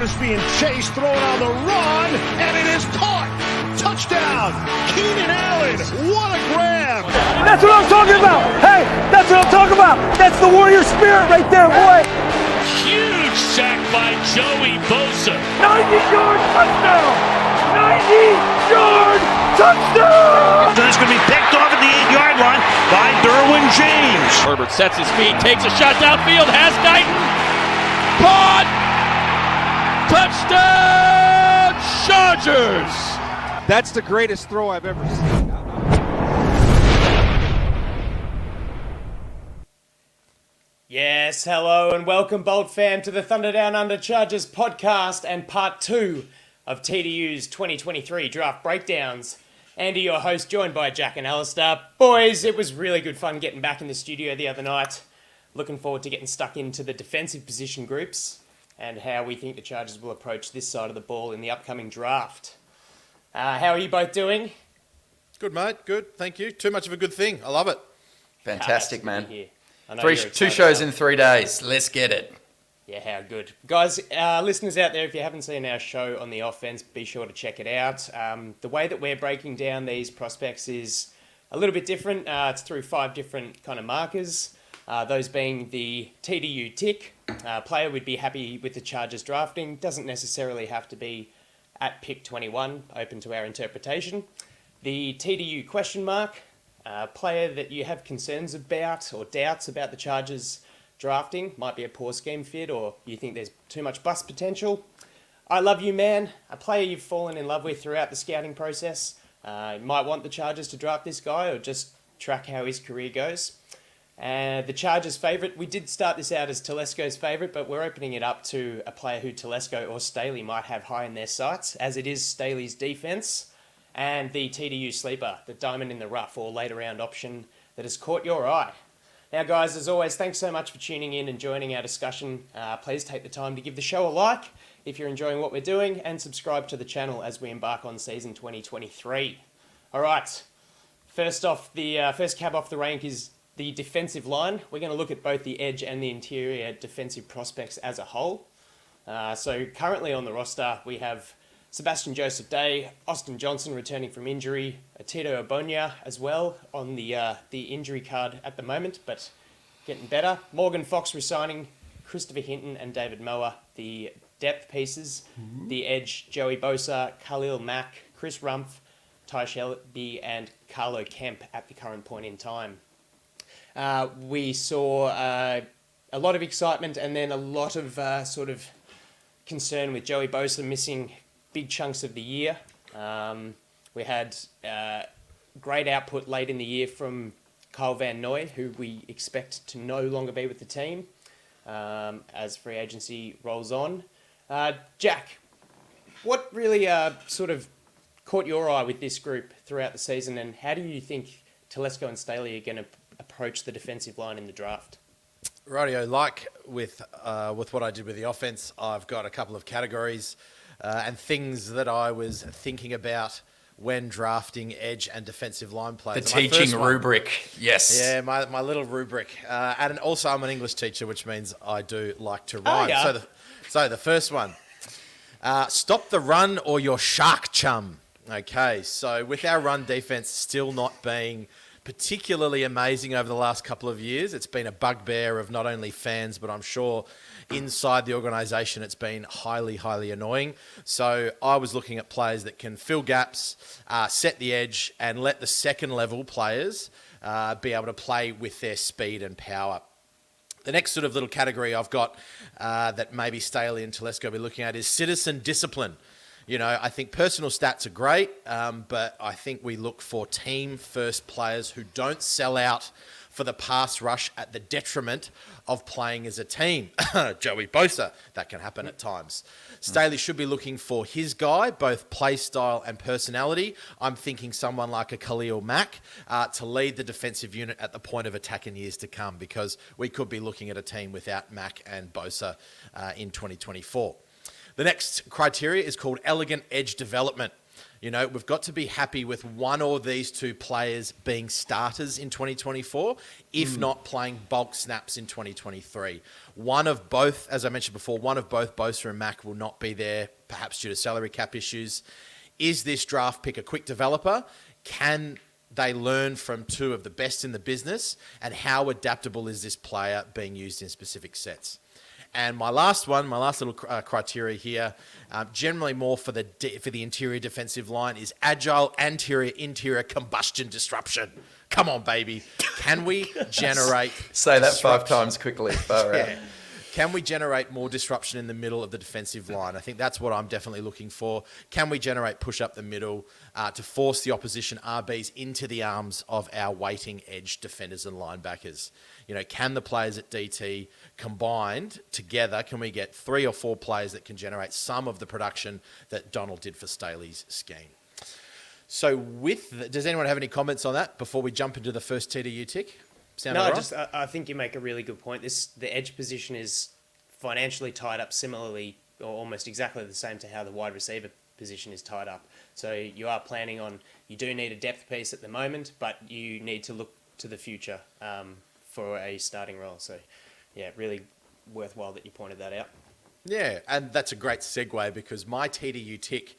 is being chased, thrown on the run, and it is caught. Touchdown, Keenan Allen. What a grab. That's what I'm talking about. Hey, that's what I'm talking about. That's the warrior spirit right there, boy. Huge sack by Joey Bosa. 90-yard touchdown. 90-yard touchdown. That's going to be picked off at the 8-yard line by Derwin James. Herbert sets his feet, takes a shot downfield, has Guyton. Caught! Touchdown, Chargers! That's the greatest throw I've ever seen. Yes, hello and welcome, Bolt fam, to the Thunder Down Under Chargers podcast and part 2 of TDU's 2023 draft breakdowns. Andy, your host, joined by Jack and Alistair. Boys, it was really good fun getting back in the studio the other night. Looking forward to getting stuck into the defensive position groups and how we think the Chargers will approach this side of the ball in the upcoming draft. How are you both doing? Good, mate. Good. Thank you. Too much of a good thing. I love it. Fantastic, man. Two shows in 3 days. Let's get it. Yeah, how good. Guys, listeners out there, if you haven't seen our show on the offense, be sure to check it out. The way that we're breaking down these prospects is a little bit different. It's through 5 different kind of markers. Those being the TDU tick. Player would be happy with the Chargers drafting. Doesn't necessarily have to be at pick 21, open to our interpretation. The TDU question mark. Player that you have concerns about or doubts about the Chargers drafting, might be a poor scheme fit or you think there's too much bust potential. I love you, man. A player you've fallen in love with throughout the scouting process. You might want the Chargers to draft this guy or just track how his career goes. The Chargers' favourite, we did start this out as Telesco's favourite, but we're opening it up to a player who Telesco or Staley might have high in their sights, as it is Staley's defence. And the TDU sleeper, the diamond in the rough or later round option that has caught your eye. Now, guys, as always, thanks so much for tuning in and joining our discussion. Please take the time to give the show a like if you're enjoying what we're doing and subscribe to the channel as we embark on season 2023. All right, first cab off the rank is the defensive line. We're going to look at both the edge and the interior defensive prospects as a whole. So currently on the roster, we have Sebastian Joseph Day, Austin Johnson returning from injury, Tito Abonia as well on the injury card at the moment, but getting better. Morgan Fox resigning, Christopher Hinton and David Moa, the depth pieces. The edge, Joey Bosa, Khalil Mack, Chris Rumpf, Ty Shelby and Carlo Kemp at the current point in time. We saw a lot of excitement and then a lot of sort of concern with Joey Bosa missing big chunks of the year. We had great output late in the year from Kyle Van Noy, who we expect to no longer be with the team as free agency rolls on. Jack, what really sort of caught your eye with this group throughout the season, and how do you think Telesco and Staley are going to approach the defensive line in the draft? Rightio, like with what I did with the offense, I've got a couple of categories and things that I was thinking about when drafting edge and defensive line players. The teaching rubric, yes. Yeah, my little rubric. And also I'm an English teacher, which means I do like to rhyme. Yeah. So the first one, stop the run or your shark chum. Okay, so with our run defense still not being particularly amazing over the last couple of years, it's been a bugbear of not only fans, but I'm sure inside the organisation it's been highly, highly annoying. So I was looking at players that can fill gaps, set the edge, and let the second level players be able to play with their speed and power. The next sort of little category I've got that maybe Staley and Telesco will be looking at is citizen discipline. You know, I think personal stats are great, but I think we look for team-first players who don't sell out for the pass rush at the detriment of playing as a team. Joey Bosa, that can happen at times. Staley should be looking for his guy, both play style and personality. I'm thinking someone like a Khalil Mack to lead the defensive unit at the point of attack in years to come, because we could be looking at a team without Mack and Bosa in 2024. The next criteria is called elegant edge development. You know, we've got to be happy with one or these two players being starters in 2024, if not playing bulk snaps in 2023. One of both, as I mentioned before, one of both Bosa and Mack will not be there, perhaps due to salary cap issues. Is this draft pick a quick developer? Can they learn from two of the best in the business? And how adaptable is this player being used in specific sets? And my last little criteria here, generally more for the interior defensive line, is agile interior combustion disruption. Come on, baby. Can we generate... Say that 5 disruption? times quickly. Far out. Can we generate more disruption in the middle of the defensive line? I think that's what I'm definitely looking for. Can we generate push up the middle to force the opposition RBs into the arms of our waiting edge defenders and linebackers? You know, can the players at DT combined together, can we get 3 or 4 players that can generate some of the production that Donald did for Staley's scheme? So does anyone have any comments on that before we jump into the first TDU tick? Sound all right? I think you make a really good point. The edge position is financially tied up similarly, or almost exactly the same to how the wide receiver position is tied up. So you are planning on, you do need a depth piece at the moment, but you need to look to the future for a starting role. So yeah, really worthwhile that you pointed that out. Yeah, and that's a great segue because my TDU tick,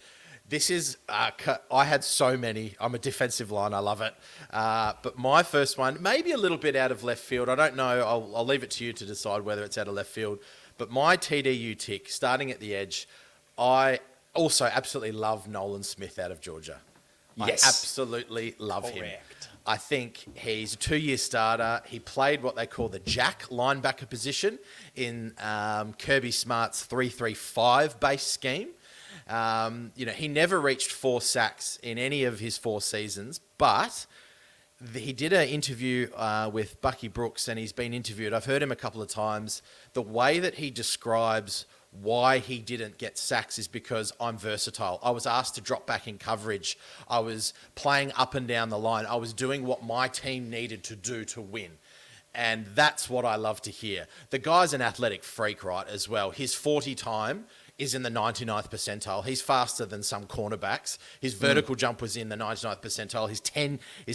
this is, I had so many. I'm a defensive line. I love it. But my first one, maybe a little bit out of left field. I don't know. I'll leave it to you to decide whether it's out of left field. But my TDU tick, starting at the edge, I also absolutely love Nolan Smith out of Georgia. Yes. I absolutely love him. Correct. I think he's a 2-year starter. He played what they call the jack linebacker position in Kirby Smart's 3-3-5 base scheme. You know, he never reached 4 sacks in any of his 4 seasons, but he did an interview with Bucky Brooks, and he's been interviewed. I've heard him a couple of times. The way that he describes why he didn't get sacks is because I'm versatile. I was asked to drop back in coverage. I was playing up and down the line. I was doing what my team needed to do to win. And that's what I love to hear. The guy's an athletic freak, right, as well. His 40 time is in the 99th percentile. He's faster than some cornerbacks. His vertical jump was in the 99th percentile. His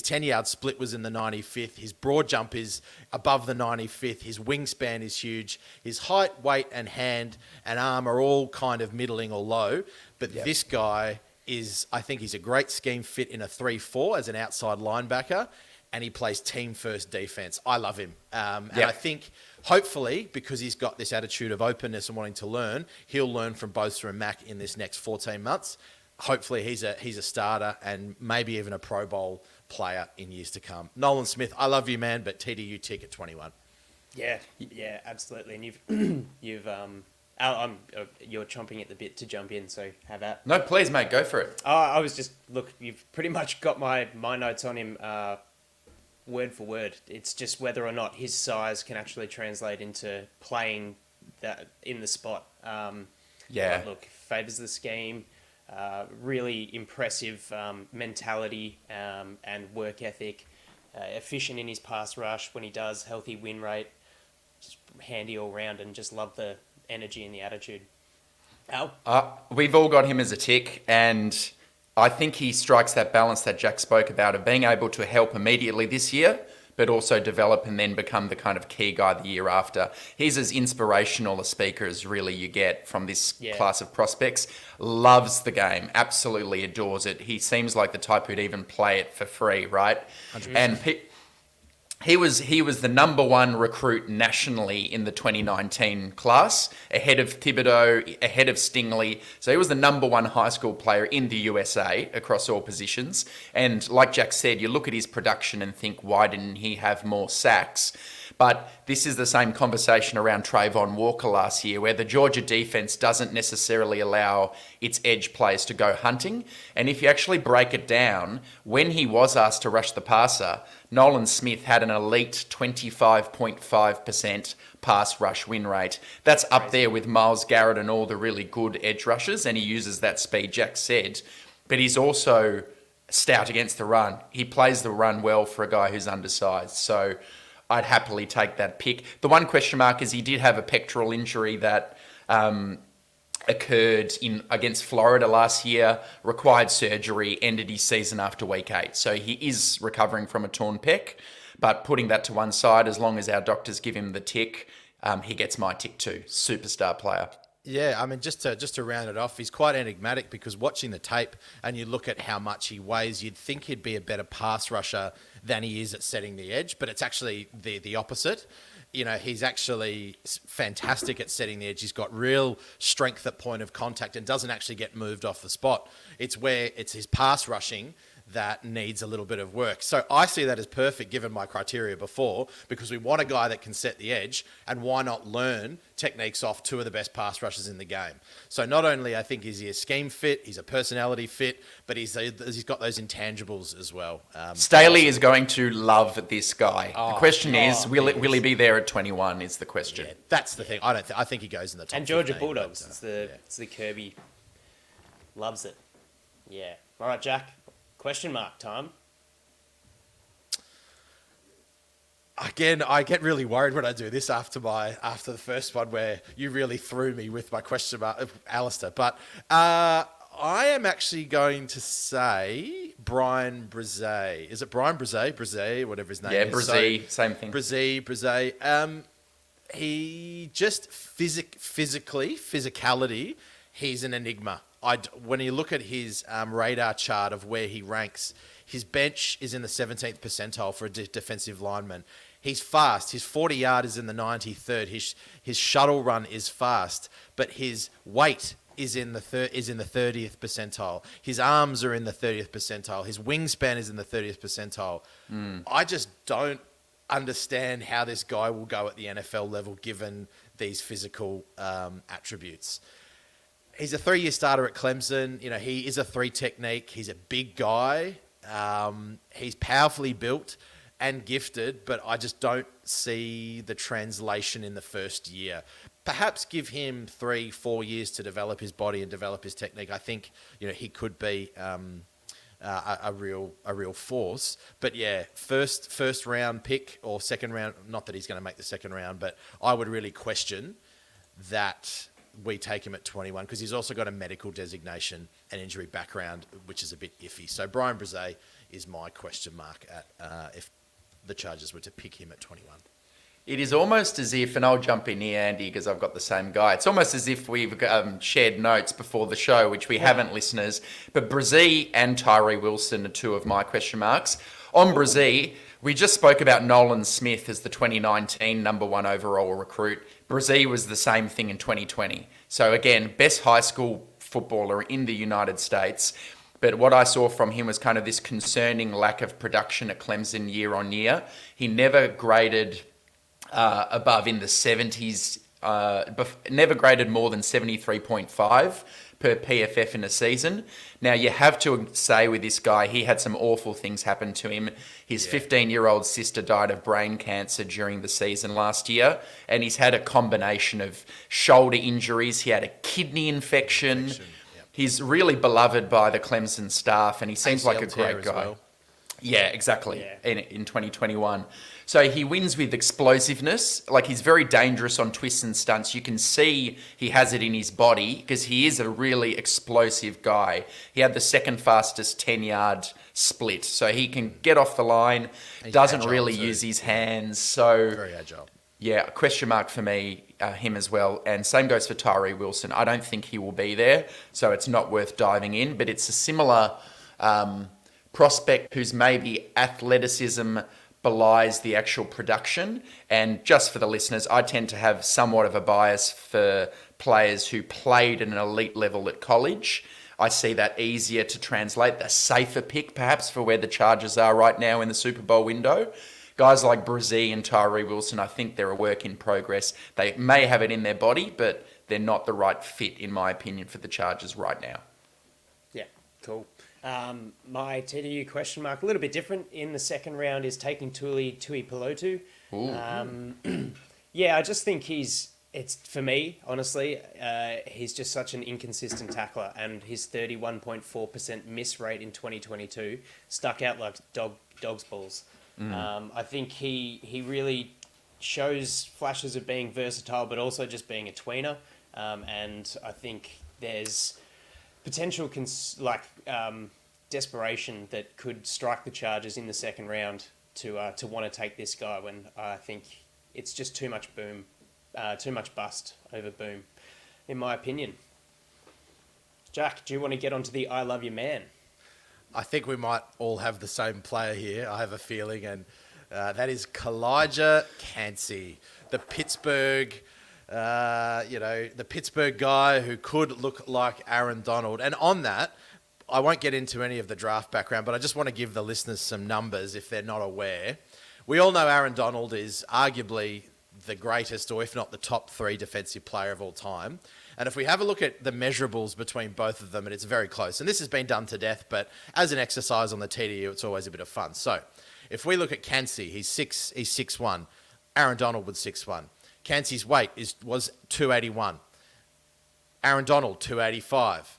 10-yard split was in the 95th. His broad jump is above the 95th. His wingspan is huge. His height, weight, and hand and arm are all kind of middling or low. But this guy is, I think he's a great scheme fit in a 3-4 as an outside linebacker, and he plays team-first defense. I love him. And I think, hopefully, because he's got this attitude of openness and wanting to learn, he'll learn from Bosa and Mack in this next 14 months. Hopefully, he's a starter and maybe even a Pro Bowl player in years to come. Nolan Smith, I love you, man, but TDU tick at 21. Yeah, absolutely. And you're chomping at the bit to jump in, so have at. No, please, mate, go for it. I was just, look, you've pretty much got my notes on him word for word. It's just whether or not his size can actually translate into playing that in the spot. Look, favours the scheme. Really impressive mentality and work ethic. Efficient in his pass rush when he does. Healthy win rate. Just handy all round, and just love the energy and the attitude. Al? We've all got him as a tick, and I think he strikes that balance that Jack spoke about of being able to help immediately this year, but also develop and then become the kind of key guy the year after. He's as inspirational a speaker as really you get from this class of prospects. Loves the game, absolutely adores it. He seems like the type who'd even play it for free, right? 100%. And he was the number 1 recruit nationally in the 2019 class, ahead of Thibodeau, ahead of Stingley. So he was the number 1 high school player in the USA across all positions. And like Jack said, you look at his production and think, why didn't he have more sacks? But this is the same conversation around Trayvon Walker last year, where the Georgia defense doesn't necessarily allow its edge players to go hunting. And if you actually break it down, when he was asked to rush the passer, Nolan Smith had an elite 25.5% pass rush win rate. That's up there with Myles Garrett and all the really good edge rushers, and he uses that speed, Jack said. But he's also stout against the run. He plays the run well for a guy who's undersized. So I'd happily take that pick. The one question mark is he did have a pectoral injury that occurred against Florida last year, required surgery, ended his season after week 8. So he is recovering from a torn pec, but putting that to one side, as long as our doctors give him the tick, he gets my tick too. Superstar player. Yeah, I mean, just to round it off, he's quite enigmatic because watching the tape and you look at how much he weighs, you'd think he'd be a better pass rusher than he is at setting the edge, but it's actually the opposite. You know, he's actually fantastic at setting the edge. He's got real strength at point of contact and doesn't actually get moved off the spot. It's where it's his pass rushing that needs a little bit of work. So I see that as perfect given my criteria before, because we want a guy that can set the edge, and why not learn techniques off two of the best pass rushers in the game. So not only I think is he a scheme fit, he's a personality fit, but he's got those intangibles as well. Staley is going to love this guy. The question is, will he be there at 21 is the question. Yeah, that's the thing. I think he goes in the top And Georgia 15, Bulldogs. but, It's the Kirby. Loves it. Yeah. All right, Jack. Question mark time. Again, I get really worried when I do this after the first one where you really threw me with my question mark, Alistair. But I am actually going to say Brian Brzee. Is it Brian Brzee? Brzee, whatever his name is. Yeah, Brzee, same thing. Brzee. He just physicality, he's an enigma. When you look at his radar chart of where he ranks, his bench is in the 17th percentile for a defensive lineman. He's fast. His 40-yard is in the 93rd. His shuttle run is fast, but his weight is in the 30th percentile. His arms are in the 30th percentile. His wingspan is in the 30th percentile. I just don't understand how this guy will go at the NFL level given these physical attributes. He's a 3-year starter at Clemson. You know, he is a 3 technique. He's a big guy. He's powerfully built and gifted, but I just don't see the translation in the first year. Perhaps give him 3-4 years to develop his body and develop his technique. I think, you know, he could be a real force. But yeah, first round pick or second round. Not that he's going to make the second round, but I would really question that we take him at 21 because he's also got a medical designation and injury background, which is a bit iffy. So Brian Brzee is my question mark at if the Chargers were to pick him at 21. It is almost as if, and I'll jump in here, Andy, because I've got the same guy. It's almost as if we've shared notes before the show, which we haven't, listeners. But Brzee and Tyree Wilson are two of my question marks. On Brzee, we just spoke about Nolan Smith as the 2019 number 1 overall recruit. Brzee was the same thing in 2020. So again, best high school footballer in the United States. But what I saw from him was kind of this concerning lack of production at Clemson year on year. He never graded above in the 70s, never graded more than 73.5 per PFF in a season. Now, you have to say with this guy, he had some awful things happen to him. His 15-year-old sister died of brain cancer during the season last year, and he's had a combination of shoulder injuries. He had a kidney infection. He's really beloved by the Clemson staff, and he seems like a great guy. Well. Yeah, exactly, in 2021. So he wins with explosiveness. Like, he's very dangerous on twists and stunts. You can see he has it in his body because he is a really explosive guy. He had the second fastest 10-yard split. So he can get off the line, doesn't really use his hands. So very agile. Yeah, a question mark for me, him as well. And same goes for Tyree Wilson. I don't think he will be there, so it's not worth diving in. But it's a similar prospect whose maybe athleticism belies the actual production. And just for the listeners, I tend to have somewhat of a bias for players who played at an elite level at college. I see that easier to translate, the safer pick perhaps for where the Chargers are right now in the Super Bowl window. Guys like Brzee and Tyree Wilson, I think they're a work in progress. They may have it in their body, but they're not the right fit, in my opinion, for the Chargers right now. Yeah, cool. My TDU question mark, a little bit different in the second round, is taking Tui Pelotu. Yeah, I just think it's for me, honestly, he's just such an inconsistent tackler, and his 31.4% miss rate in 2022 stuck out like dog's balls. I think he really shows flashes of being versatile, but also just being a tweener. And I think there's potential desperation that could strike the Chargers in the second round to want to take this guy when I think it's just too much boom, too much bust over boom, in my opinion. Jack, do you want to get onto the I love you man? I think we might all have the same player here. I have a feeling, and that is Kalijah Cansey, the Pittsburgh, the Pittsburgh guy who could look like Aaron Donald. And on that, I won't get into any of the draft background, but I just want to give the listeners some numbers if they're not aware. We all know Aaron Donald is arguably the greatest, or if not the top 3 defensive player of all time. And if we have a look at the measurables between both of them, and it's very close, and this has been done to death, but as an exercise on the TDU, it's always a bit of fun. So if we look at Cansey, he's 6'1". Aaron Donald was 6'1". Cansey's weight was 281. Aaron Donald, 285.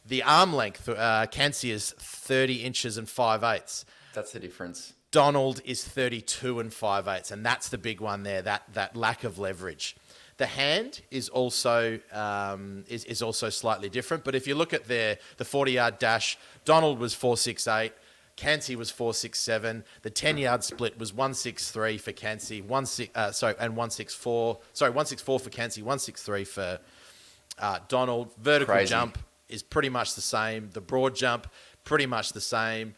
The arm length, Cansey is 30 inches and 5/8. That's the difference. Donald is 32 and 5/8, and that's the big one there, that lack of leverage. The hand is also also slightly different, but if you look at the 40-yard dash, Donald was 4.68, Cansey was 4.67. The 10-yard split was 1.63 for Cansey, and 1.64. Sorry, 1.64 for Cansey, 1.63 for Donald. Vertical Crazy. jump is pretty much the same. The broad jump, pretty much the same.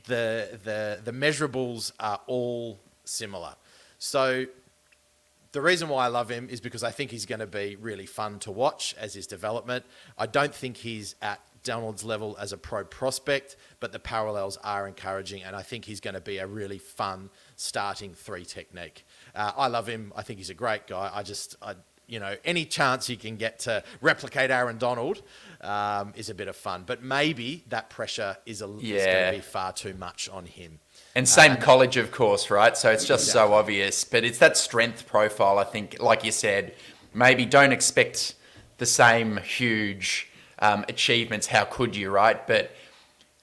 The measurables are all similar. So the reason why I love him is because I think he's going to be really fun to watch as his development. I don't think he's at Donald's level as a pro prospect, but the parallels are encouraging, and I think he's going to be a really fun starting 3 technique. I love him. I think he's a great guy. Any chance you can get to replicate Aaron Donald is a bit of fun, but maybe that pressure is going to be far too much on him. And same college, of course, right? So it's just so obvious. But it's that strength profile, I think, like you said, maybe don't expect the same huge achievements. How could you, right? But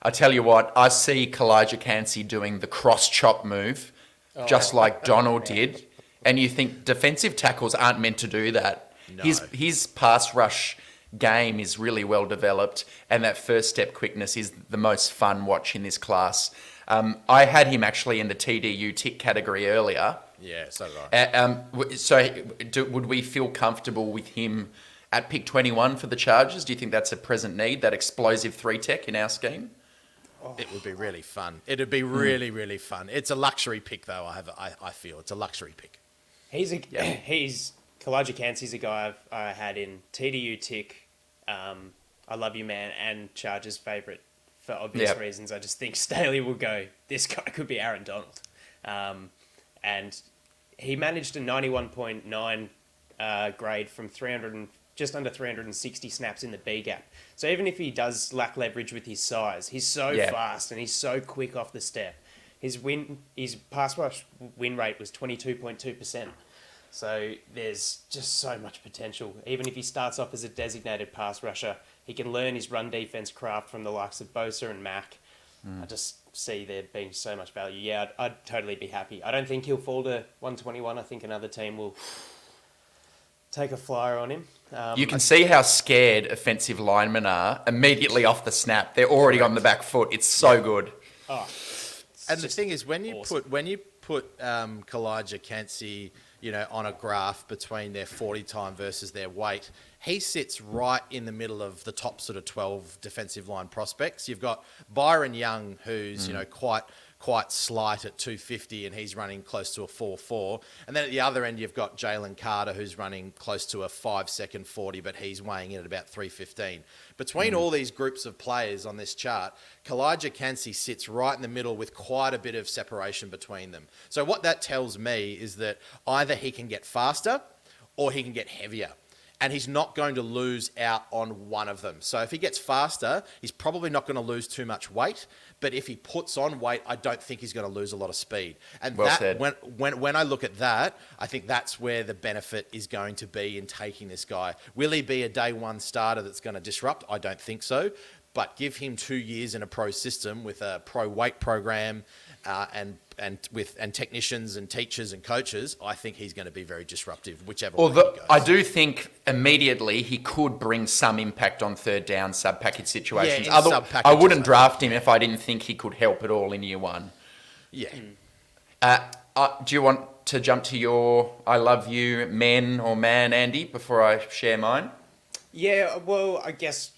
I tell you what, I see Kalijah Cansey doing the cross-chop move, just like Donald did. And you think defensive tackles aren't meant to do that. No. His pass rush game is really well developed, and that first step quickness is the most fun watch in this class. I had him actually in the TDU tick category earlier. Yeah, so did I. Would we feel comfortable with him at pick 21 for the Chargers? Do you think that's a present need, that explosive 3-tech in our scheme? It would be really fun. It'd be really, really fun. It's a luxury pick, though. I feel it's a luxury pick. Kalijah Cansey's a guy I had in TDU tick. I love you, man, and Chargers' favourite for obvious reasons. I just think Staley will go, this guy could be Aaron Donald. And he managed a 91.9 grade from just under 360 snaps in the B gap. So even if he does lack leverage with his size, he's so fast and he's so quick off the step. His pass rush win rate was 22.2%. So there's just so much potential. Even if he starts off as a designated pass rusher, he can learn his run defense craft from the likes of Bosa and Mack. I just see there being so much value. Yeah, I'd totally be happy. I don't think he'll fall to 121. I think another team will take a flyer on him. You can see how scared offensive linemen are immediately off the snap. They're already on the back foot. It's so good. Oh, and the thing is, when you put Kalijah Cansey, on a graph between their 40 time versus their weight, he sits right in the middle of the top sort of 12 defensive line prospects. You've got Byron Young, who's quite slight at 250, and he's running close to a 4.4. And then at the other end, you've got Jalen Carter, who's running close to a 5-second 40, but he's weighing in at about 315. Between all these groups of players on this chart, Kalijah Cansey sits right in the middle with quite a bit of separation between them. So what that tells me is that either he can get faster or he can get heavier. And he's not going to lose out on one of them. So if he gets faster, he's probably not going to lose too much weight. But if he puts on weight, I don't think he's going to lose a lot of speed. And well said. When I look at that, I think that's where the benefit is going to be in taking this guy. Will he be a day one starter that's going to disrupt? I don't think so. But give him 2 years in a pro system with a pro weight program and technicians and teachers and coaches, I think he's going to be very disruptive, whichever way he Although goes. I do think immediately he could bring some impact on third down sub-package situations. Yeah, in sub-packages, I wouldn't draft him if I didn't think he could help at all in year one. Yeah. Do you want to jump to your I love you men or man, Andy, before I share mine? Yeah, well, I guess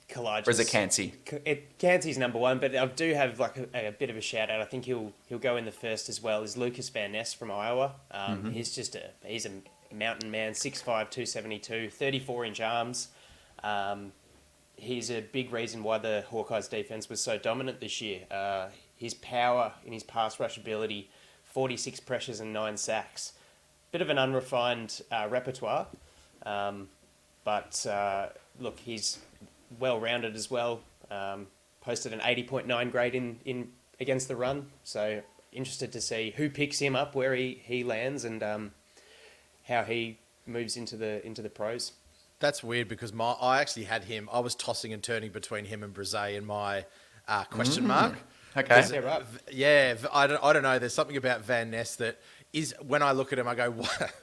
Collage. Or is it Cansey? Cansey's number one, but I do have like a bit of a shout out. I think he'll go in the first as well. Is Lucas Van Ness from Iowa? He's a mountain man, 6'5", 272, 34-inch arms. He's a big reason why the Hawkeyes defense was so dominant this year. His power in his pass rush ability, 46 pressures and 9 sacks. Bit of an unrefined repertoire, but look, he's well-rounded as well. Posted an 80.9 grade in against the run. So interested to see who picks him up, where he lands, and how he moves into the pros. That's weird because I actually had him. I was tossing and turning between him and Brzee in my question mark. Okay. Yeah, right. Yeah, I don't know. There's something about Van Ness that is, when I look at him, I go,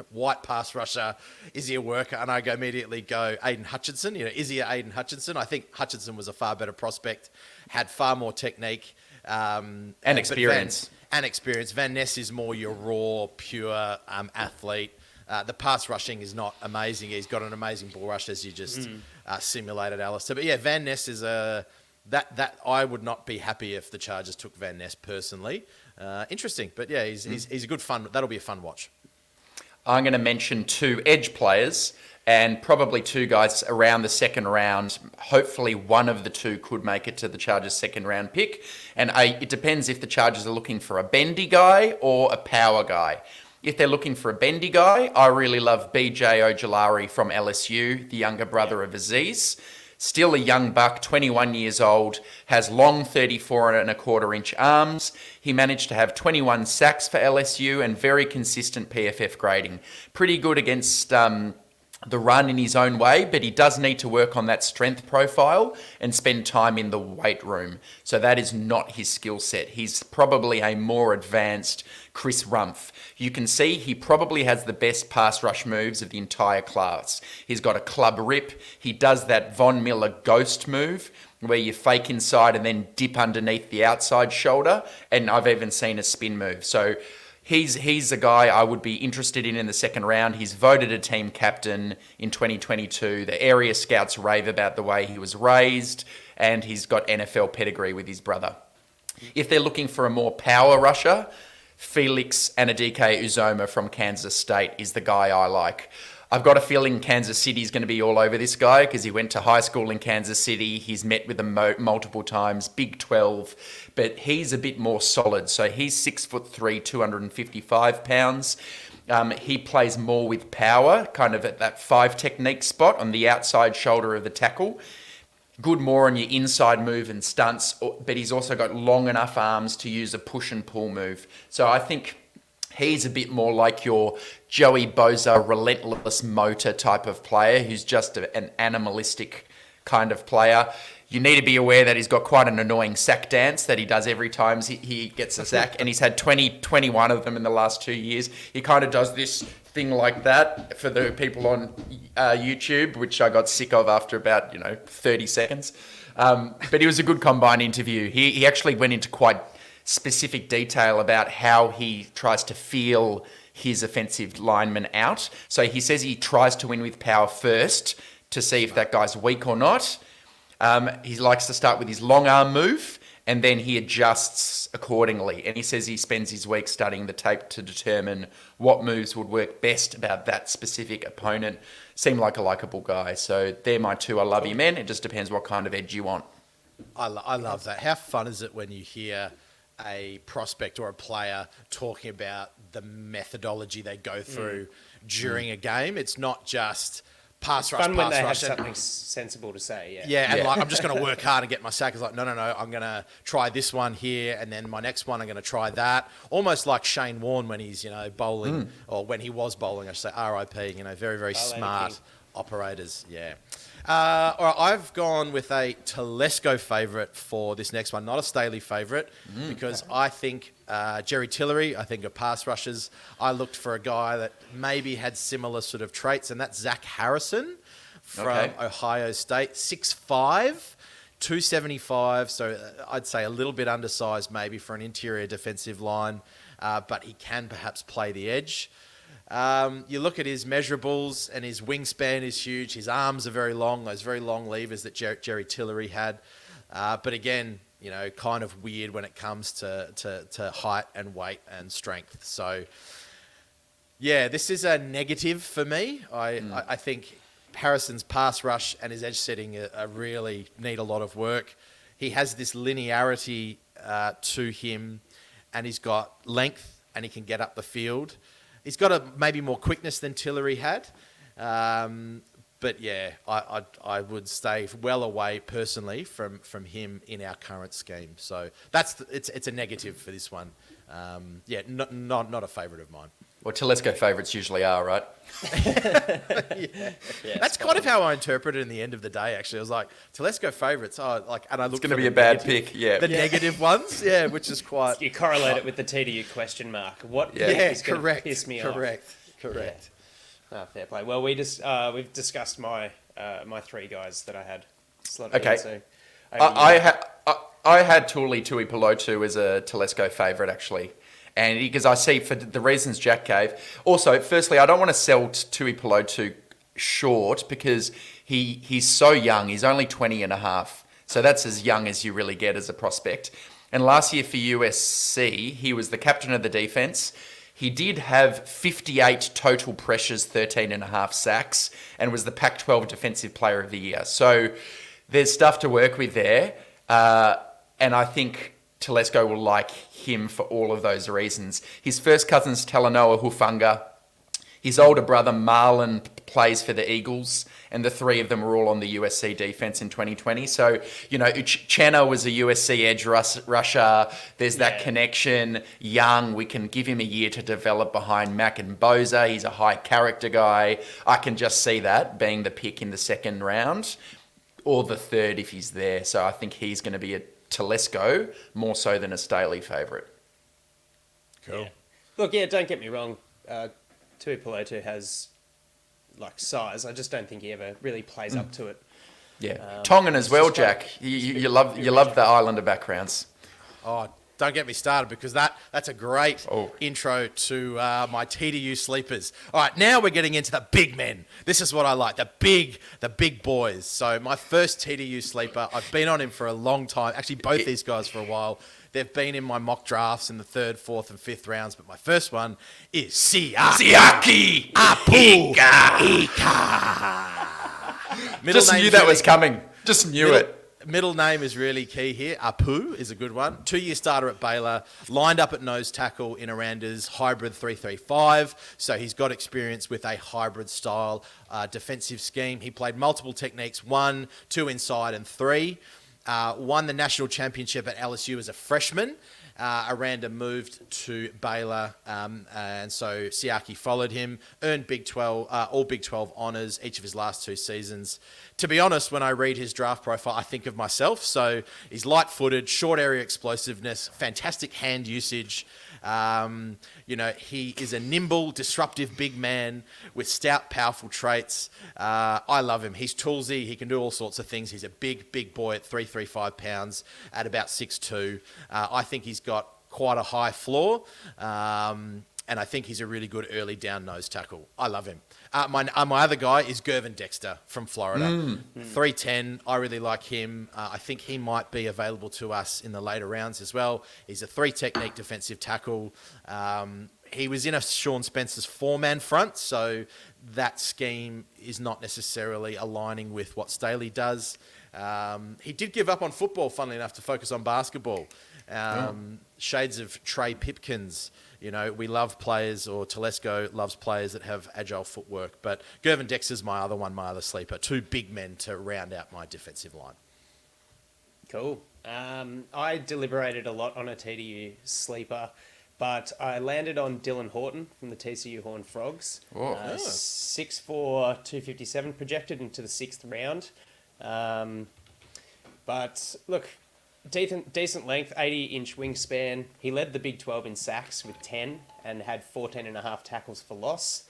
white pass rusher, is he a worker? And I immediately go, Aiden Hutchinson. Is he Aiden Hutchinson? I think Hutchinson was a far better prospect, had far more technique. And experience. Van Ness is more your raw, pure athlete. The pass rushing is not amazing. He's got an amazing ball rush, as you just simulated, Alistair. But yeah, Van Ness is that I would not be happy if the Chargers took Van Ness personally. Interesting, but yeah, he's a good fun. That'll be a fun watch. I'm going to mention 2 edge players and probably 2 guys around the second round. Hopefully one of the 2 could make it to the Chargers' second round pick. And it depends if the Chargers are looking for a bendy guy or a power guy. If they're looking for a bendy guy, I really love BJ Ojulari from LSU, the younger brother of Aziz. Still a young buck, 21 years old, has long 34.25-inch arms. He managed to have 21 sacks for LSU and very consistent PFF grading. Pretty good against the run in his own way, but he does need to work on that strength profile and spend time in the weight room. So that is not his skill set. He's probably a more advanced Chris Rumph. You can see he probably has the best pass rush moves of the entire class. He's got a club rip. He does that Von Miller ghost move where you fake inside and then dip underneath the outside shoulder. And I've even seen a spin move. So he's a guy I would be interested in the second round. He's voted a team captain in 2022. The area scouts rave about the way he was raised, and he's got NFL pedigree with his brother. If they're looking for a more power rusher, Felix Anadike Uzoma from Kansas State is the guy I like. I've got a feeling Kansas City is going to be all over this guy because he went to high school in Kansas City. He's met with them multiple times, Big 12, but he's a bit more solid. So he's 6'3", 255 pounds. He plays more with power, kind of at that 5 technique spot on the outside shoulder of the tackle. Good more on your inside move and stunts, but he's also got long enough arms to use a push and pull move. So I think he's a bit more like your Joey Bosa relentless motor type of player who's just an animalistic kind of player. You need to be aware that he's got quite an annoying sack dance that he does every time he gets a sack, and he's had 21 of them in the last 2 years. He kind of does this thing like that for the people on YouTube, which I got sick of after about 30 seconds. But it was a good combine interview. He actually went into quite specific detail about how he tries to feel his offensive lineman out. So he says he tries to win with power first to see if that guy's weak or not. He likes to start with his long arm move, and then he adjusts accordingly. And he says he spends his week studying the tape to determine what moves would work best about that specific opponent. Seemed like a likable guy. So they're my 2 I love you men. It just depends what kind of edge you want. I love that. How fun is it when you hear a prospect or a player talking about the methodology they go through during a game? It's not just pass rush, fun when they have and something sensible to say. and like I'm just going to work hard and get my sack. It's like no, I'm going to try this one here, and then my next one I'm going to try that. Almost like Shane Warne when he's bowling, or when he was bowling, I should say, RIP. Very very smart operators, yeah. All right, I've gone with a Telesco favourite for this next one, not a Staley favourite, because I think Jerry Tillery, I think of pass rushers. I looked for a guy that maybe had similar sort of traits, and that's Zach Harrison from Ohio State, 6'5", 275, so I'd say a little bit undersized maybe for an interior defensive line, but he can perhaps play the edge. You look at his measurables and his wingspan is huge. His arms are very long, those very long levers that Jerry Tillery had. But again, kind of weird when it comes to height and weight and strength. So, yeah, this is a negative for me. I think Harrison's pass rush and his edge setting really need a lot of work. He has this linearity to him, and he's got length and he can get up the field. He's got maybe more quickness than Tillery had. But yeah, I would stay well away personally from him in our current scheme. So it's a negative for this one. Not a favourite of mine. Well, Telesco favourites usually are, right? That's kind of how I interpret it in the end of the day, actually. I was like, Telesco favourites, and I looked It's going to be a bad pick, yeah. The negative ones, which is quite... You correlate it with the TDU question mark. What is going to piss me off? Correct. Oh, fair play. Well, we've discussed my three guys that I had slotted in. So I had Tuli Pelotu as a Telesco favourite, actually. And because I see, for the reasons Jack gave. Also, firstly, I don't want to sell Tui Pelotu short because he's so young. He's only 20 and a half. So that's as young as you really get as a prospect. And last year for USC, he was the captain of the defense. He did have 58 total pressures, 13 and a half sacks, and was the Pac-12 Defensive Player of the Year. So there's stuff to work with there. And I think Telesco will like him for all of those reasons. His first cousin's Talanoa Hufanga. His older brother Marlon plays for the Eagles, and the three of them were all on the USC defense in 2020. So, Uchenna was a USC edge rusher. There's that connection. Young, we can give him a year to develop behind Mac and Boza. He's a high character guy. I can just see that being the pick in the second round, or the third if he's there. So I think he's going to be a Telesco more so than a Staley favourite. Cool. Yeah. Look, don't get me wrong. Tui Pelotu has size. I just don't think he ever really plays up to it. Yeah, Tongan as well, Jack. You love the Islander backgrounds. Oh, don't get me started because that's a great intro to my TDU sleepers. All right, now we're getting into the big men. This is what I like, the big boys. So my first TDU sleeper, I've been on him for a long time. Actually, both these guys for a while. They've been in my mock drafts in the 3rd, 4th, and 5th rounds, but my first one is Siaki Apu Ika. Just knew that was coming. Just knew it. Middle name is really key here. Apu is a good one. 2-year starter at Baylor, lined up at nose tackle in Aranda's hybrid 3-3-5. So he's got experience with a hybrid style defensive scheme. He played multiple techniques, 1, 2 inside, and 3. Won the national championship at LSU as a freshman. Aranda moved to Baylor, and so Siaki followed him, earned all Big 12 honours each of his last 2 seasons. To be honest, when I read his draft profile, I think of myself. So he's light-footed, short area explosiveness, fantastic hand usage. He is a nimble, disruptive big man with stout, powerful traits. I love him. He's toolsy. He can do all sorts of things. He's a big boy at 335 pounds at about 6'2". I think he's got quite a high floor. And I think he's a really good early down nose tackle. I love him. My other guy is Gervin Dexter from Florida. 3'10". I really like him. I think he might be available to us in the later rounds as well. He's a 3-technique defensive tackle. He was in a Sean Spencer's 4-man front, so that scheme is not necessarily aligning with what Staley does. He did give up on football, funnily enough, to focus on basketball. Shades of Trey Pipkins. We love players, or Telesco loves players that have agile footwork. But Gervin Dexter's my other sleeper. 2 big men to round out my defensive line. Cool. I deliberated a lot on a TDU sleeper, but I landed on Dylan Horton from the TCU Horned Frogs. Oh. 6'4", 257 projected into the 6th round. But look, decent length, 80-inch wingspan. He led the Big 12 in sacks with 10 and had 14.5 tackles for loss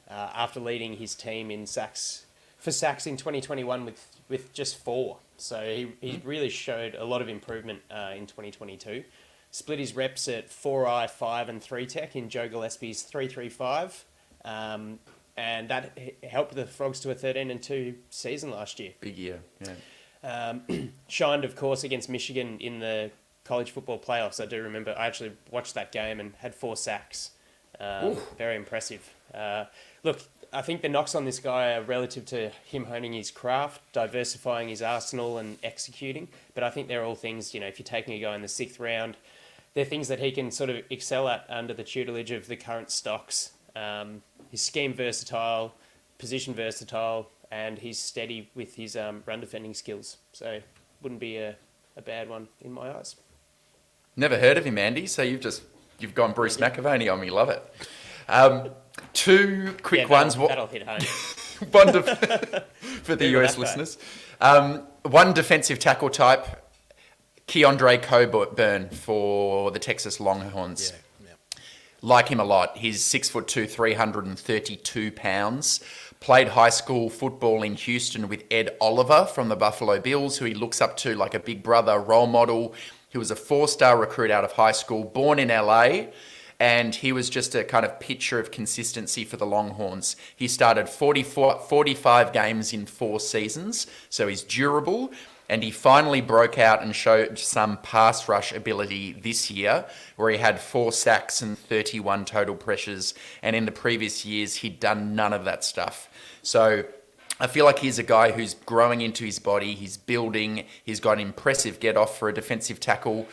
after leading his team in sacks in 2021 with just 4. So he really showed a lot of improvement in 2022. Split his reps at 4i, 5 and 3 tech in Joe Gillespie's 3-3-5. And that helped the Frogs to a 13-2 season last year. Big year, yeah. Shined, of course, against Michigan in the college football playoffs. I do remember. I actually watched that game and had 4 sacks. Very impressive. Look, I think the knocks on this guy are relative to him honing his craft, diversifying his arsenal and executing. But I think they're all things, if you're taking a guy in the 6th round, they're things that he can sort of excel at under the tutelage of the current stocks. His scheme versatile, position versatile, and he's steady with his run defending skills. So wouldn't be a bad one in my eyes. Never heard of him, Andy. So you've gone Bruce McAvaney on me. Love it. 2 quick ones. That'll hit home. For the US listeners. One defensive tackle type, Keandre Coburn for the Texas Longhorns. Yeah. Like him a lot. He's 6'2", 332 pounds. Played high school football in Houston with Ed Oliver from the Buffalo Bills, who he looks up to like a big brother role model. He was a 4-star recruit out of high school, born in LA, and he was just a kind of picture of consistency for the Longhorns. He started 45 games in 4 seasons, so he's durable. And he finally broke out and showed some pass rush ability this year, where he had 4 sacks and 31 total pressures. And in the previous years, he'd done none of that stuff. So I feel like he's a guy who's growing into his body. He's building. He's got an impressive get-off for a defensive tackle.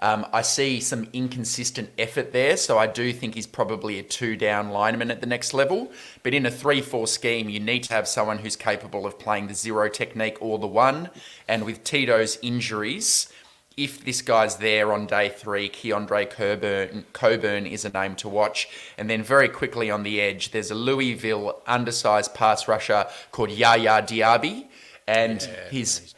I see some inconsistent effort there, so I do think he's probably a 2-down lineman at the next level. But in a 3-4 scheme, you need to have someone who's capable of playing the 0 technique or the 1. And with Tito's injuries, if this guy's there on day 3, Keandre Coburn is a name to watch. And then very quickly on the edge, there's a Louisville undersized pass rusher called Yaya Diaby. And he's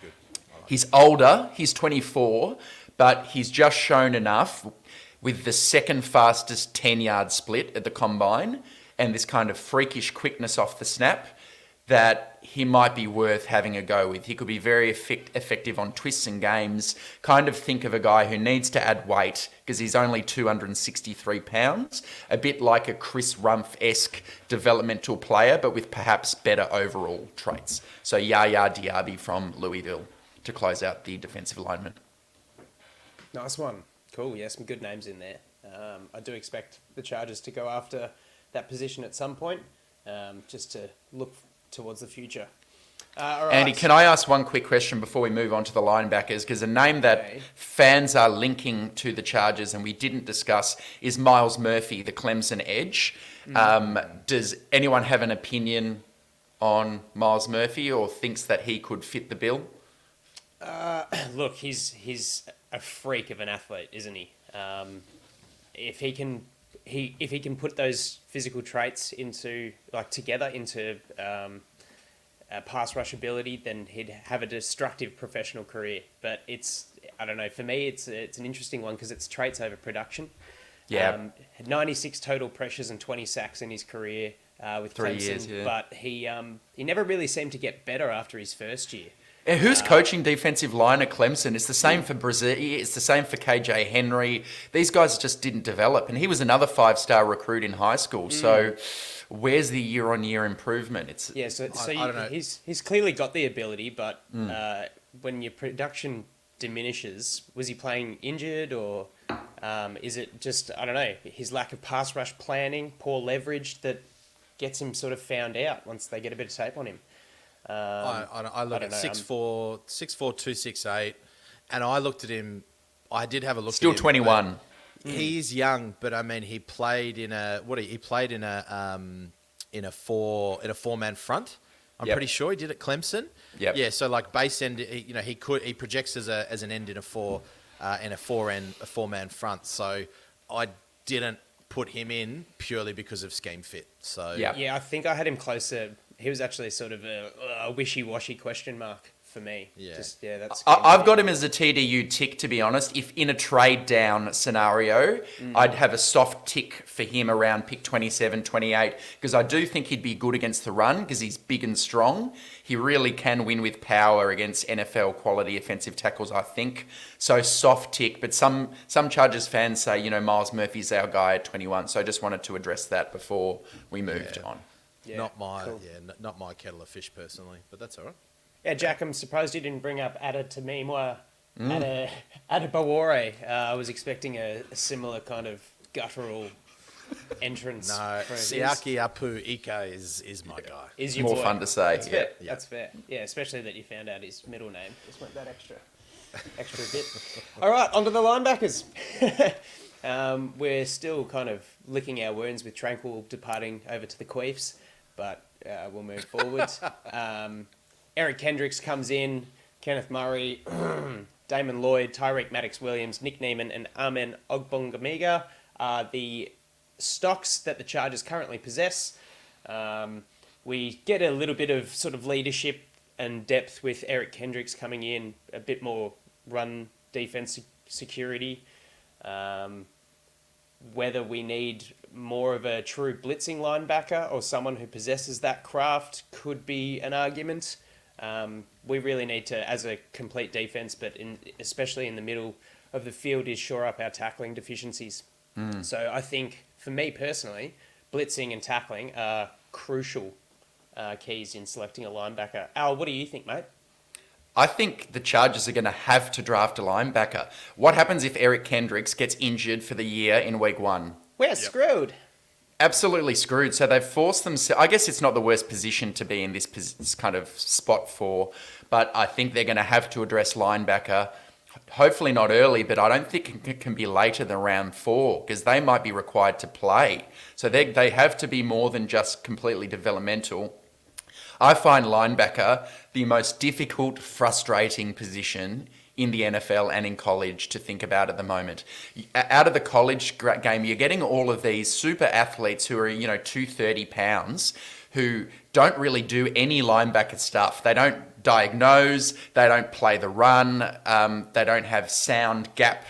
older, he's 24, but he's just shown enough with the second fastest 10-yard split at the combine and this kind of freakish quickness off the snap that he might be worth having a go with. He could be very effective on twists and games. Kind of think of a guy who needs to add weight because he's only 263 pounds, a bit like a Chris Rumph-esque developmental player, but with perhaps better overall traits. So Yaya Diaby from Louisville to close out the defensive lineman. Nice one. Cool. Yeah, some good names in there. I do expect the Chargers to go after that position at some point, just to look towards the future. All right. Andy, can I ask one quick question before we move on to the linebackers? Because a name that fans are linking to the Chargers and we didn't discuss is Miles Murphy, the Clemson edge. Does anyone have an opinion on Miles Murphy or thinks that he could fit the bill? Look, he's a freak of an athlete, isn't he? If he can put those physical traits together into a pass rush ability, then he'd have a destructive professional career. But I don't know. For me, it's an interesting one because it's traits over production. Yeah. 96 total pressures and 20 sacks in his career with 3 Clemson, years, yeah. But he never really seemed to get better after his first year. And who's coaching defensive line at Clemson? It's the same for Brazili. It's the same for KJ Henry. These guys just didn't develop. And he was another 5-star recruit in high school. So where's the year-on-year improvement? I don't know. He's clearly got the ability, but when your production diminishes, was he playing injured or is it just, I don't know, his lack of pass rush planning, poor leverage that gets him sort of found out once they get a bit of tape on him? I look at 6'4", 268, and I looked at him. I did have a look. Still at him. Still 21. He's young, but I mean, he played in a four-man front. I'm pretty sure he did at Clemson. Yeah. So like base end, he projects as an end in a four-man front. So I didn't put him in purely because of scheme fit. So Yeah, I think I had him closer. He was actually sort of a wishy-washy question mark for me. Yeah. That's. I've got him as a TDU tick, to be honest. If in a trade down scenario, I'd have a soft tick for him around pick 27, 28, because I do think he'd be good against the run because he's big and strong. He really can win with power against NFL quality offensive tackles, I think. So soft tick, but some Chargers fans say, Miles Murphy's our guy at 21. So I just wanted to address that before we moved on. Yeah, not my cool. not my kettle of fish personally, but that's all right. Yeah, Jack, I'm surprised you didn't bring up Ada Tamimwa, Ada Bawore. I was expecting a similar kind of guttural entrance. No, from his. Siaki Apu Ike is my guy. Is your More boy. fun to say. That's Yeah. fair. That's fair. Yeah, especially that you found out his middle name. Just went that extra bit. All right, on to the linebackers. We're still kind of licking our wounds with Tranquil departing over to the Queefs, but we'll move forward. Eric Kendricks comes in, Kenneth Murray, Damon Lloyd, Tyreek Maddox-Williams, Nick Neiman, and Amen Ogbongamiga are the stocks that the Chargers currently possess. We get a little bit of sort of leadership and depth with Eric Kendricks coming in, a bit more run defense security. Whether we need more of a true blitzing linebacker or someone who possesses that craft could be an argument. We really need to, as a complete defense, but especially in the middle of the field, is shore up our tackling deficiencies. So I think, for me personally, blitzing and tackling are crucial keys in selecting a linebacker. Al, what do you think, mate? I think the Chargers are going to have to draft a linebacker. What happens if Eric Kendricks gets injured for the year in week 1? We're screwed. Absolutely screwed. So they've forced themselves. I guess it's not the worst position to be in this kind of spot for, but I think they're going to have to address linebacker. Hopefully not early, but I don't think it can be later than round 4 because they might be required to play. So they have to be more than just completely developmental. I find linebacker the most difficult, frustrating position in the NFL and in college to think about at the moment. Out of the college game, you're getting all of these super athletes who are, 230 pounds, who don't really do any linebacker stuff. They don't diagnose, they don't play the run, they don't have sound gap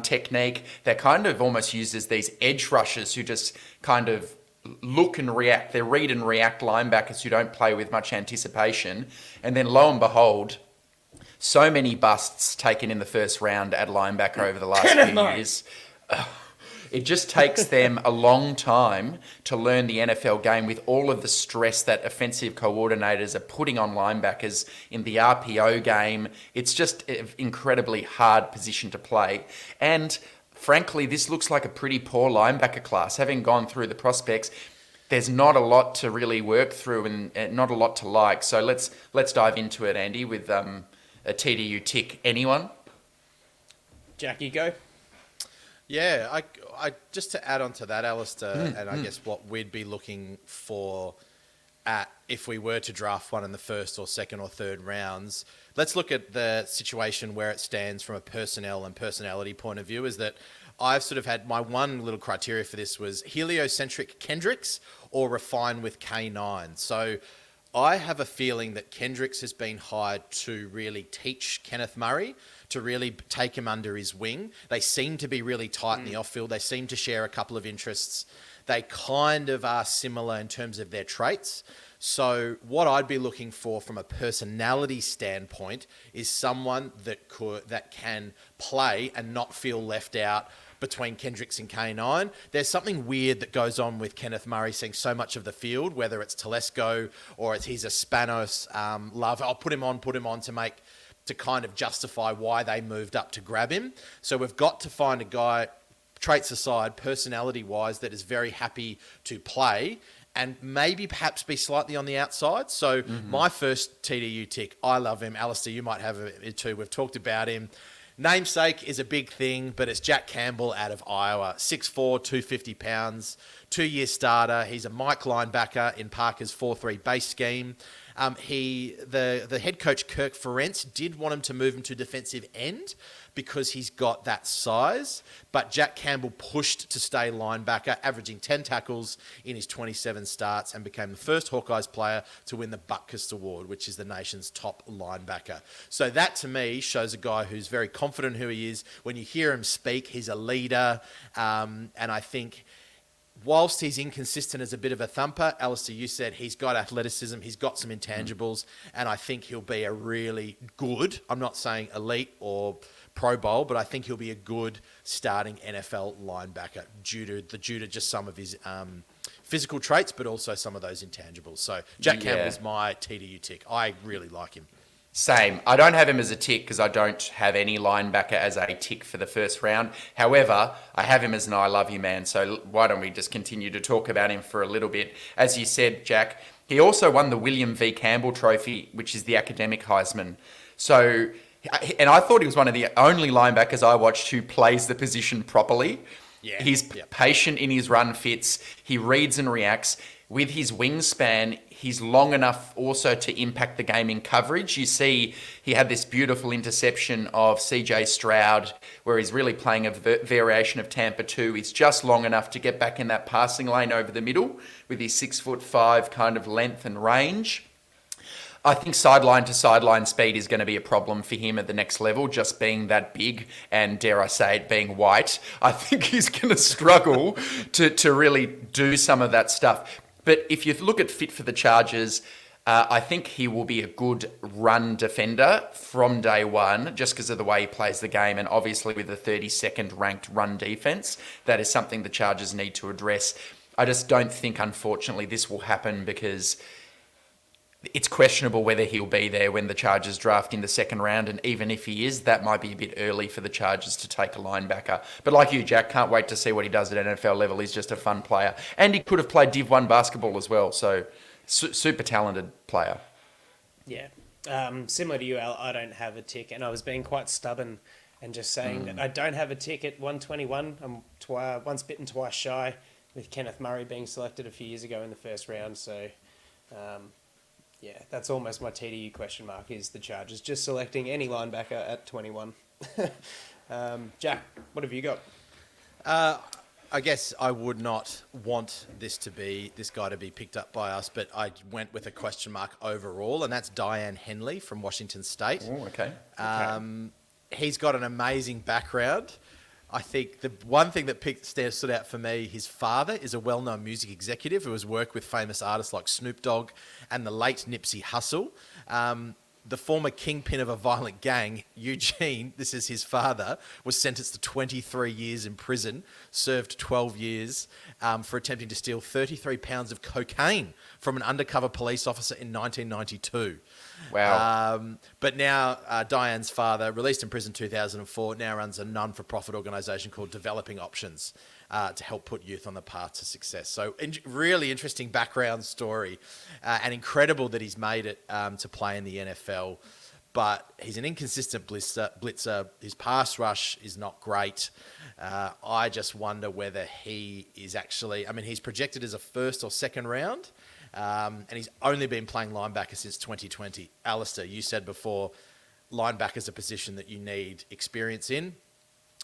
technique. They're kind of almost used as these edge rushers who just kind of look and react. They're read and react linebackers who don't play with much anticipation. And then lo and behold, so many busts taken in the first round at linebacker over the last few years. It just takes them a long time to learn the NFL game with all of the stress that offensive coordinators are putting on linebackers in the RPO game. It's just an incredibly hard position to play. And frankly, this looks like a pretty poor linebacker class. Having gone through the prospects, there's not a lot to really work through and not a lot to like. So let's dive into it, Andy, with a TDU tick. Anyone? Jack, you go. Yeah, I just to add on to that, Alistair, and I guess what we'd be looking for at if we were to draft one in the first or second or third rounds, let's look at the situation where it stands from a personnel and personality point of view. Is that I've sort of had my one little criteria for this was heliocentric Kendricks or refine with K9. So I have a feeling that Kendricks has been hired to really teach Kenneth Murray, to really take him under his wing. They seem to be really tight in the off-field. They seem to share a couple of interests. They kind of are similar in terms of their traits. So what I'd be looking for from a personality standpoint is someone that can play and not feel left out between Kendricks and K9. There's something weird that goes on with Kenneth Murray seeing so much of the field, whether it's Telesco or he's a Spanos love. I'll put him on to kind of justify why they moved up to grab him. So we've got to find a guy, traits aside, personality-wise, that is very happy to play and maybe perhaps be slightly on the outside. So my first TDU tick, I love him. Alistair, you might have it too. We've talked about him. Namesake is a big thing, but it's Jack Campbell out of Iowa. 6'4", 250 pounds, 2-year starter. He's a Mike linebacker in Parker's 4-3 base scheme. The head coach Kirk Ferentz did want him to move him to defensive end because he's got that size, but Jack Campbell pushed to stay linebacker, averaging 10 tackles in his 27 starts, and became the first Hawkeyes player to win the Butkus Award, which is the nation's top linebacker. So that, to me, shows a guy who's very confident who he is. When you hear him speak, he's a leader, and I think whilst he's inconsistent as a bit of a thumper, Alistair, you said he's got athleticism, he's got some intangibles, and I think he'll be a really good, I'm not saying elite or Pro Bowl, but I think he'll be a good starting NFL linebacker due to just some of his physical traits, but also some of those intangibles. So Jack Campbell's my TDU tick. I really like him. Same. I don't have him as a tick because I don't have any linebacker as a tick for the first round. However, I have him as an I love you man. So why don't we just continue to talk about him for a little bit? As you said, Jack, he also won the William V. Campbell Trophy, which is the academic Heisman. So, and I thought he was one of the only linebackers I watched who plays the position properly. Yeah. He's patient in his run fits. He reads and reacts. With his wingspan, he's long enough also to impact the game in coverage. You see, he had this beautiful interception of CJ Stroud, where he's really playing a variation of Tampa 2. He's just long enough to get back in that passing lane over the middle with his 6'5" kind of length and range. I think sideline to sideline speed is going to be a problem for him at the next level, just being that big and, dare I say it, being white. I think he's going to struggle to really do some of that stuff. But if you look at fit for the Chargers, I think he will be a good run defender from day one, just because of the way he plays the game. And obviously with the 32nd ranked run defense, that is something the Chargers need to address. I just don't think, unfortunately, this will happen because it's questionable whether he'll be there when the Chargers draft in the second round. And even if he is, that might be a bit early for the Chargers to take a linebacker. But like you, Jack, can't wait to see what he does at NFL level. He's just a fun player. And he could have played Div 1 basketball as well. So super talented player. Yeah. Similar to you, Al, I don't have a tick. And I was being quite stubborn and just saying that I don't have a tick at 121. I'm once bitten, twice shy, with Kenneth Murray being selected a few years ago in the first round. So yeah, that's almost my TDU question mark, is the Chargers just selecting any linebacker at 21. Jack, what have you got? I guess I would not want this guy to be picked up by us, but I went with a question mark overall, and that's Diane Henley from Washington State. Oh, okay. He's got an amazing background. I think the one thing that stood out for me, his father is a well-known music executive who has worked with famous artists like Snoop Dogg and the late Nipsey Hussle. The former kingpin of a violent gang, Eugene, this is his father, was sentenced to 23 years in prison, served 12 years for attempting to steal 33 pounds of cocaine from an undercover police officer in 1992. Wow. But now Diane's father, released in prison 2004, now runs a non-for-profit organisation called Developing Options to help put youth on the path to success. So really interesting background story and incredible that he's made it to play in the NFL. But he's an inconsistent blitzer. His pass rush is not great. I just wonder whether he is actually... I mean, he's projected as a first or second round. And he's only been playing linebacker since 2020. Alistair, you said before, linebacker's a position that you need experience in.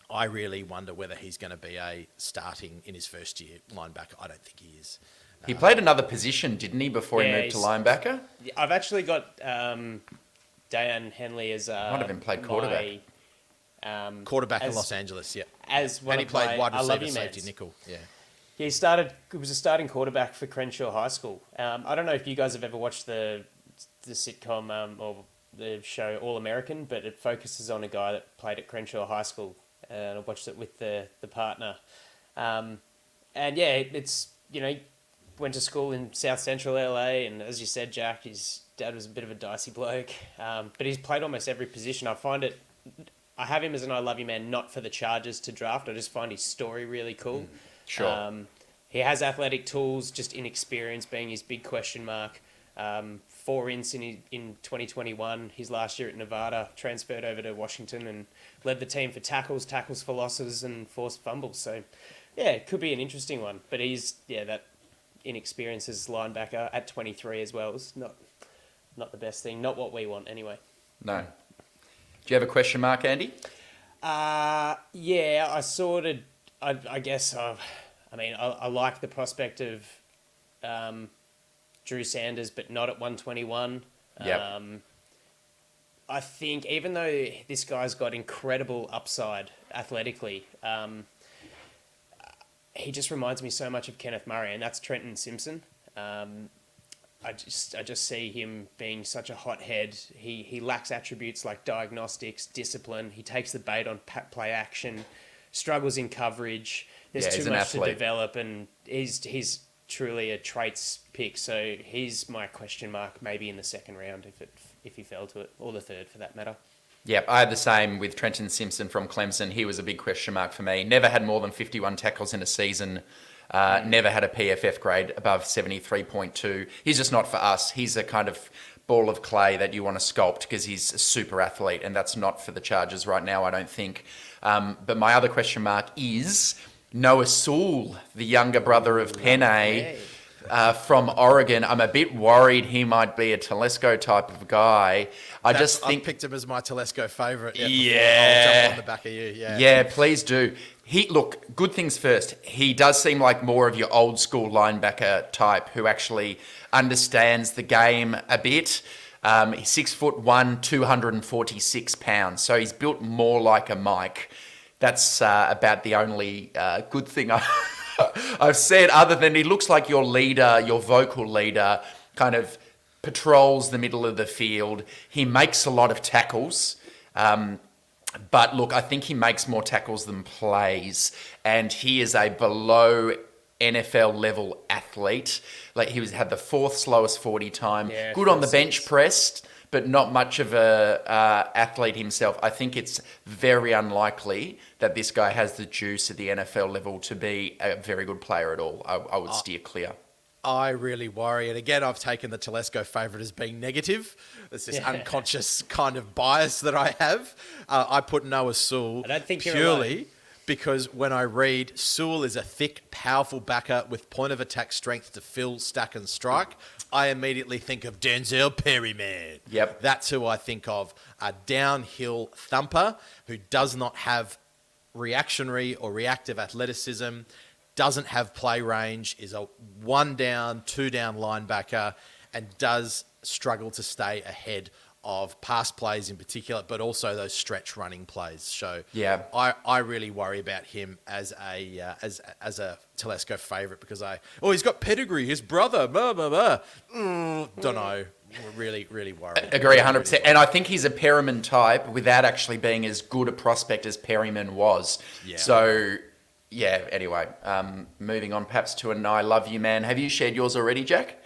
I really wonder whether he's going to be a starting in his first year linebacker. I don't think he is. He played another position, didn't he, before he moved to linebacker? I've actually got Diane Henley as Might have been played quarterback. Quarterback in Los Angeles, yeah. As one and he of played my wide I love receiver, you safety, mans. nickel. Yeah. He was a starting quarterback for Crenshaw High School. I don't know if you guys have ever watched the sitcom or the show All American, but it focuses on a guy that played at Crenshaw High School, and I watched it with the partner. And yeah, it's, went to school in South Central LA, and as you said, Jack, his dad was a bit of a dicey bloke, but he's played almost every position. I have him as an I love you man, not for the Chargers to draft. I just find his story really cool. Sure. He has athletic tools, just inexperience being his big question mark. 4 ints in 2021, his last year at Nevada, transferred over to Washington and led the team for tackles for losses, and forced fumbles. So, yeah, it could be an interesting one. But he's, that inexperience as linebacker at 23 as well is not the best thing. Not what we want anyway. No. Do you have a question mark, Andy? Yeah, I guess, I like the prospect of Drew Sanders, but not at 121. Yep. I think even though this guy's got incredible upside athletically, he just reminds me so much of Kenneth Murray, and that's Trenton Simpson. I just see him being such a hothead. He lacks attributes like diagnostics, discipline. He takes the bait on play action, struggles in coverage. There's too much to develop, and he's truly a traits pick. So he's my question mark, maybe in the second round if he fell to it, or the third for that matter. Yep, I had the same with Trenton Simpson from Clemson. He was a big question mark for me. Never had more than 51 tackles in a season. Never had a PFF grade above 73.2. He's just not for us. He's a kind of ball of clay that you want to sculpt because he's a super athlete, and that's not for the Chargers right now, I don't think. But my other question mark is Noah Sewell, the younger brother of Penei. From Oregon. I'm a bit worried he might be a Telesco type of guy. I picked him as my Telesco favourite. Yeah. I'll jump on the back of you. Yeah, please do. Good things first. He does seem like more of your old school linebacker type who actually understands the game a bit. He's 6'1", 246 pounds. So he's built more like a Mike. That's about the only good thing I've said, other than he looks like your leader, your vocal leader, kind of patrols the middle of the field. He makes a lot of tackles. But look, I think he makes more tackles than plays. And he is a below NFL level athlete. Like he had the fourth slowest 40 time. Yeah, good on the bench press, but not much of a athlete himself. I think it's very unlikely that this guy has the juice at the NFL level to be a very good player at all. I would steer clear. I really worry. And again, I've taken the Telesco favourite as being negative. It's this unconscious kind of bias that I have. I put Noah Sewell purely because when I read Sewell is a thick, powerful backer with point of attack strength to fill, stack and strike, I immediately think of Denzel Perryman. Yep. That's who I think of. A downhill thumper who does not have reactionary or reactive athleticism, doesn't have play range, is a 1 down, 2 down linebacker, and does struggle to stay ahead of pass plays in particular, but also those stretch running plays. So yeah, I really worry about him as a Telesco favourite because he's got pedigree, his brother, blah, blah, blah. Don't know. Really, really worried. Agree 100%. And I think he's a Perryman type without actually being as good a prospect as Perryman was. Yeah. So, yeah, anyway, moving on perhaps to an I love you, man. Have you shared yours already, Jack?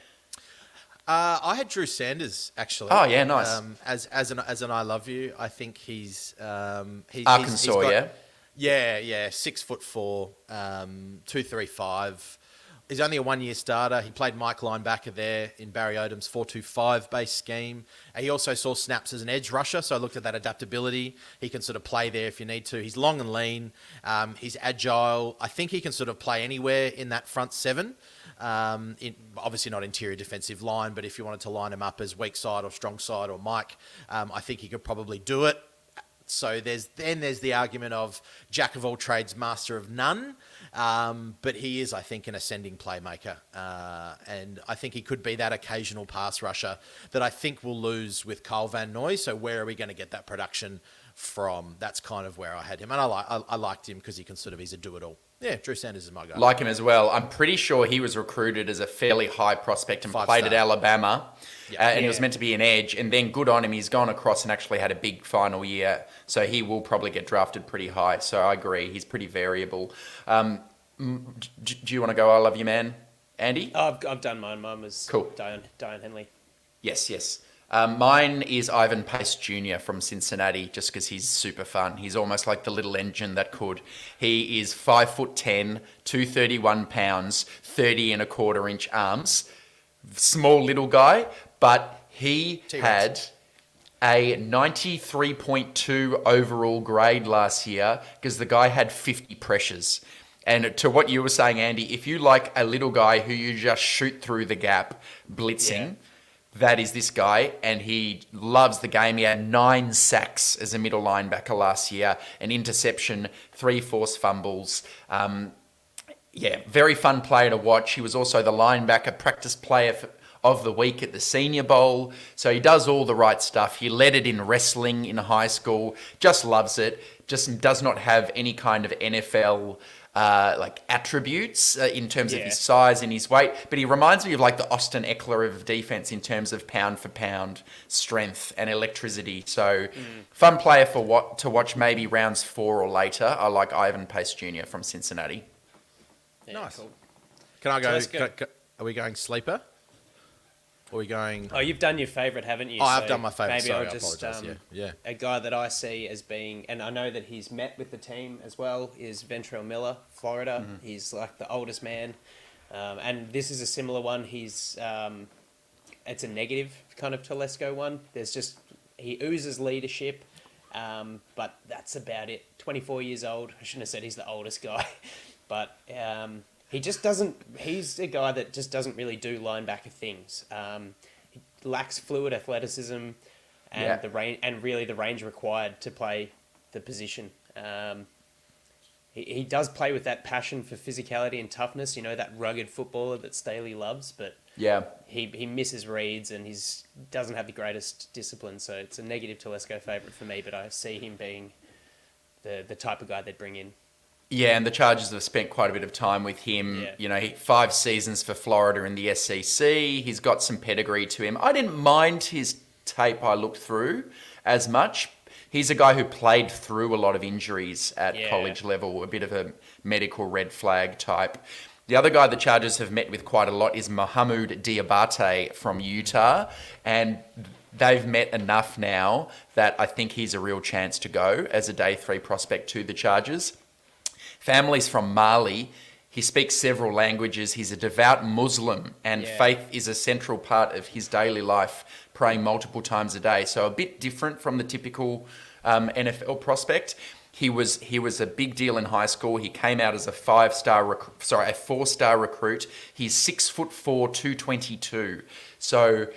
I had Drew Sanders actually. Oh yeah, nice. As an I love you, I think he's Arkansas, yeah, 6'4", 235. He's only a 1-year starter. He played Mike linebacker there in Barry Odom's 4-2-5 base scheme. He also saw snaps as an edge rusher, so I looked at that adaptability. He can sort of play there if you need to. He's long and lean. He's agile. I think he can sort of play anywhere in that front seven. Obviously not interior defensive line, but if you wanted to line him up as weak side or strong side or Mike, I think he could probably do it. So there's the argument of jack of all trades, master of none. But he is, I think, an ascending playmaker. And I think he could be that occasional pass rusher that I think we'll lose with Kyle Van Noy. So where are we going to get that production from? That's kind of where I had him. And I liked him because he's a do-it-all. Yeah, Drew Sanders is my guy. Like him as well. I'm pretty sure he was recruited as a fairly high prospect and played at Alabama. And he was meant to be an edge. And then good on him, he's gone across and actually had a big final year. So he will probably get drafted pretty high. So I agree, he's pretty variable. Do you want to go I love you, man, Andy? I've done mine. Mine was cool. Diane Henley. Yes. Mine is Ivan Pace Jr. from Cincinnati, just because he's super fun. He's almost like the little engine that could. He is 5'10", 231 pounds, 30 1/4 inch arms. Small little guy, but he had a 93.2 overall grade last year because the guy had 50 pressures. And to what you were saying, Andy, if you like a little guy who you just shoot through the gap, blitzing, that is this guy, and he loves the game. He had 9 sacks as a middle linebacker last year, an interception, 3 forced fumbles. Very fun player to watch. He was also the linebacker practice player of the week at the Senior Bowl. So he does all the right stuff. He led it in wrestling in high school, just loves it, just does not have any kind of NFL attributes in terms of his size and his weight, but he reminds me of like the Austin Eckler of defense in terms of pound for pound strength and electricity. So fun player to watch maybe rounds 4 or later. I like Ivan Pace Jr. from Cincinnati. Yeah, Nice. Cool. Can I go? let's go. Are we going sleeper? Or are we going? Oh, you've done your favourite, haven't you? Oh, I've done my favourite. Maybe Sorry, I'll just, I apologise. Yeah. a guy that I see as being, and I know that he's met with the team as well, is Ventrell Miller, Florida. He's like the oldest man. And this is a similar one. It's a negative kind of Telesco one. He oozes leadership, but that's about it. 24 years old. I shouldn't have said he's the oldest guy, but he just doesn't. He's a guy that just doesn't really do linebacker things. He lacks fluid athleticism, and the range required to play the position. He does play with that passion for physicality and toughness. You know, that rugged footballer that Staley loves, but he misses reads and doesn't have the greatest discipline. So it's a negative Telesco favourite for me. But I see him being the type of guy they'd bring in. Yeah, and the Chargers have spent quite a bit of time with him. Yeah. You know, 5 seasons for Florida in the SEC. He's got some pedigree to him. I didn't mind his tape I looked through as much. He's a guy who played through a lot of injuries at college level, a bit of a medical red flag type. The other guy the Chargers have met with quite a lot is Mohamoud Diabate from Utah, and they've met enough now that I think he's a real chance to go as a day 3 prospect to the Chargers. Family's from Mali. He speaks several languages. He's a devout Muslim, and faith is a central part of his daily life, praying multiple times a day. So a bit different from the typical NFL prospect. He was a big deal in high school. He came out as a 4-star recruit. He's 6'4", 222. So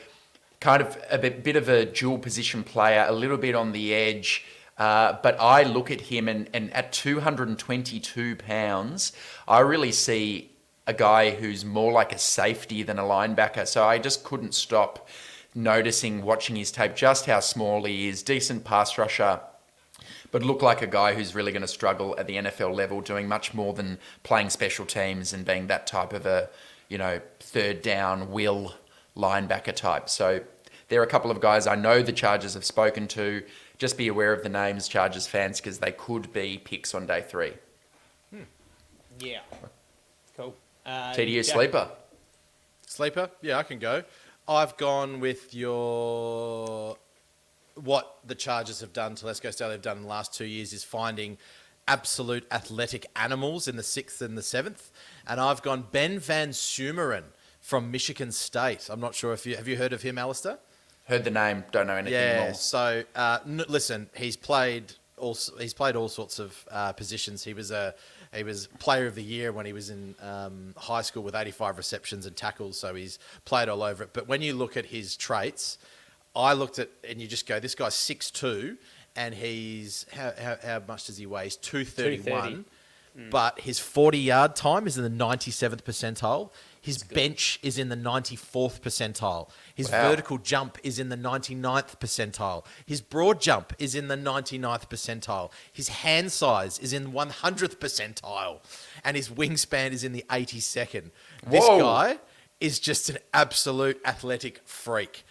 kind of a bit of a dual position player, a little bit on the edge. But I look at him and at 222 pounds, I really see a guy who's more like a safety than a linebacker. So I just couldn't stop watching his tape, just how small he is, decent pass rusher, but look like a guy who's really going to struggle at the NFL level, doing much more than playing special teams and being that type of a, third down will linebacker type. So there are a couple of guys I know the Chargers have spoken to. Just be aware of the names, Chargers fans, because they could be picks on day 3. Yeah. Cool. TDU sleeper. Sleeper? Yeah, I can go. I've gone with what the Chargers have done, Telesco Staley have done in the last 2 years, is finding absolute athletic animals in the 6th and the 7th. And I've gone Ben Van Sumeren from Michigan State. I'm not sure have you heard of him, Alistair? Heard the name, don't know anything more. So listen, he's played all sorts of positions. He was Player of the Year when he was in high school with 85 receptions and tackles. So he's played all over it. But when you look at his traits, I looked at and you just go, this guy's 6'2", and he's how much does he weigh? He's 231. But his 40-yard time is in the 97th percentile. His bench is in the 94th percentile. His vertical jump is in the 99th percentile. His broad jump is in the 99th percentile. His hand size is in 100th percentile. And his wingspan is in the 82nd. This guy is just an absolute athletic freak.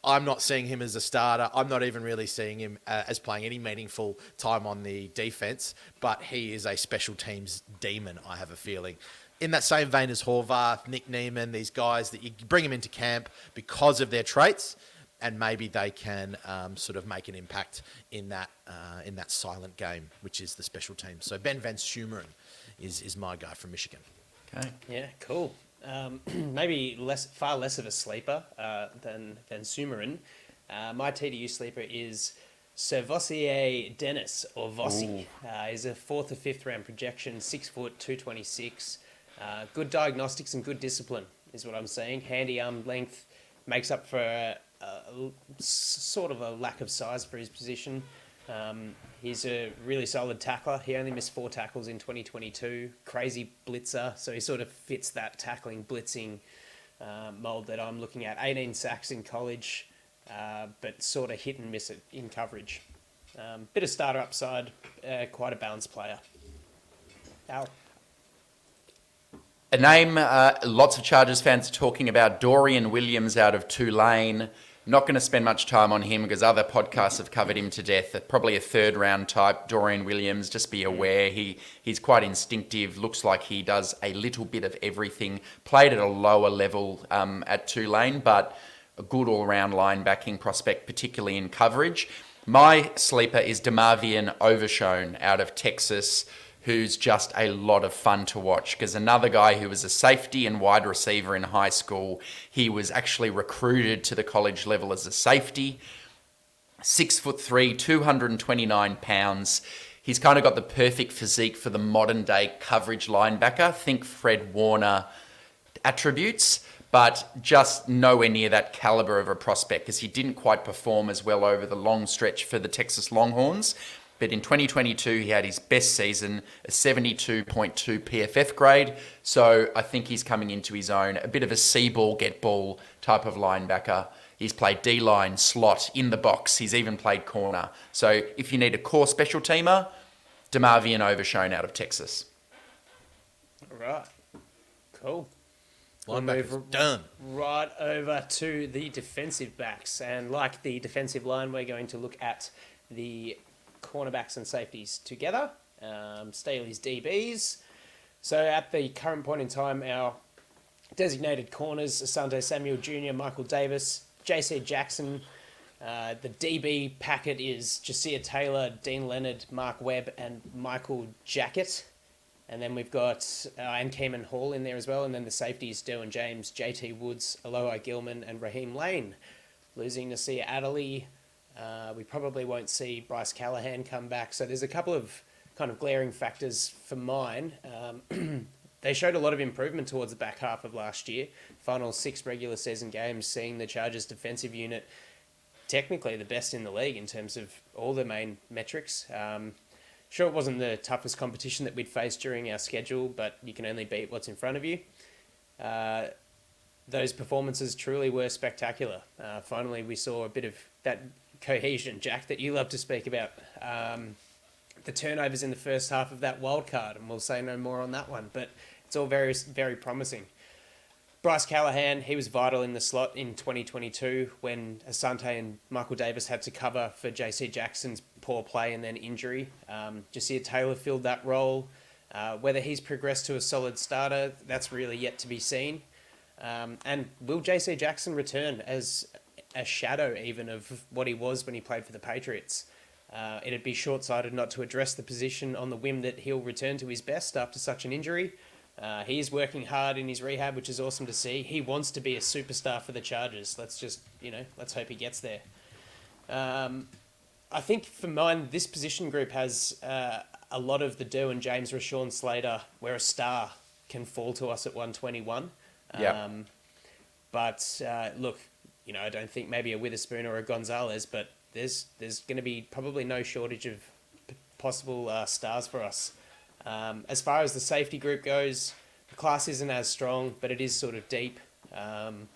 I'm not seeing him as a starter. I'm not even really seeing him as playing any meaningful time on the defense, but he is a special teams demon, I have a feeling. In that same vein as Horvath, Nick Neiman, these guys that you bring them into camp because of their traits, and maybe they can sort of make an impact in that silent game, which is the special teams. So Ben Van Sumeren is my guy from Michigan. Okay. Yeah, cool. Maybe far less of a sleeper than Sumeren. My TDU sleeper is Servossier Dennis, or Vossi. He's a 4th or 5th round projection, 6 foot, 226. Good diagnostics and good discipline is what I'm saying. Handy arm length, makes up for sort of a lack of size for his position. He's a really solid tackler. He only missed 4 tackles in 2022. Crazy blitzer, so he sort of fits that tackling, blitzing mold that I'm looking at. 18 sacks in college, but sort of hit and miss it in coverage. Bit of starter upside, quite a balanced player. Al? A name lots of Chargers fans are talking about, Dorian Williams out of Tulane. Not going to spend much time on him because other podcasts have covered him to death. Probably a 3rd round type, Dorian Williams. Just be aware, he's quite instinctive. Looks like he does a little bit of everything. Played at a lower level at Tulane, but a good all-round linebacking prospect, particularly in coverage. My sleeper is DeMarvion Overshone out of Texas, who's just a lot of fun to watch, because another guy who was a safety and wide receiver in high school, he was actually recruited to the college level as a safety. 6'3", 229 pounds. He's kind of got the perfect physique for the modern day coverage linebacker. Think Fred Warner attributes, but just nowhere near that caliber of a prospect, because he didn't quite perform as well over the long stretch for the Texas Longhorns. But in 2022, he had his best season, a 72.2 PFF grade. So I think he's coming into his own, a bit of a see ball, get ball type of linebacker. He's played D-line, slot, in the box. He's even played corner. So if you need a core special teamer, DeMarvion Overshone out of Texas. All right. Cool. Linebacker's done. Right over to the defensive backs. And like the defensive line, we're going to look at the cornerbacks and safeties together. Staley's DBs. So at the current point in time, our designated corners, Asante Samuel Jr., Michael Davis, J.C. Jackson. The DB packet is Ja'Seer Taylor, Dean Leonard, Mark Webb, and Michael Jackett. And then we've got and Keeman Hall in there as well. And then the safeties, Derwin James, JT Woods, Aloha Gilman, and Raheem Lane. Losing Nasir Adderley. We probably won't see Bryce Callahan come back. So there's a couple of kind of glaring factors for mine. They showed a lot of improvement towards the back half of last year. Final 6 regular season games, seeing the Chargers defensive unit technically the best in the league in terms of all the main metrics. Sure, it wasn't the toughest competition that we'd faced during our schedule, but you can only beat what's in front of you. Those performances truly were spectacular. Finally, we saw a bit of that cohesion, Jack, that you love to speak about. The turnovers in the first half of that wild card, and we'll say no more on that one, but it's all very, very promising. Bryce Callahan, he was vital in the slot in 2022 when Asante and Michael Davis had to cover for JC Jackson's poor play and then injury. Ja'Seer Taylor filled that role. Whether he's progressed to a solid starter, that's really yet to be seen. And will JC Jackson return as a shadow even of what he was when he played for the Patriots? It'd be short-sighted not to address the position on the whim that he'll return to his best after such an injury. He is working hard in his rehab, which is awesome to see. He wants to be a superstar for the Chargers. Let's hope he gets there. I think for mine, this position group has a lot of the Derwin James, Rashawn Slater, where a star can fall to us at 121. Yeah. But look, I don't think maybe a Witherspoon or a Gonzalez, but there's going to be probably no shortage of possible stars for us. As far as the safety group goes, the class isn't as strong, but it is sort of deep. And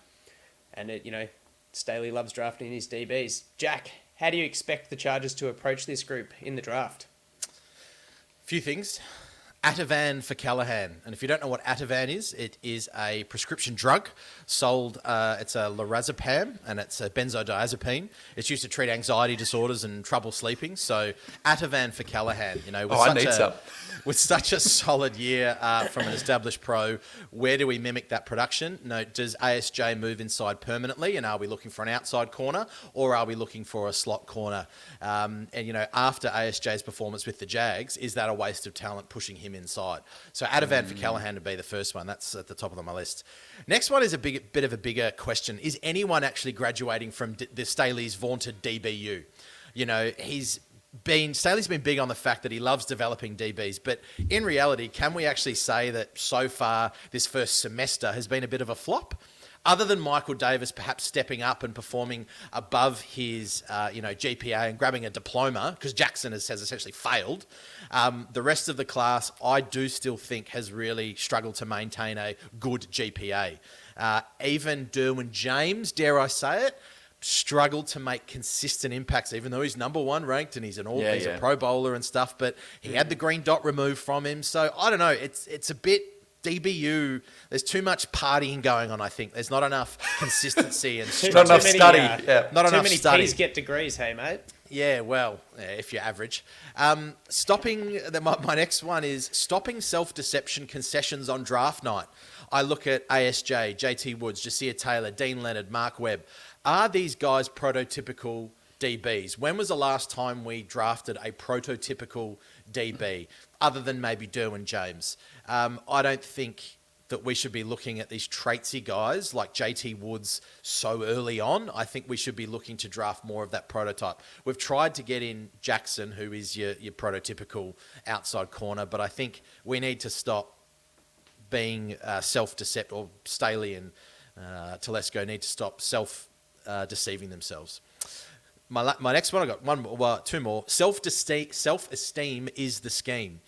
Staley loves drafting his DBs. Jack, how do you expect the Chargers to approach this group in the draft? Few things. Ativan for Callahan. And if you don't know what Ativan is, it is a prescription drug sold. It's a lorazepam, and it's a benzodiazepine. It's used to treat anxiety disorders and trouble sleeping. So Ativan for Callahan. I need some. With such a solid year from an established pro, where do we mimic that production? Does ASJ move inside permanently, and are we looking for an outside corner, or are we looking for a slot corner? After ASJ's performance with the Jags, is that a waste of talent pushing him inside? So Ativan for Callahan would be the first one. That's at the top of my list. Next one is a bit of a bigger question. Is anyone actually graduating from the Staley's vaunted DBU? Staley's been big on the fact that he loves developing DBs, but in reality, can we actually say that so far this first semester has been a bit of a flop? other than Michael Davis perhaps stepping up and performing above his GPA and grabbing a diploma, because Jackson has essentially failed, the rest of the class I do still think has really struggled to maintain a good GPA. Even Derwin James, dare I say it, struggled to make consistent impacts, even though he's number one ranked and he's a Pro Bowler and stuff, but he had the green dot removed from him. So I don't know, it's a bit DBU. There's too much partying going on, I think. There's not enough consistency and Not enough study. Not enough many study. P's get degrees, hey mate. Yeah, well, if you're average. My next one is stopping self-deception concessions on draft night. I look at ASJ, JT Woods, Jasiah Taylor, Dean Leonard, Mark Webb. Are these guys prototypical DBs? When was the last time we drafted a prototypical DB, other than maybe Derwin James? I don't think that we should be looking at these traitsy guys like JT Woods so early on. I think we should be looking to draft more of that prototype. We've tried to get in Jackson, who is your prototypical outside corner, but I think we need to stop being self-decept, or Staley and Telesco need to stop deceiving themselves. My next one, I got two more. Self-esteem is the scheme.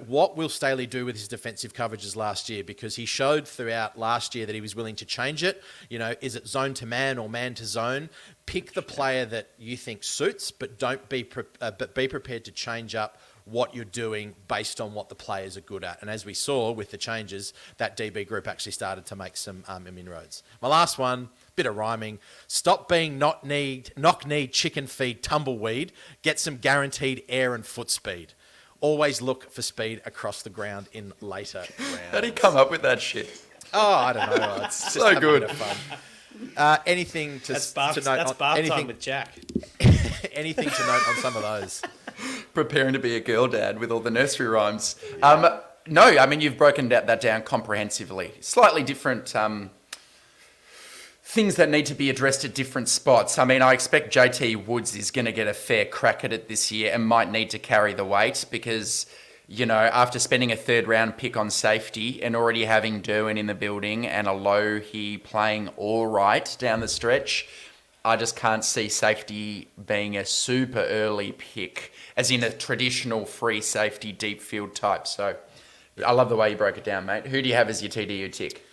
What will Staley do with his defensive coverages last year? Because he showed throughout last year that he was willing to change it. Is it zone to man or man to zone? Pick the player that you think suits, but be prepared to change up what you're doing based on what the players are good at. And as we saw with the changes, that DB group actually started to make some inroads. My last one, bit of rhyming. Stop being knock-kneed, chicken feed, tumbleweed. Get some guaranteed air and foot speed. Always look for speed across the ground in later rounds. How do you come up with that shit? Oh, I don't know. It's just So good. A bit of fun. Anything to note? That's bath time with Jack. Anything to note on some of those? Preparing to be a girl dad with all the nursery rhymes. No, I mean, you've broken that down comprehensively. Slightly different things that need to be addressed at different spots. I mean, I expect JT Woods is going to get a fair crack at it this year and might need to carry the weight because, after spending a third round pick on safety and already having Derwin in the building and Alohi playing all right down the stretch, I just can't see safety being a super early pick, as in a traditional free safety deep field type. So I love the way you broke it down, mate. Who do you have as your TDU tick?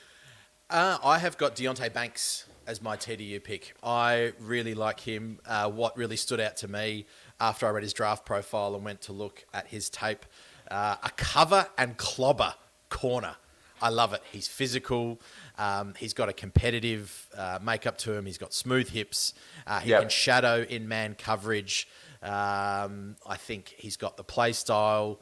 I have got Deontay Banks as my TDU pick. I really like him. What really stood out to me after I read his draft profile and went to look at his tape, a cover and clobber corner. I love it. He's physical. He's got a competitive makeup to him. He's got smooth hips. He can shadow in man coverage. I think he's got the play style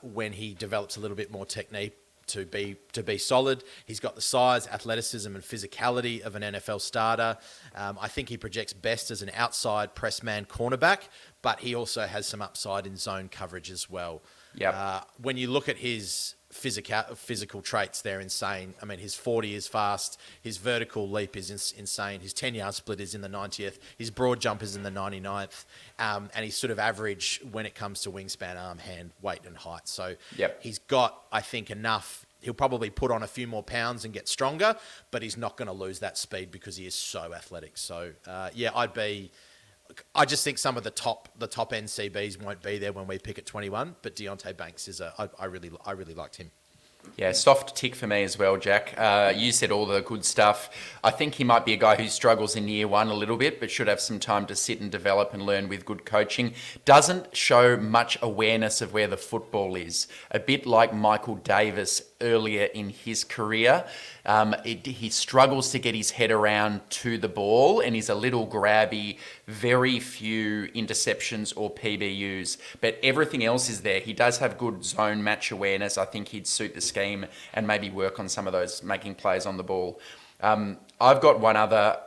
when he develops a little bit more technique to be solid. He's got the size, athleticism, and physicality of an NFL starter. I think he projects best as an outside press man cornerback, but he also has some upside in zone coverage as well. When you look at his physical traits, they're insane. I mean, his 40 is fast. His vertical leap is insane. His 10-yard split is in the 90th. His broad jump is in the 99th. And he's sort of average when it comes to wingspan, arm, hand, weight, and height. So he's got, I think, enough. He'll probably put on a few more pounds and get stronger, but he's not going to lose that speed because he is so athletic. So, I just think some of the top end CBs won't be there when we pick at 21, but Deontay Banks I really liked him. Yeah, soft tick for me as well, Jack. You said all the good stuff. I think he might be a guy who struggles in year one a little bit, but should have some time to sit and develop and learn with good coaching. Doesn't show much awareness of where the football is. A bit like Michael Davis earlier in his career. He struggles to get his head around to the ball and he's a little grabby, very few interceptions or PBUs, but everything else is there. He does have good zone match awareness. I think he'd suit the scheme and maybe work on some of those making plays on the ball. I've got one other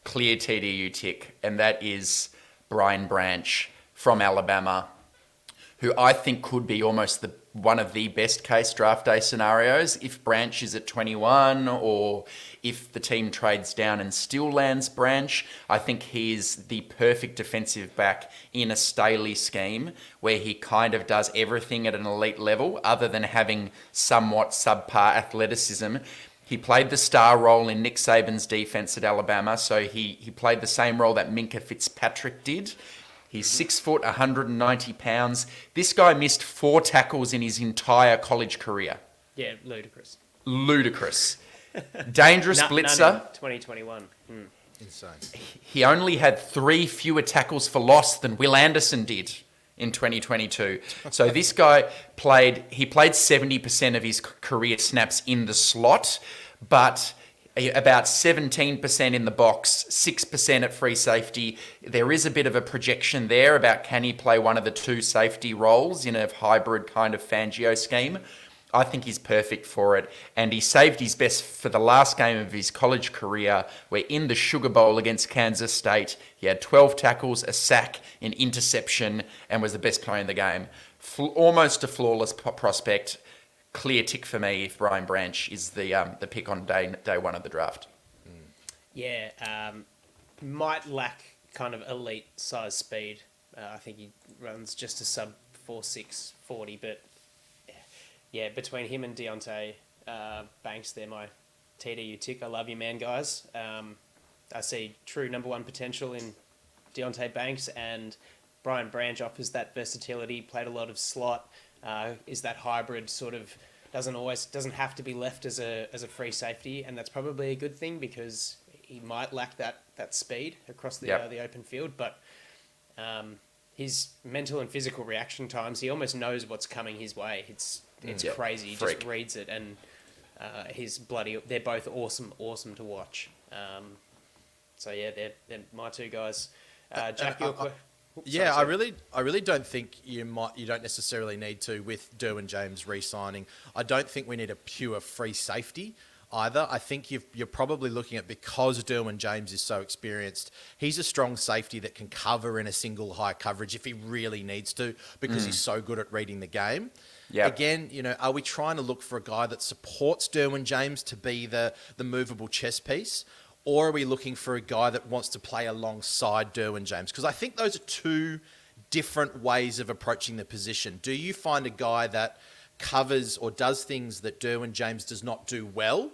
clear TDU tick, and that is Brian Branch from Alabama, who I think could be almost one of the best case draft day scenarios if Branch is at 21 or if the team trades down and still lands Branch. I think he's the perfect defensive back in a Staley scheme where he kind of does everything at an elite level other than having somewhat subpar athleticism. He played the star role in Nick Saban's defense at Alabama, so he played the same role that Minka Fitzpatrick did. He's 6 foot, 190 pounds. This guy missed 4 tackles in his entire college career. Yeah, ludicrous. Ludicrous. Dangerous blitzer. None in 2021. Insane. He only had 3 fewer tackles for loss than Will Anderson did in 2022. So this guy played 70% of his career snaps in the slot, but about 17% in the box, 6% at free safety. There is a bit of a projection there about can he play one of the 2 safety roles in a hybrid kind of Fangio scheme. I think he's perfect for it. And he saved his best for the last game of his college career, where in the Sugar Bowl against Kansas State, he had 12 tackles, a sack, an interception, and was the best player in the game. Almost a flawless prospect. Clear tick for me if Brian Branch is the pick on day 1 of the draft. Yeah, might lack kind of elite size speed. I think he runs just a sub 4.6 40, but yeah, between him and Deontay Banks, they're my TDU tick. I love you, man, guys. I see true number 1 potential in Deontay Banks, and Brian Branch offers that versatility. Played a lot of slot. Is that hybrid sort of doesn't have to be left as a free safety, and that's probably a good thing because he might lack that speed across the open field, but his mental and physical reaction times, he almost knows what's coming his way. It's crazy. He just reads it, and they're both awesome to watch. So yeah, they're my 2 guys. Jack, I really don't think you don't necessarily need to with Derwin James re-signing. I don't think we need a pure free safety either. I think you're probably looking at, because Derwin James is so experienced, he's a strong safety that can cover in a single high coverage if he really needs to, because he's so good at reading the game. Yep. Again, are we trying to look for a guy that supports Derwin James to be the movable chess piece? Or are we looking for a guy that wants to play alongside Derwin James? Because I think those are 2 different ways of approaching the position. Do you find a guy that covers or does things that Derwin James does not do well?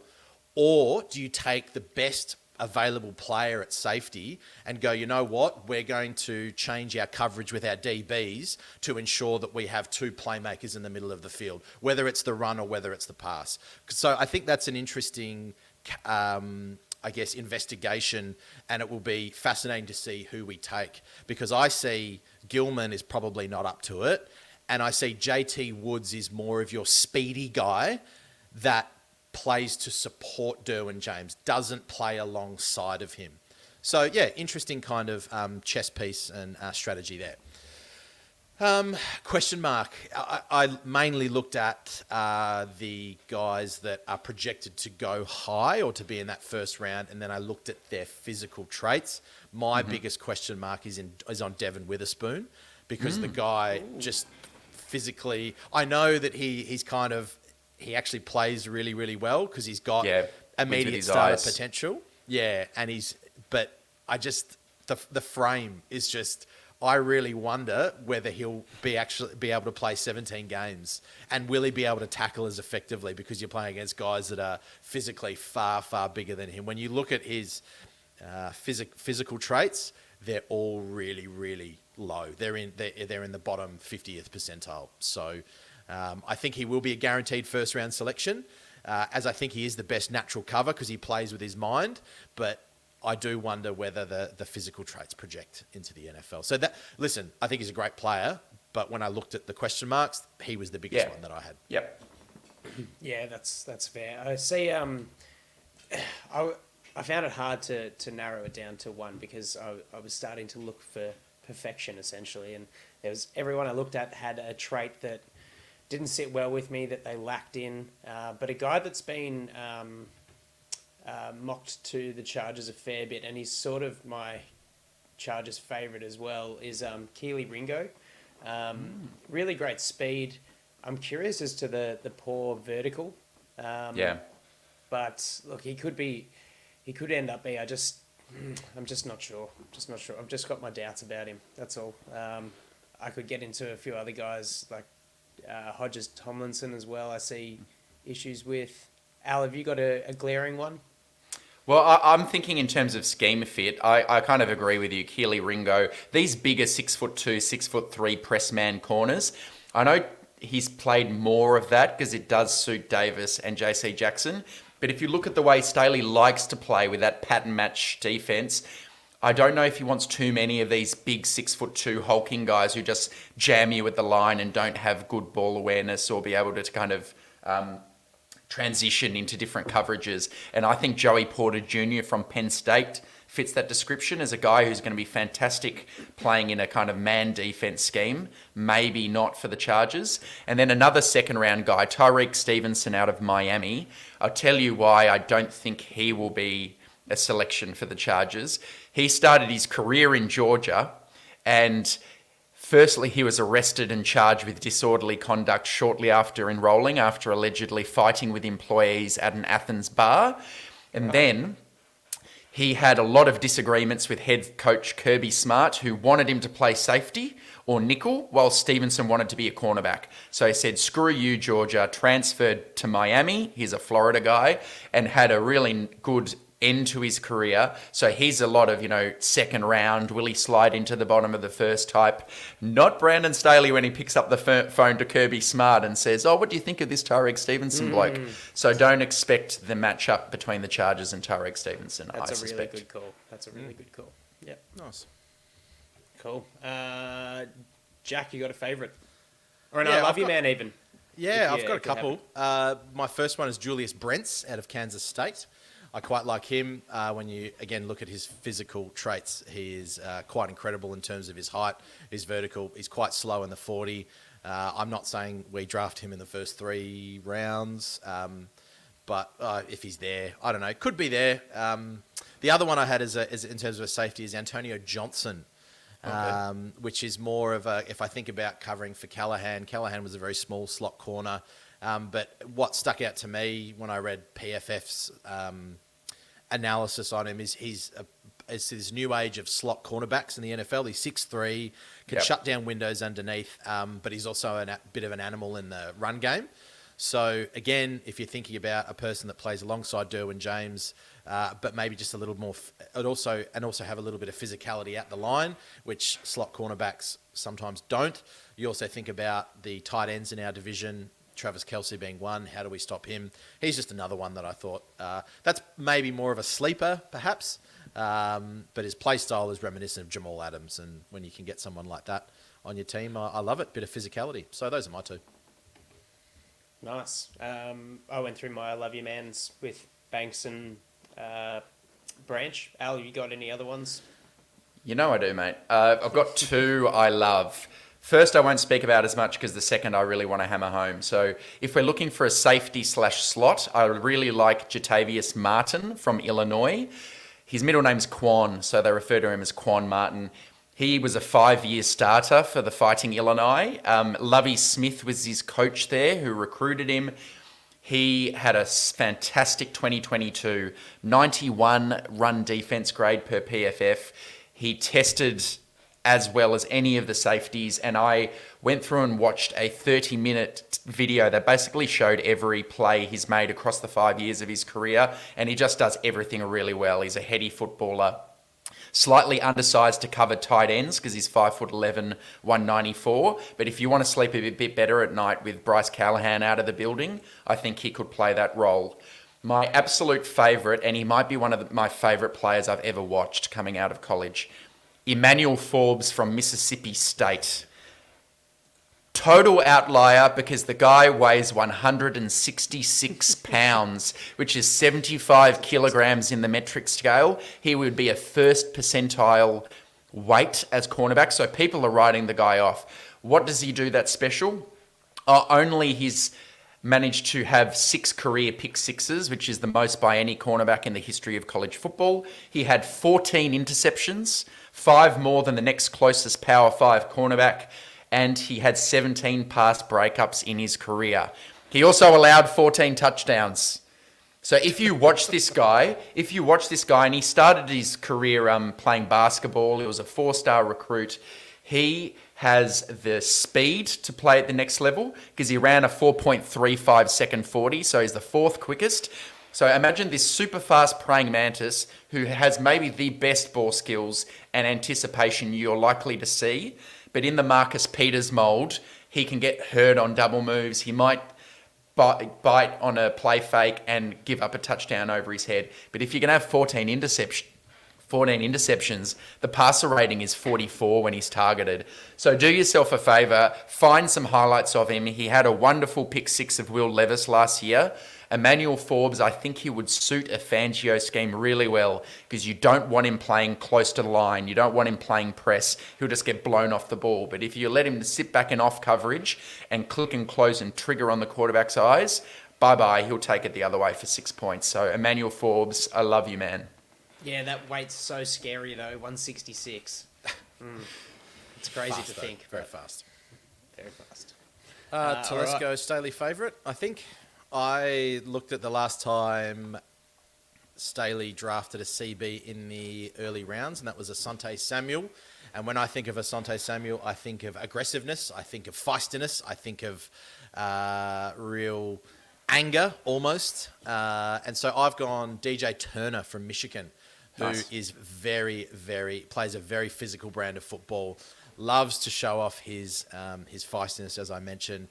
Or do you take the best available player at safety and go, you know what, we're going to change our coverage with our DBs to ensure that we have 2 playmakers in the middle of the field, whether it's the run or whether it's the pass? So I think that's an interesting investigation, and it will be fascinating to see who we take, because I see Gilman is probably not up to it, and I see JT Woods is more of your speedy guy that plays to support Derwin James, doesn't play alongside of him. So yeah, interesting kind of chess piece and strategy there. Question mark. I mainly looked at the guys that are projected to go high or to be in that first round, and then I looked at their physical traits. My biggest question mark is on Devon Witherspoon, because the guy just physically, I know that he actually plays really, really well because he's got immediate starter potential. Yeah, but the frame is just, I really wonder whether he'll be able to play 17 games, and will he be able to tackle as effectively, because you're playing against guys that are physically far, far bigger than him. When you look at his physical traits, they're all really, really low. They're in the bottom 50th percentile. So I think he will be a guaranteed first round selection, as I think he is the best natural cover because he plays with his mind, but I do wonder whether the physical traits project into the NFL. So I think he's a great player, but when I looked at the question marks, he was the biggest one that I had. Yep. Yeah, that's fair. I see. I found it hard to narrow it down to one, because I was starting to look for perfection essentially, and everyone I looked at had a trait that didn't sit well with me, that they lacked in. But a guy that's been mocked to the Chargers a fair bit, and he's sort of my Chargers favourite as well, is Keely Ringo. Really great speed. I'm curious as to the poor vertical. But look, he could end up being. I'm just not sure. I've just got my doubts about him. That's all. I could get into a few other guys like Hodges Tomlinson as well. I see issues with. Al, have you got a glaring one? Well, I'm thinking in terms of scheme fit. I kind of agree with you, Keely Ringo. These bigger 6'2", 6'3" press man corners. I know he's played more of that because it does suit Davis and JC Jackson. But if you look at the way Staley likes to play with that pattern match defense, I don't know if he wants too many of these big 6'2" hulking guys who just jam you at the line and don't have good ball awareness or be able to kind of transition into different coverages. And I think Joey Porter Jr. from Penn State fits that description as a guy who's going to be fantastic playing in a kind of man defense scheme, maybe not for the Chargers. And then another second round guy, Tyreek Stevenson out of Miami. I'll tell you why I don't think he will be a selection for the Chargers. He started his career in Georgia, and firstly, he was arrested and charged with disorderly conduct shortly after enrolling, after allegedly fighting with employees at an Athens bar. And then he had a lot of disagreements with head coach Kirby Smart, who wanted him to play safety or nickel, while Stevenson wanted to be a cornerback. So he said, screw you, Georgia, transferred to Miami. He's a Florida guy, and had a really good end to his career. So he's a lot of, second round, will he slide into the bottom of the first type? Not Brandon Staley when he picks up the phone to Kirby Smart and says, oh, what do you think of this Tyreek Stevenson bloke? So don't expect the matchup between the Chargers and Tyreek Stevenson, I suspect. Really good call. That's a really good call. Yep. Nice. Cool. Jack, you got a favourite? Or I love you, man, even. Yeah, I've got a couple. My first one is Julius Brents out of Kansas State. I quite like him. When you, again, look at his physical traits, he is quite incredible in terms of his height, his vertical. He's quite slow in the 40. I'm not saying we draft him in the first 3 rounds, but if he's there, I don't know. Could be there. The other one I had is in terms of a safety is Antonio Johnson, which is more of a, if I think about covering for Callahan was a very small slot corner. But what stuck out to me when I read PFF's analysis on him is it's this new age of slot cornerbacks in the NFL. He's 6'3", can shut down windows underneath, but he's also a bit of an animal in the run game. So again, if you're thinking about a person that plays alongside Derwin James, but maybe just a little more, and also have a little bit of physicality at the line, which slot cornerbacks sometimes don't. You also think about the tight ends in our division. Travis Kelce being one. How do we stop him? He's just another one that I thought that's maybe more of a sleeper, perhaps. But his play style is reminiscent of Jamal Adams, and when you can get someone like that on your team, I love it. Bit of physicality. So those are my two. Nice. I went through my I love you mans with Banks and Branch. Al, you got any other ones? You know I do, mate. I've got 2 I love. First, I won't speak about as much because the second I really want to hammer home. So if we're looking for a safety/slot, I really like Jatavius Martin from Illinois. His middle name's Quan, so they refer to him as Quan Martin. He was a 5-year starter for the Fighting Illinois. Lovie Smith was his coach there who recruited him. He had a fantastic 2022, 91 run defense grade per PFF. He tested as well as any of the safeties, and I went through and watched a 30-minute video that basically showed every play he's made across the 5 years of his career, and he just does everything really well. He's a heady footballer, slightly undersized to cover tight ends because he's 5'11", 194, but if you want to sleep a bit better at night with Bryce Callahan out of the building, I think he could play that role. My absolute favourite, and he might be one of my favourite players I've ever watched coming out of college, Emmanuel Forbes from Mississippi State. Total outlier because the guy weighs 166 pounds, which is 75 kilograms in the metric scale. He would be a first percentile weight as cornerback, so people are writing the guy off. What does he do that's special? Only he's managed to have 6 career pick sixes, which is the most by any cornerback in the history of college football. He had 14 interceptions, 5 more than the next closest Power 5 cornerback, and he had 17 pass breakups in his career. He also allowed 14 touchdowns. So if you watch this guy, and he started his career playing basketball, he was a 4-star recruit, he has the speed to play at the next level because he ran a 4.35 second 40, so he's the fourth quickest. So imagine this super fast praying mantis who has maybe the best ball skills and anticipation you're likely to see, but in the Marcus Peters mold, he can get hurt on double moves. He might bite on a play fake and give up a touchdown over his head. But if you're going to have 14 interceptions, the passer rating is 44 when he's targeted. So do yourself a favour, find some highlights of him. He had a wonderful pick six of Will Levis last year. Emmanuel Forbes, I think he would suit a Fangio scheme really well because you don't want him playing close to the line. You don't want him playing press. He'll just get blown off the ball. But if you let him sit back in off coverage and click and close and trigger on the quarterback's eyes, bye-bye, he'll take it the other way for 6 points. So Emmanuel Forbes, I love you, man. Yeah, that weight's so scary though, 166. It's crazy Fast, to though. think. Very but fast. Very fast. Telesco Staley favourite, I think. I looked at the last time Staley drafted a CB in the early rounds, and that was Asante Samuel. And when I think of Asante Samuel, I think of aggressiveness, I think of feistiness, I think of real anger almost. And so I've gone DJ Turner from Michigan, who is plays a very physical brand of football, loves to show off his feistiness, as I mentioned,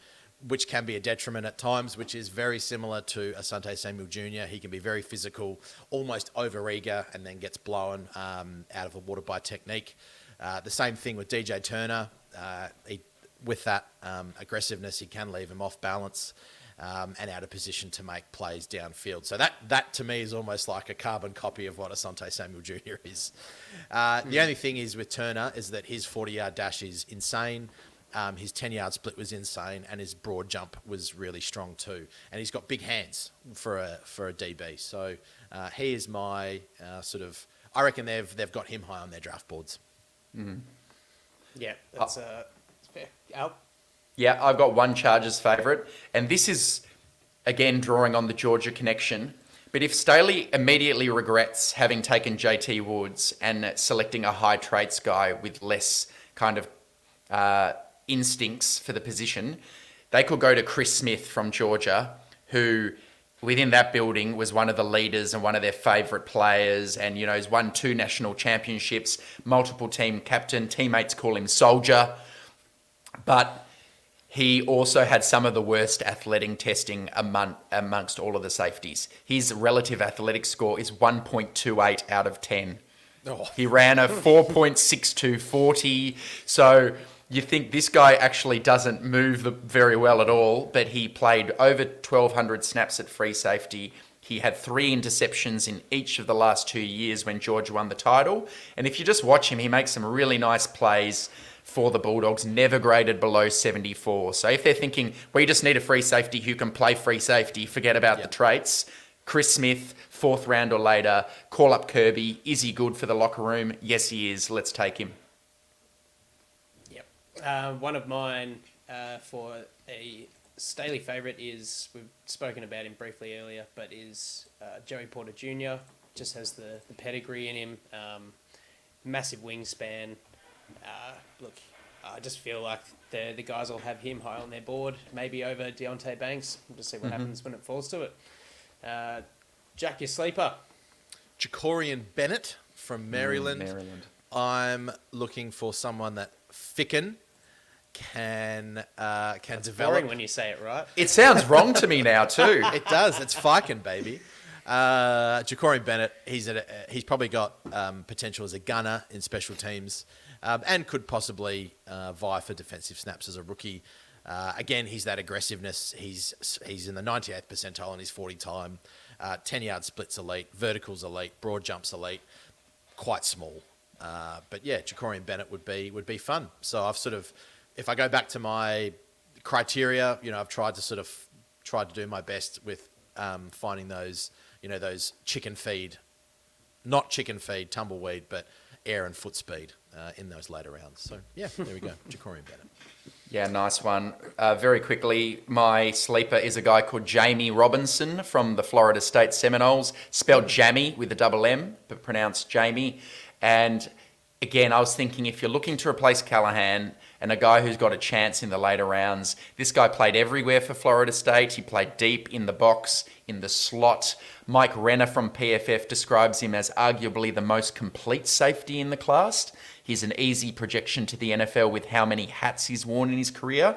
which can be a detriment at times, which is very similar to Asante Samuel Jr. He can be very physical, almost over-eager, and then gets blown out of the water by technique. The same thing with DJ Turner. With that aggressiveness, he can leave him off balance and out of position to make plays downfield. So that to me is almost like a carbon copy of what Asante Samuel Jr. is. The only thing is with Turner is that his 40-yard dash is insane. His 10-yard split was insane, and his broad jump was really strong too. And he's got big hands for a DB. So he is my sort of. I reckon they've got him high on their draft boards. Mm-hmm. Yeah, that's fair. Al? Yeah, I've got one Chargers favourite, and this is again drawing on the Georgia connection. But if Staley immediately regrets having taken JT Woods and selecting a high traits guy with less kind of instincts for the position, they could go to Chris Smith from Georgia, who within that building was one of the leaders and one of their favourite players, and he's won 2 national championships, multiple team captain, teammates call him Soldier, but he also had some of the worst athletic testing amongst all of the safeties. His relative athletic score is 1.28 out of 10. Oh. He ran a 4.62 40, so you think this guy actually doesn't move very well at all, but he played over 1,200 snaps at free safety. He had 3 interceptions in each of the last 2 years when Georgia won the title. And if you just watch him, he makes some really nice plays for the Bulldogs, never graded below 74. So if they're thinking, we just need a free safety who can play free safety, forget about the traits. Chris Smith, 4th round or later, call up Kirby. Is he good for the locker room? Yes, he is. Let's take him. One of mine for a Staley favourite is, we've spoken about him briefly earlier, but is Joey Porter Jr. Just has the pedigree in him, massive wingspan. Look, I just feel like the guys will have him high on their board, maybe over Deontay Banks. We'll just see what happens when it falls to it. Jack, your sleeper. Jacorian Bennett from Maryland. I'm looking for someone that Ficken can That's develop. boring when you say it right. It sounds wrong to me now too. It does. It's Fiken, baby. Jacorian Bennett, he's probably got potential as a gunner in special teams, and could possibly vie for defensive snaps as a rookie. Again, he's that aggressiveness. He's in the 98th percentile in his 40 time. 10-yard splits elite, verticals elite, broad jumps elite. Quite small, but yeah, Jacorian Bennett would be fun. So I've sort of, if I go back to my criteria, I've tried to do my best with finding those, those not chicken feed, tumbleweed, but air and foot speed in those later rounds. So yeah, there we go, Jacorian Bennett. Yeah, nice one. Very quickly, my sleeper is a guy called Jamie Robinson from the Florida State Seminoles, spelled Jamie with a double M, but pronounced Jamie. And again, I was thinking if you're looking to replace Callahan and a guy who's got a chance in the later rounds. This guy played everywhere for Florida State. He played deep in the box, in the slot. Mike Renner from PFF describes him as arguably the most complete safety in the class. He's an easy projection to the NFL with how many hats he's worn in his career.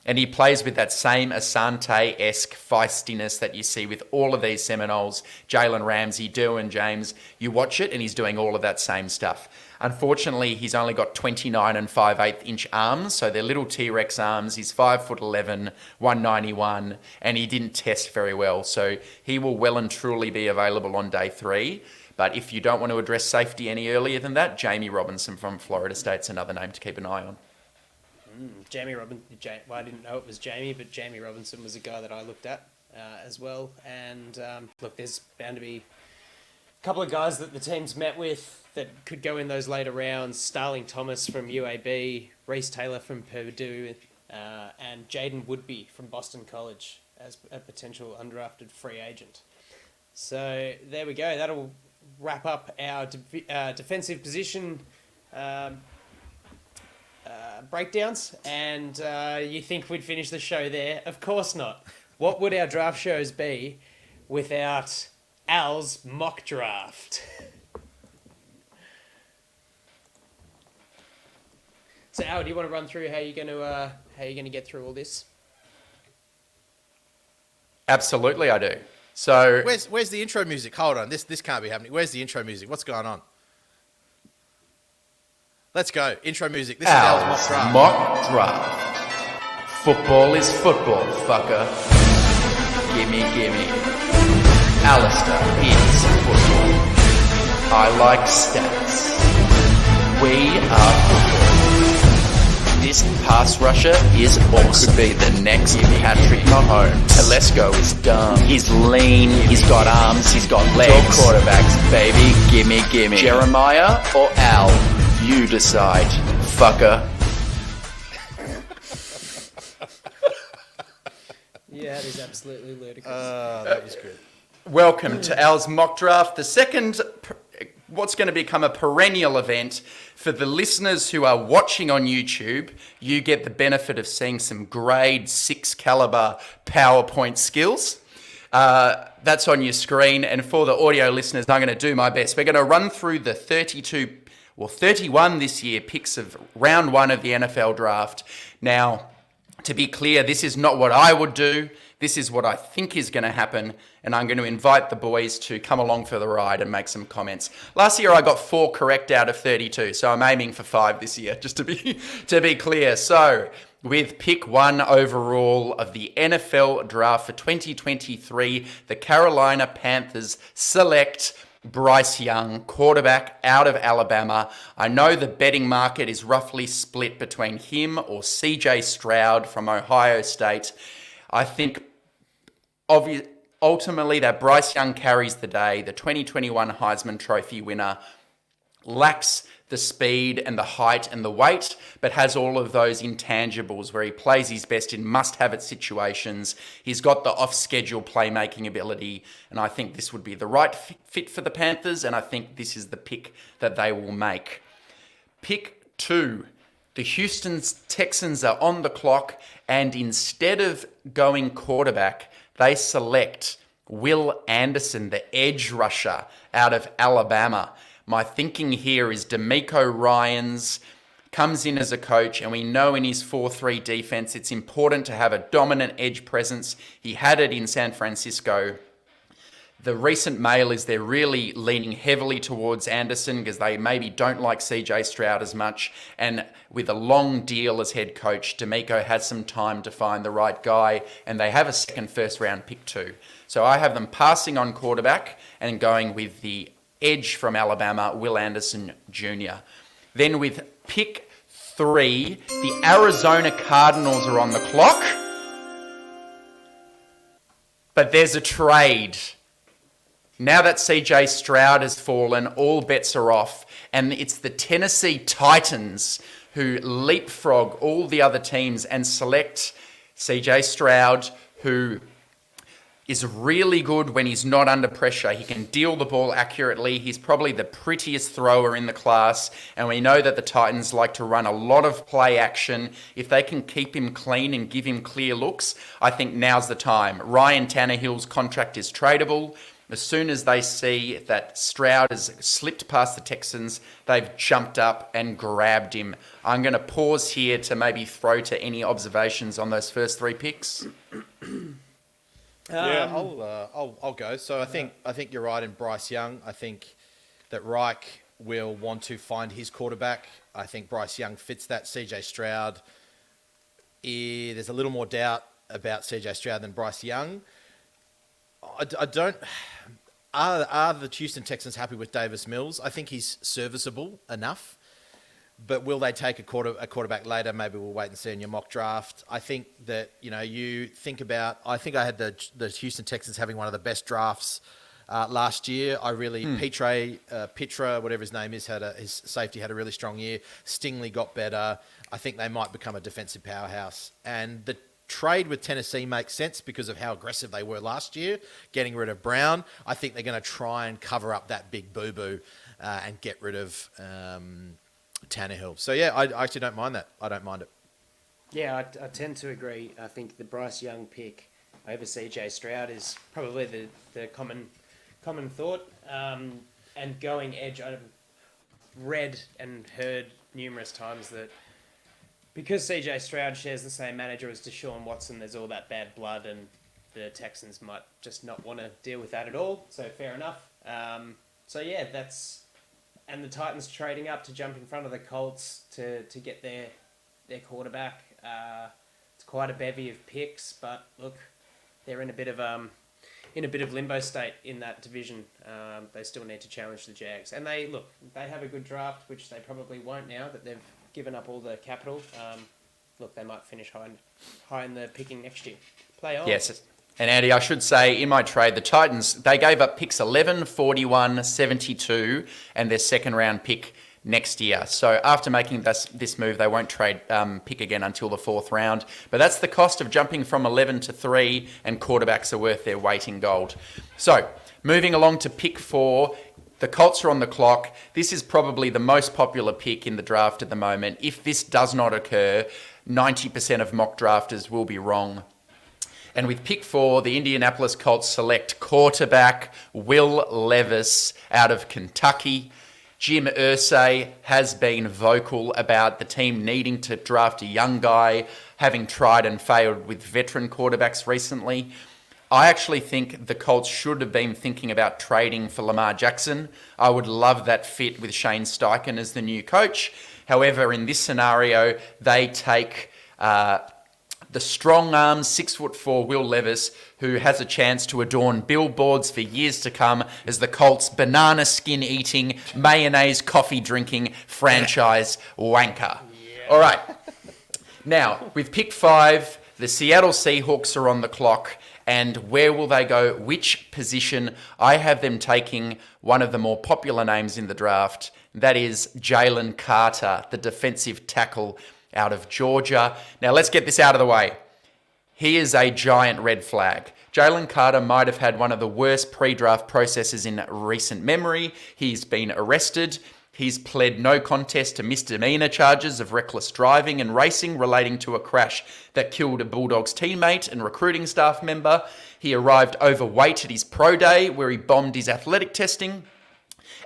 And he plays with that same Asante-esque feistiness that you see with all of these Seminoles. Jalen Ramsey, Derwin James, you watch it and he's doing all of that same stuff. Unfortunately, he's only got 29 and 5/8 inch arms, so they're little T-Rex arms. He's 5'11", 191, and he didn't test very well. So he will well and truly be available on day 3. But if you don't want to address safety any earlier than that, Jamie Robinson from Florida State's another name to keep an eye on. Jamie Robinson, well, I didn't know it was Jamie, but Jamie Robinson was a guy that I looked at as well. And look, there's bound to be a couple of guys that the team's met with that could go in those later rounds. Starling Thomas from UAB, Reese Taylor from Purdue, and Jaden Woodby from Boston College as a potential undrafted free agent. So there we go. That'll wrap up our defensive position breakdowns, and you think we'd finish the show there? Of course not. What would our draft shows be without Al's mock draft? So Al, do you want to run through how you're going to get through all this? Absolutely, I do. So Where's the intro music? Hold on, this can't be happening. Where's the intro music? What's going on? Let's go. Intro music. This is Al's mock draft. Football is football, fucker. Gimme. Alistair is football. I like stats. We are football. This pass rusher is awesome. Could be the next Patrick Mahomes. Telesco is dumb. He's lean. He's got arms. He's got legs. All quarterbacks, baby. Gimme. Jeremiah or Al? You decide, fucker. Yeah, that is absolutely ludicrous. That was good. Welcome to Al's mock draft, the second, what's going to become a perennial event. For the listeners who are watching on YouTube, you get the benefit of seeing some grade 6 caliber PowerPoint skills. That's on your screen. And for the audio listeners, I'm going to do my best. We're going to run through the 31 this year picks of round 1 of the NFL draft. Now, to be clear, this is not what I would do. This is what I think is going to happen, and I'm going to invite the boys to come along for the ride and make some comments. Last year I got 4 correct out of 32, so I'm aiming for 5 this year, just to be clear. So, with pick 1 overall of the NFL draft for 2023, the Carolina Panthers select Bryce Young, quarterback out of Alabama. I know the betting market is roughly split between him or CJ Stroud from Ohio State. I think ultimately that Bryce Young carries the day. The 2021 Heisman Trophy winner lacks the speed and the height and the weight, but has all of those intangibles where he plays his best in must-have-it situations. He's got the off-schedule playmaking ability, and I think this would be the right fit for the Panthers, and I think this is the pick that they will make. Pick 2. The Houston Texans are on the clock, and instead of going quarterback, they select Will Anderson, the edge rusher out of Alabama. My thinking here is D'Amico Ryans comes in as a coach, and we know in his 4-3 defense, it's important to have a dominant edge presence. He had it in San Francisco. The recent mail is they're really leaning heavily towards Anderson because they maybe don't like CJ Stroud as much. And with a long deal as head coach, D'Amico has some time to find the right guy, and they have a second first-round pick too. So I have them passing on quarterback and going with the edge from Alabama, Will Anderson Jr. Then with pick 3, the Arizona Cardinals are on the clock. But there's a trade. Now that CJ Stroud has fallen, all bets are off. And it's the Tennessee Titans who leapfrog all the other teams and select CJ Stroud, who is really good when he's not under pressure. He can deal the ball accurately. He's probably the prettiest thrower in the class. And we know that the Titans like to run a lot of play action. If they can keep him clean and give him clear looks, I think now's the time. Ryan Tannehill's contract is tradable. As soon as they see that Stroud has slipped past the Texans, they've jumped up and grabbed him. I'm going to pause here to maybe throw to any observations on those first 3 picks. I'll go. So I think you're right in Bryce Young. I think that Reich will want to find his quarterback. I think Bryce Young fits that. CJ Stroud, there's a little more doubt about CJ Stroud than Bryce Young. I don't. Are the Houston Texans happy with Davis Mills? I think he's serviceable enough. But will they take a quarterback later? Maybe we'll wait and see in your mock draft. I think that, you think about... I think I had the Houston Texans having one of the best drafts last year. I really... Petra, whatever his name is, his safety had a really strong year. Stingley got better. I think they might become a defensive powerhouse. And the trade with Tennessee makes sense because of how aggressive they were last year, getting rid of Brown. I think they're going to try and cover up that big boo-boo and get rid of... Tannehill. So yeah, I actually don't mind that. I don't mind it. Yeah, I tend to agree. I think the Bryce Young pick over CJ Stroud is probably the common thought. And going edge, I've read and heard numerous times that because CJ Stroud shares the same manager as Deshaun Watson, there's all that bad blood, and the Texans might just not want to deal with that at all. So fair enough. So yeah, that's. And the Titans trading up to jump in front of the Colts to get their quarterback. It's quite a bevy of picks, but look, they're in a bit of limbo state in that division. They still need to challenge the Jags, and they have a good draft, which they probably won't now that they've given up all the capital. They might finish high in the picking next year. Play on. Yes. And Andy, I should say, in my trade, the Titans, they gave up picks 11, 41, 72, and their second round pick next year. So after making this move, they won't trade pick again until the 4th round. But that's the cost of jumping from 11 to 3, and quarterbacks are worth their weight in gold. So moving along to pick 4, the Colts are on the clock. This is probably the most popular pick in the draft at the moment. If this does not occur, 90% of mock drafters will be wrong. And with pick 4, the Indianapolis Colts select quarterback Will Levis out of Kentucky. Jim Irsay has been vocal about the team needing to draft a young guy, having tried and failed with veteran quarterbacks recently. I actually think the Colts should have been thinking about trading for Lamar Jackson. I would love that fit with Shane Steichen as the new coach. However, in this scenario, they take... the strong-arm 6'4" Will Levis, who has a chance to adorn billboards for years to come as the Colts' banana skin-eating, mayonnaise coffee-drinking franchise wanker. Yeah. All right. Now, with pick 5, the Seattle Seahawks are on the clock. And where will they go? Which position? I have them taking one of the more popular names in the draft. That is Jalen Carter, the defensive tackle out of Georgia. Now, let's get this out of the way. He is a giant red flag. Jalen Carter might have had one of the worst pre-draft processes in recent memory. He's been arrested. He's pled no contest to misdemeanor charges of reckless driving and racing relating to a crash that killed a Bulldogs teammate and recruiting staff member. He arrived overweight at his pro day where he bombed his athletic testing.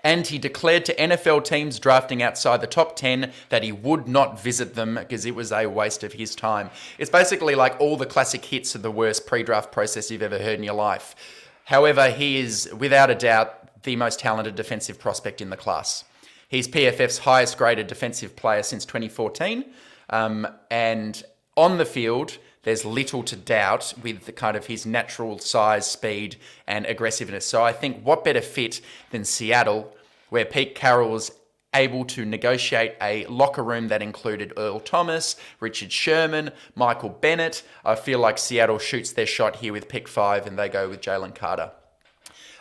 And he declared to NFL teams drafting outside the top 10 that he would not visit them because it was a waste of his time. It's basically like all the classic hits of the worst pre-draft process you've ever heard in your life. However, he is, without a doubt, the most talented defensive prospect in the class. He's PFF's highest graded defensive player since 2014. And on the field, there's little to doubt with the kind of his natural size, speed, and aggressiveness. So I think what better fit than Seattle, where Pete Carroll was able to negotiate a locker room that included Earl Thomas, Richard Sherman, Michael Bennett. I feel like Seattle shoots their shot here with pick 5 and they go with Jalen Carter.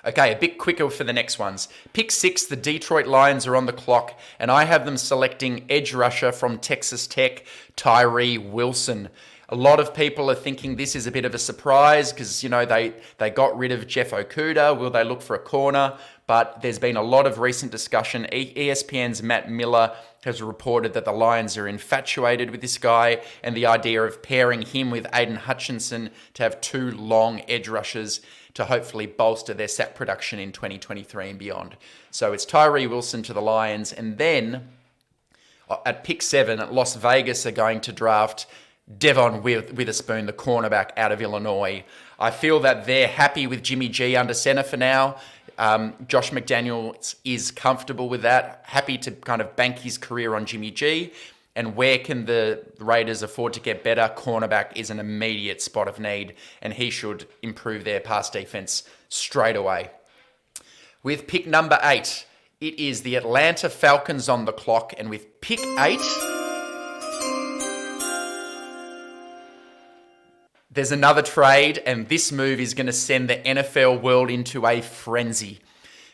Okay, a bit quicker for the next ones. Pick 6, the Detroit Lions are on the clock, and I have them selecting edge rusher from Texas Tech, Tyree Wilson. A lot of people are thinking this is a bit of a surprise because, you know, they got rid of Jeff Okuda. Will they look for a corner? But there's been a lot of recent discussion. ESPN's Matt Miller has reported that the Lions are infatuated with this guy and the idea of pairing him with Aiden Hutchinson to have two long edge rushers to hopefully bolster their sack production in 2023 and beyond. So it's Tyree Wilson to the Lions. And then at pick 7, Las Vegas are going to draft Devon Witherspoon, the cornerback out of Illinois. I feel that they're happy with Jimmy G under center for now. Josh McDaniels is comfortable with that, happy to kind of bank his career on Jimmy G. And where can the Raiders afford to get better? Cornerback is an immediate spot of need, and he should improve their pass defense straight away. With pick number 8, it is the Atlanta Falcons on the clock, and with pick 8, there's another trade, and this move is going to send the NFL world into a frenzy.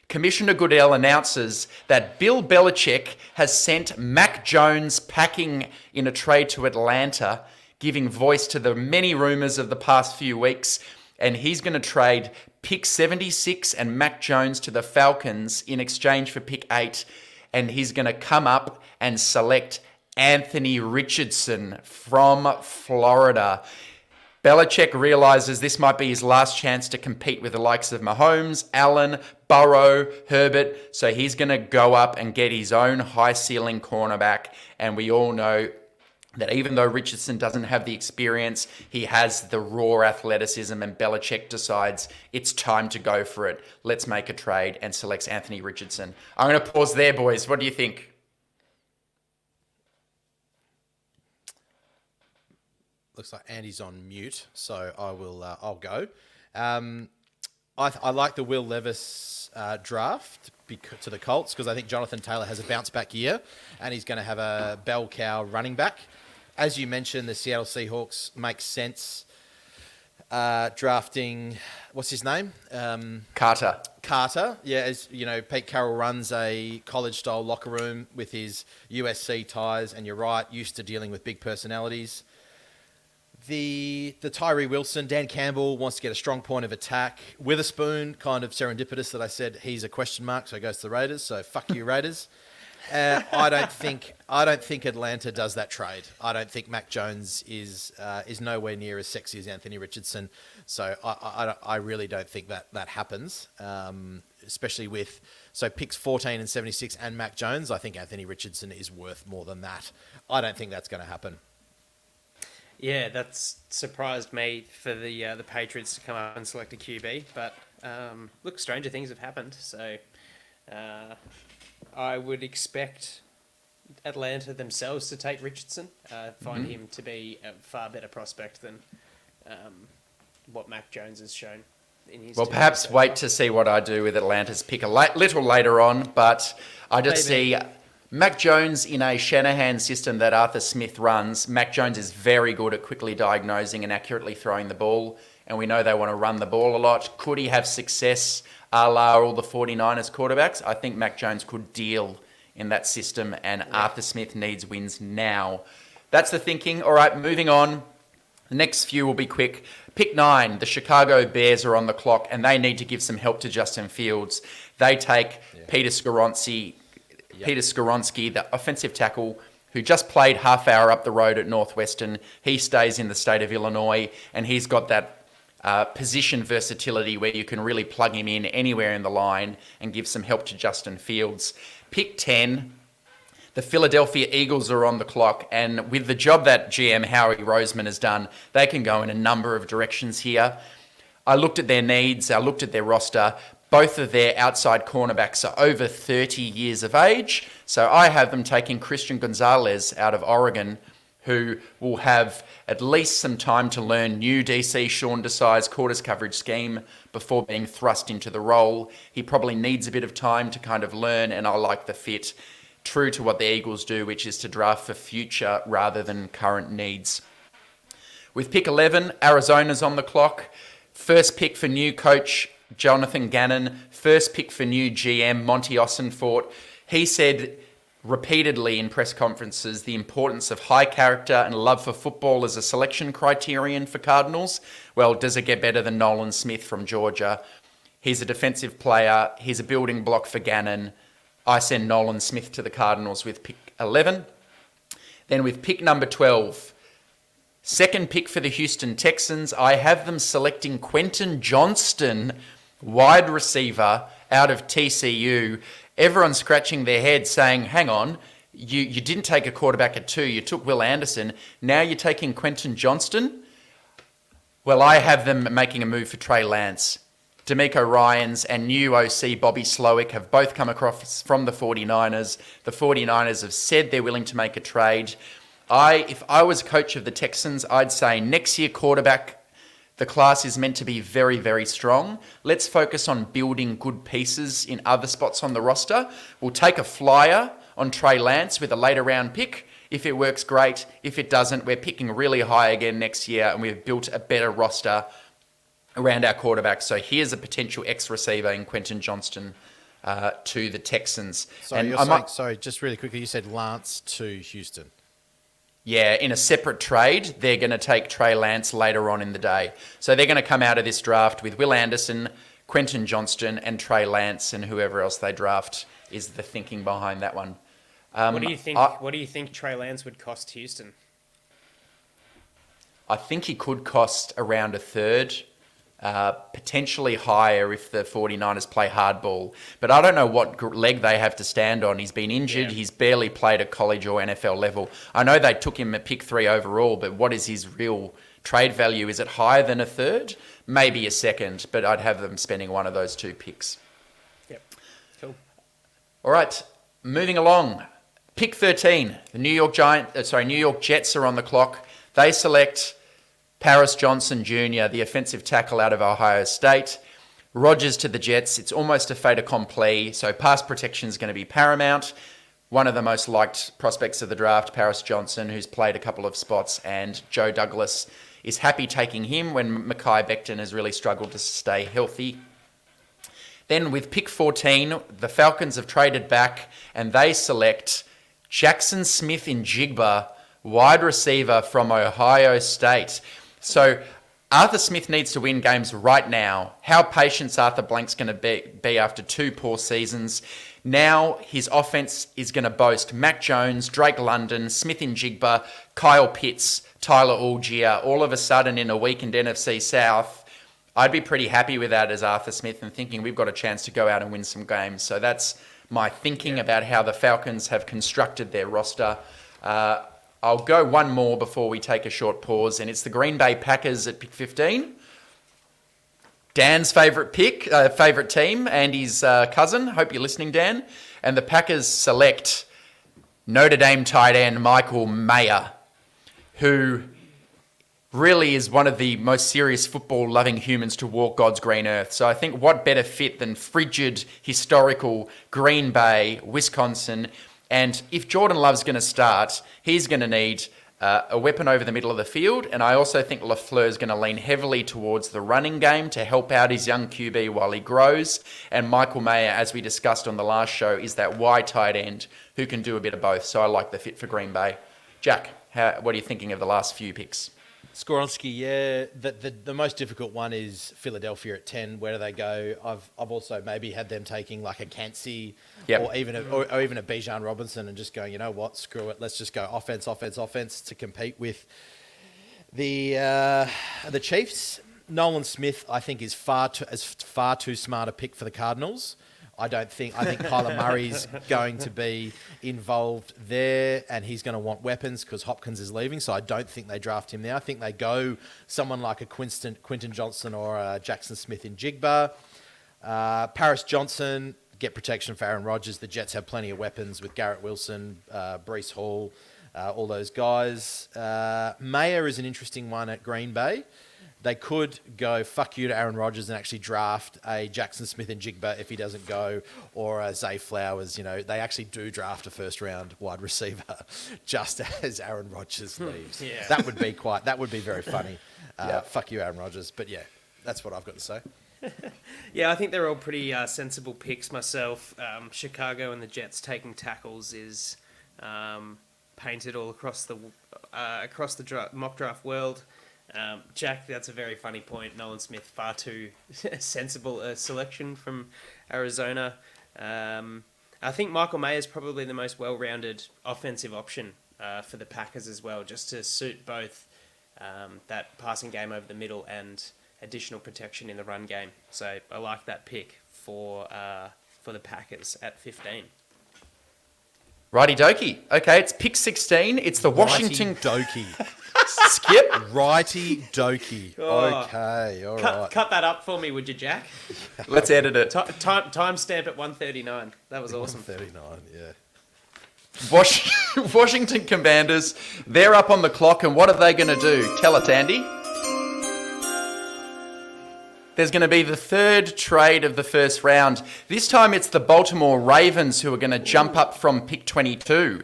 Commissioner Goodell announces that Bill Belichick has sent Mac Jones packing in a trade to Atlanta, giving voice to the many rumors of the past few weeks, and he's going to trade pick 76 and Mac Jones to the Falcons in exchange for pick 8, and he's going to come up and select Anthony Richardson from Florida. Belichick realizes this might be his last chance to compete with the likes of Mahomes, Allen, Burrow, Herbert. So he's going to go up and get his own high-ceiling cornerback. And we all know that even though Richardson doesn't have the experience, he has the raw athleticism, and Belichick decides it's time to go for it. Let's make a trade, and selects Anthony Richardson. I'm going to pause there, boys. What do you think? Looks like Andy's on mute, so I'll go. I like the Will Levis draft to the Colts because I think Jonathan Taylor has a bounce back year and he's going to have a bell cow running back. As you mentioned, the Seattle Seahawks make sense drafting, what's his name? Carter. Yeah, as you know, Pete Carroll runs a college-style locker room with his USC ties, and you're right, used to dealing with big personalities. The Tyree Wilson, Dan Campbell wants to get a strong point of attack. Witherspoon, kind of serendipitous that I said he's a question mark, so he goes to the Raiders. So fuck you, Raiders. I don't think Atlanta does that trade. I don't think Mac Jones is nowhere near as sexy as Anthony Richardson. So I really don't think that happens. Especially with picks 14 and 76 and Mac Jones. I think Anthony Richardson is worth more than that. I don't think that's going to happen. Yeah, that's surprised me for the Patriots to come up and select a QB. But look, stranger things have happened. So I would expect Atlanta themselves to take Richardson. Find him to be a far better prospect than what Mac Jones has shown in his. Well, perhaps wait to see what I do with Atlanta's pick a little later on. But I just see Mac Jones in a Shanahan system that Arthur Smith runs. Mac Jones is very good at quickly diagnosing and accurately throwing the ball, and we know they want to run the ball a lot. Could he have success a la all the 49ers quarterbacks? I think Mac Jones could deal in that system, and Arthur Smith needs wins now. That's the thinking. All right, moving on. The next few will be quick. Pick 9, the Chicago Bears are on the clock, and they need to give some help to Justin Fields. They take Peter Skoronski, the offensive tackle, who just played half hour up the road at Northwestern. He stays in the state of Illinois, and he's got that position versatility where you can really plug him in anywhere in the line and give some help to Justin Fields. Pick 10, the Philadelphia Eagles are on the clock, and with the job that GM Howie Roseman has done, they can go in a number of directions here. I looked at their needs, I looked at their roster. Both of their outside cornerbacks are over 30 years of age. So I have them taking Christian Gonzalez out of Oregon, who will have at least some time to learn new DC Sean Desai's quarters coverage scheme before being thrust into the role. He probably needs a bit of time to kind of learn, and I like the fit. True to what the Eagles do, which is to draft for future rather than current needs. With pick 11, Arizona's on the clock. First pick for new coach Jonathan Gannon, first pick for new GM Monty Ossenfort. He said repeatedly in press conferences the importance of high character and love for football as a selection criterion for Cardinals. Well, does it get better than Nolan Smith from Georgia? He's a defensive player. He's a building block for Gannon. I send Nolan Smith to the Cardinals with pick 11. Then with pick number 12, second pick for the Houston Texans, I have them selecting Quentin Johnston, wide receiver out of TCU. Everyone's scratching their head saying, hang on, you didn't take a quarterback at 2, you took Will Anderson, now you're taking Quentin Johnston? Well, I have them making a move for Trey Lance. D'Amico Ryans and new OC Bobby Slowick have both come across from the 49ers. The 49ers have said they're willing to make a trade. If I was coach of the Texans, I'd say next year quarterback, the class is meant to be very, very strong. Let's focus on building good pieces in other spots on the roster. We'll take a flyer on Trey Lance with a later round pick. If it works, great. If it doesn't, we're picking really high again next year and we've built a better roster around our quarterback. So here's a potential ex-receiver in Quentin Johnston to the Texans. Sorry, just really quickly, you said Lance to Houston. Yeah, in a separate trade, they're going to take Trey Lance later on in the day. So they're going to come out of this draft with Will Anderson, Quentin Johnston, and Trey Lance, and whoever else they draft is the thinking behind that one. What do you think Trey Lance would cost Houston? I think he could cost around a third. Potentially higher if the 49ers play hardball. But I don't know what leg they have to stand on. He's been injured. Yeah. He's barely played at college or NFL level. I know they took him at pick 3 overall, but what is his real trade value? Is it higher than a third? Maybe a second, but I'd have them spending one of those 2 picks. Yep. Cool. All right, moving along. Pick 13. The New York Jets are on the clock. They select Paris Johnson Jr., the offensive tackle out of Ohio State. Rodgers to the Jets. It's almost a fait accompli, so pass protection is going to be paramount. One of the most liked prospects of the draft, Paris Johnson, who's played a couple of spots, and Joe Douglas is happy taking him when Mekhi Becton has really struggled to stay healthy. Then with pick 14, the Falcons have traded back, and they select Jackson Smith-Njigba, wide receiver from Ohio State. So Arthur Smith needs to win games right now. How patient's Arthur Blank's going to be after 2 poor seasons? Now his offense is going to boast Mac Jones, Drake London, Smith-Njigba, Kyle Pitts, Tyler Allgeier, all of a sudden in a weakened NFC South. I'd be pretty happy with that as Arthur Smith and thinking we've got a chance to go out and win some games. So that's my thinking about how the Falcons have constructed their roster. I'll go one more before we take a short pause, and it's the Green Bay Packers at pick 15. Dan's favourite team, and his cousin. Hope you're listening, Dan. And the Packers select Notre Dame tight end Michael Mayer, who really is one of the most serious football-loving humans to walk God's green earth. So I think what better fit than frigid, historical Green Bay, Wisconsin. And if Jordan Love's going to start, he's going to need a weapon over the middle of the field. And I also think LaFleur's going to lean heavily towards the running game to help out his young QB while he grows. And Michael Mayer, as we discussed on the last show, is that wide tight end who can do a bit of both. So I like the fit for Green Bay. Jack, what are you thinking of the last few picks? Skoronski, yeah. The most difficult one is Philadelphia at 10. Where do they go? I've also maybe had them taking like a Cansey or even a Bijan Robinson and just going, you know what, screw it. Let's just go offense to compete with the Chiefs. Nolan Smith, I think, is far too smart a pick for the Cardinals. I think Kyler Murray's going to be involved there, and he's going to want weapons because Hopkins is leaving. So I don't think they draft him there. I think they go someone like a Quentin Johnson or a Jackson Smith-Njigba. Paris Johnson, get protection for Aaron Rodgers. The Jets have plenty of weapons with Garrett Wilson, Breece Hall, all those guys. Mayer is an interesting one at Green Bay. They could go fuck you to Aaron Rodgers and actually draft a Jackson Smith-Njigba if he doesn't go, or a Zay Flowers. You know, they actually do draft a first-round wide receiver just as Aaron Rodgers leaves. That would be very funny. Fuck you, Aaron Rodgers. But yeah, that's what I've got to say. Yeah, I think they're all pretty sensible picks myself. Chicago and the Jets taking tackles is painted all across the mock draft world. Jack, that's a very funny point. Nolan Smith, far too sensible a selection from Arizona. I think Michael Mayer is probably the most well-rounded offensive option for the Packers as well, just to suit both that passing game over the middle and additional protection in the run game. So I like that pick for the Packers at 15. Righty dokey. Okay, it's pick 16. It's the Washington... Dokey. Skip. Righty dokey. Oh. Okay, all right. Cut that up for me, would you, Jack? Let's edit it. Timestamp at 1:39. That was awesome. 39, yeah. Washington Commanders, they're up on the clock, and what are they going to do? Tell us, Andy. There's going to be the third trade of the first round. This time it's the Baltimore Ravens who are going to jump up from pick 22.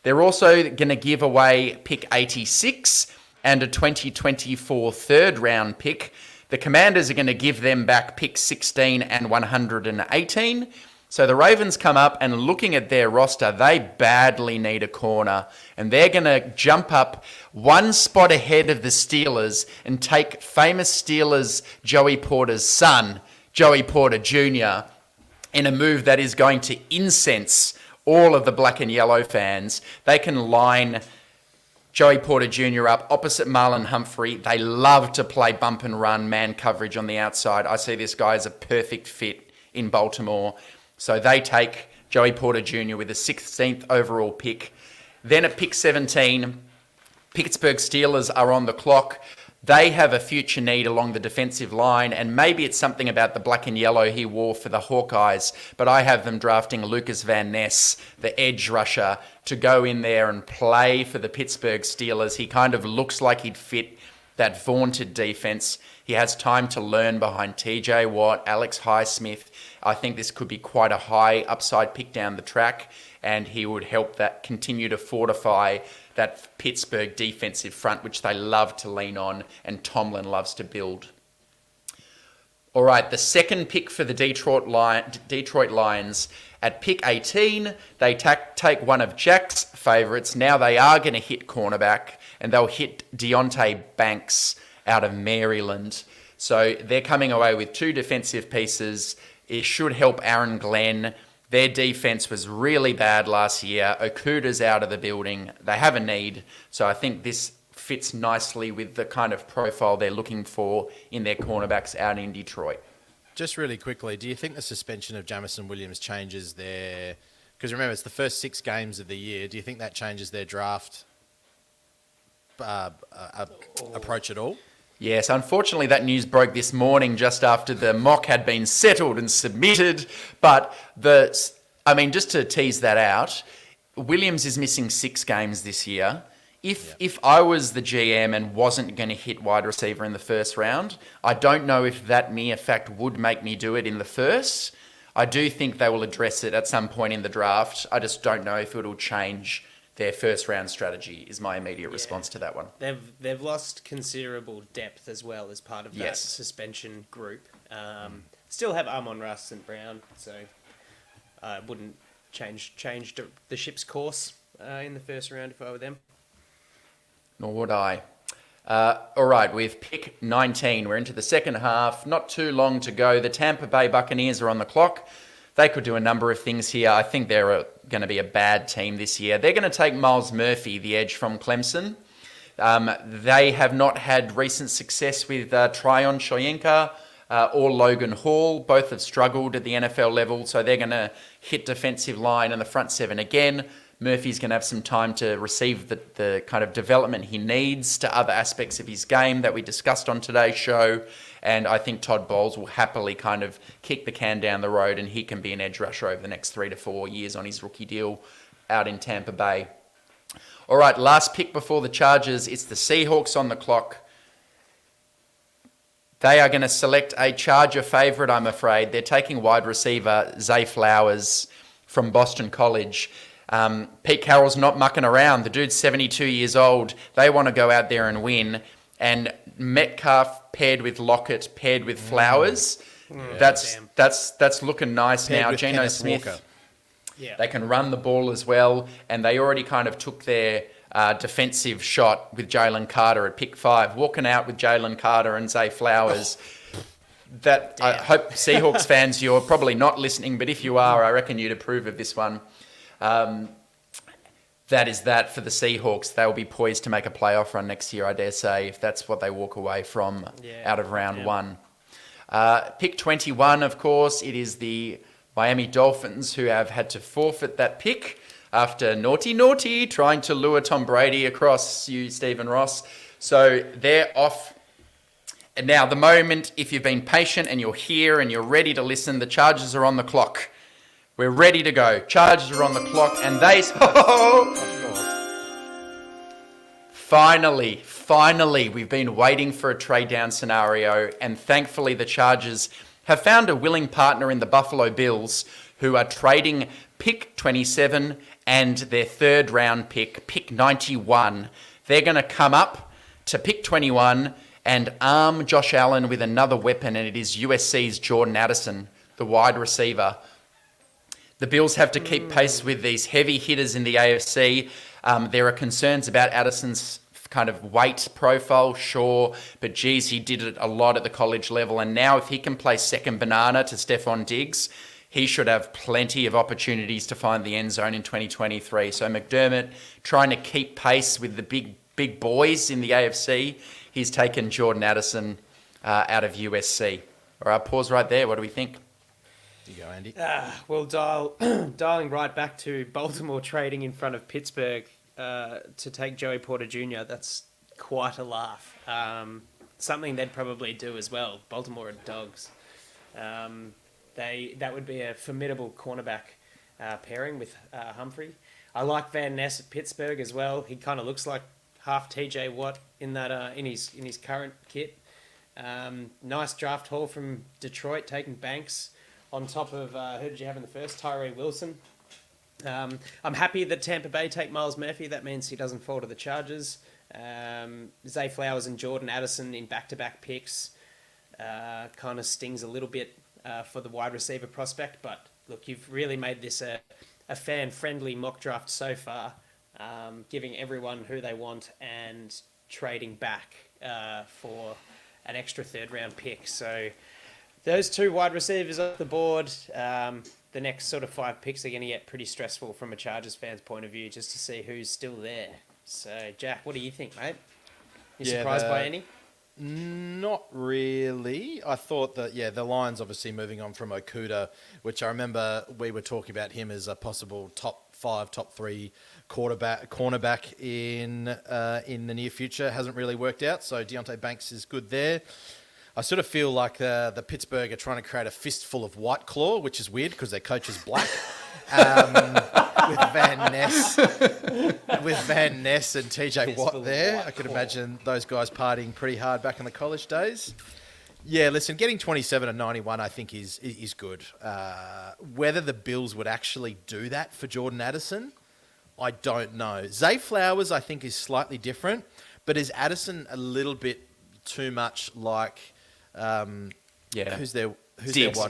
They're also going to give away pick 86 and a 2024 third round pick. The Commanders are going to give them back pick 16 and 118. So the Ravens come up, and looking at their roster, they badly need a corner. And they're going to jump up one spot ahead of the Steelers and take famous Steelers Joey Porter's son, Joey Porter Jr., in a move that is going to incense all of the black and yellow fans. They can line Joey Porter Jr. up opposite Marlon Humphrey. They love to play bump and run, man coverage on the outside. I see this guy as a perfect fit in Baltimore. So they take Joey Porter Jr. with a 16th overall pick. Then at pick 17, Pittsburgh Steelers are on the clock. They have a future need along the defensive line, and maybe it's something about the black and yellow he wore for the Hawkeyes, but I have them drafting Lucas Van Ness, the edge rusher, to go in there and play for the Pittsburgh Steelers. He kind of looks like he'd fit that vaunted defense. He has time to learn behind TJ Watt, Alex Highsmith. I think this could be quite a high upside pick down the track, and he would help that continue to fortify that Pittsburgh defensive front, which they love to lean on and Tomlin loves to build. All right, the second pick for the Detroit Lions. At pick 18, they take one of Jack's favourites. Now they are going to hit cornerback, and they'll hit Deonte Banks out of Maryland. So they're coming away with two defensive pieces. It should help Aaron Glenn. Their defense was really bad last year. Okuda's out of the building. They have a need. So I think this fits nicely with the kind of profile they're looking for in their cornerbacks out in Detroit. Just really quickly, do you think the suspension of Jamison Williams changes their... Because remember, it's the first 6 games of the year. Do you think that changes their draft approach at all? Yes, unfortunately that news broke this morning just after the mock had been settled and submitted. But just to tease that out, Williams is missing 6 games this year. If I was the GM and wasn't going to hit wide receiver in the first round, I don't know if that mere fact would make me do it in the first. I do think they will address it at some point in the draft. I just don't know if it'll change their first round strategy, is my immediate response to that one. They've lost considerable depth as well as part of that suspension group. Still have Amon-Ra St. Brown, so I wouldn't change the ship's course in the first round if I were them. Nor would I. All right, with pick 19, we're into the second half. Not too long to go. The Tampa Bay Buccaneers are on the clock. They could do a number of things here. I think they're going to be a bad team this year. They're going to take Miles Murphy, the edge from Clemson. They have not had recent success with Tryon Shoyinka or Logan Hall. Both have struggled at the NFL level, so they're going to hit defensive line and the front 7 again. Murphy's going to have some time to receive the kind of development he needs to other aspects of his game that we discussed on today's show. And I think Todd Bowles will happily kind of kick the can down the road, and he can be an edge rusher over the next 3 to 4 years on his rookie deal out in Tampa Bay. All right, last pick before the Chargers. It's the Seahawks on the clock. They are going to select a Charger favourite, I'm afraid. They're taking wide receiver Zay Flowers from Boston College. Pete Carroll's not mucking around. The dude's 72 years old. They want to go out there and win. And Metcalf paired with Lockett, paired with Flowers, That's looking nice Paired now. with Geno Kenneth Smith. Walker. Yeah. They can run the ball as well, and they already kind of took their defensive shot with Jalen Carter at pick 5, walking out with Jalen Carter and Zay Flowers. I hope Seahawks fans, you're probably not listening, but if you are, I reckon you'd approve of this one. That is that for the Seahawks. They'll be poised to make a playoff run next year, I dare say, if that's what they walk away from out of round 1. Pick 21, of course, it is the Miami Dolphins who have had to forfeit that pick after naughty trying to lure Tom Brady across you, Stephen Ross. So they're off. And now the moment, if you've been patient and you're here and you're ready to listen, the Chargers are on the clock. We're ready to go. Chargers are on the clock and they... Finally, we've been waiting for a trade down scenario, and thankfully the Chargers have found a willing partner in the Buffalo Bills who are trading pick 27 and their third round pick 91. They're going to come up to pick 21 and arm Josh Allen with another weapon, and it is USC's Jordan Addison, the wide receiver. The Bills have to keep pace with these heavy hitters in the AFC. There are concerns about Addison's kind of weight profile, sure, but geez, he did it a lot at the college level, and now if he can play second banana to Stephon Diggs, he should have plenty of opportunities to find the end zone in 2023. So McDermott, trying to keep pace with the big boys in the AFC, he's taken Jordan Addison out of USC. All right, pause right there. What do we think? You go, Andy. Well, dialing right back to Baltimore trading in front of Pittsburgh to take Joey Porter Jr., that's quite a laugh. Something they'd probably do as well. Baltimore are dogs. That would be a formidable cornerback pairing with Humphrey. I like Van Ness at Pittsburgh as well. He kind of looks like half TJ Watt in that in his current kit. Nice draft haul from Detroit, taking Banks on top of who did you have in the first? Tyree Wilson. I'm happy that Tampa Bay take Miles Murphy. That means he doesn't fall to the Chargers. Zay Flowers and Jordan Addison in back-to-back picks kind of stings a little bit for the wide receiver prospect. But look, you've really made this a fan-friendly mock draft so far, giving everyone who they want and trading back for an extra third-round pick. So those two wide receivers off the board. The next sort of 5 picks are going to get pretty stressful from a Chargers fan's point of view, just to see who's still there. So, Jack, what do you think, mate? You surprised by any? Not really. I thought that, the Lions obviously moving on from Okuda, which I remember we were talking about him as a possible top 5, top 3 cornerback in the near future. Hasn't really worked out, so Deontay Banks is good there. I sort of feel like the Pittsburgh are trying to create a fistful of White Claw, which is weird because their coach is black. With Van Ness and TJ Watt there. I could imagine those guys partying pretty hard back in the college days. Yeah, listen, getting 27 and 91 I think is good. Whether the Bills would actually do that for Jordan Addison, I don't know. Zay Flowers I think is slightly different, but is Addison a little bit too much like... Who's their wide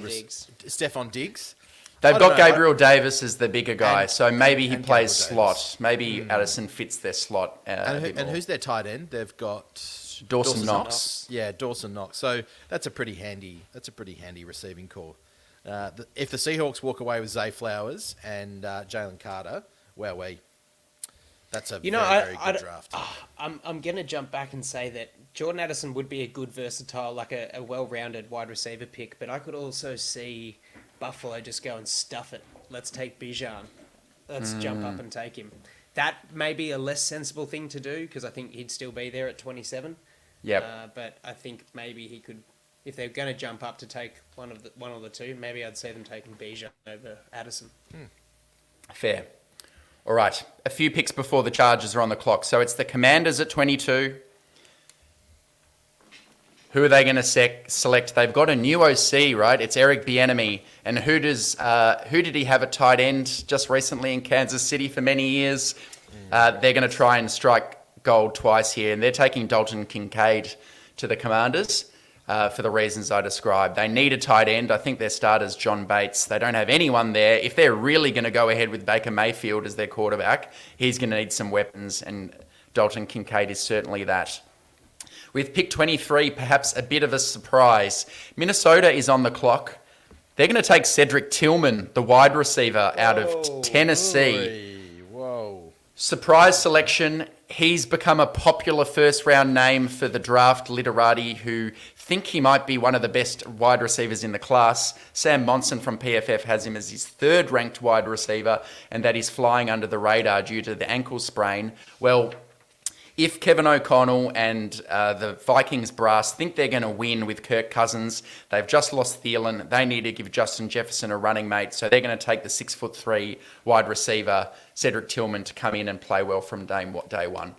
receiver? Stephon Diggs. They've got Gabriel Davis as the bigger guy, so maybe he plays slot. Maybe Addison fits their slot. And who's their tight end? They've got Dawson Knox. Yeah, Dawson Knox. So that's a pretty handy receiving core. If the Seahawks walk away with Zay Flowers and Jalen Carter, that's a very good draft. I'm going to jump back and say that Jordan Addison would be a good versatile, like a well-rounded wide receiver pick, but I could also see Buffalo just go and stuff it. Let's take Bijan. Let's jump up and take him. That may be a less sensible thing to do because I think he'd still be there at 27. Yep. But I think maybe he could, if they're going to jump up to take one or the two, maybe I'd see them taking Bijan over Addison. Fair. All right, a few picks before the Chargers are on the clock. So it's the Commanders at 22. Who are they going to select? They've got a new OC, right? It's Eric Bieniemy. And who did he have at tight end just recently in Kansas City for many years? They're going to try and strike gold twice here, and they're taking Dalton Kincaid to the Commanders. for the reasons I described. They need a tight end. I think their starter's John Bates. They don't have anyone there. If they're really going to go ahead with Baker Mayfield as their quarterback, he's going to need some weapons, and Dalton Kincaid is certainly that. With pick 23, perhaps a bit of a surprise. Minnesota is on the clock. They're going to take Cedric Tillman, the wide receiver out of Tennessee. Whoa. Surprise selection. He's become a popular first-round name for the draft literati who think he might be one of the best wide receivers in the class. Sam Monson from PFF has him as his third-ranked wide receiver, and that he's flying under the radar due to the ankle sprain. Well, if Kevin O'Connell and the Vikings brass think they're going to win with Kirk Cousins, they've just lost Thielen. They need to give Justin Jefferson a running mate, so they're going to take the 6'3" wide receiver, Cedric Tillman, to come in and play well from day one.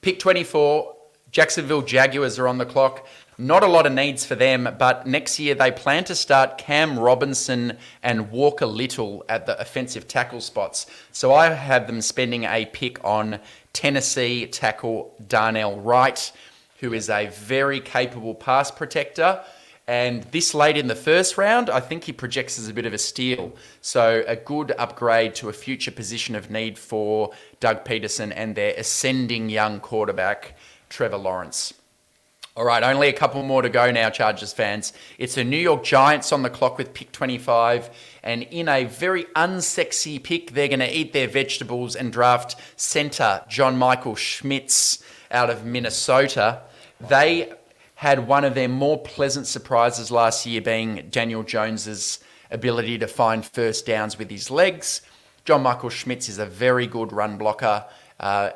Pick 24, Jacksonville Jaguars are on the clock. Not a lot of needs for them, but next year they plan to start Cam Robinson and Walker Little at the offensive tackle spots. So I have them spending a pick on Tennessee tackle Darnell Wright, who is a very capable pass protector. And this late in the first round, I think he projects as a bit of a steal. So a good upgrade to a future position of need for Doug Peterson and their ascending young quarterback, Trevor Lawrence. All right, only a couple more to go now, Chargers fans. It's the New York Giants on the clock with pick 25. And in a very unsexy pick, they're going to eat their vegetables and draft center John Michael Schmitz out of Minnesota. They had one of their more pleasant surprises last year being Daniel Jones's ability to find first downs with his legs. John Michael Schmitz is a very good run blocker.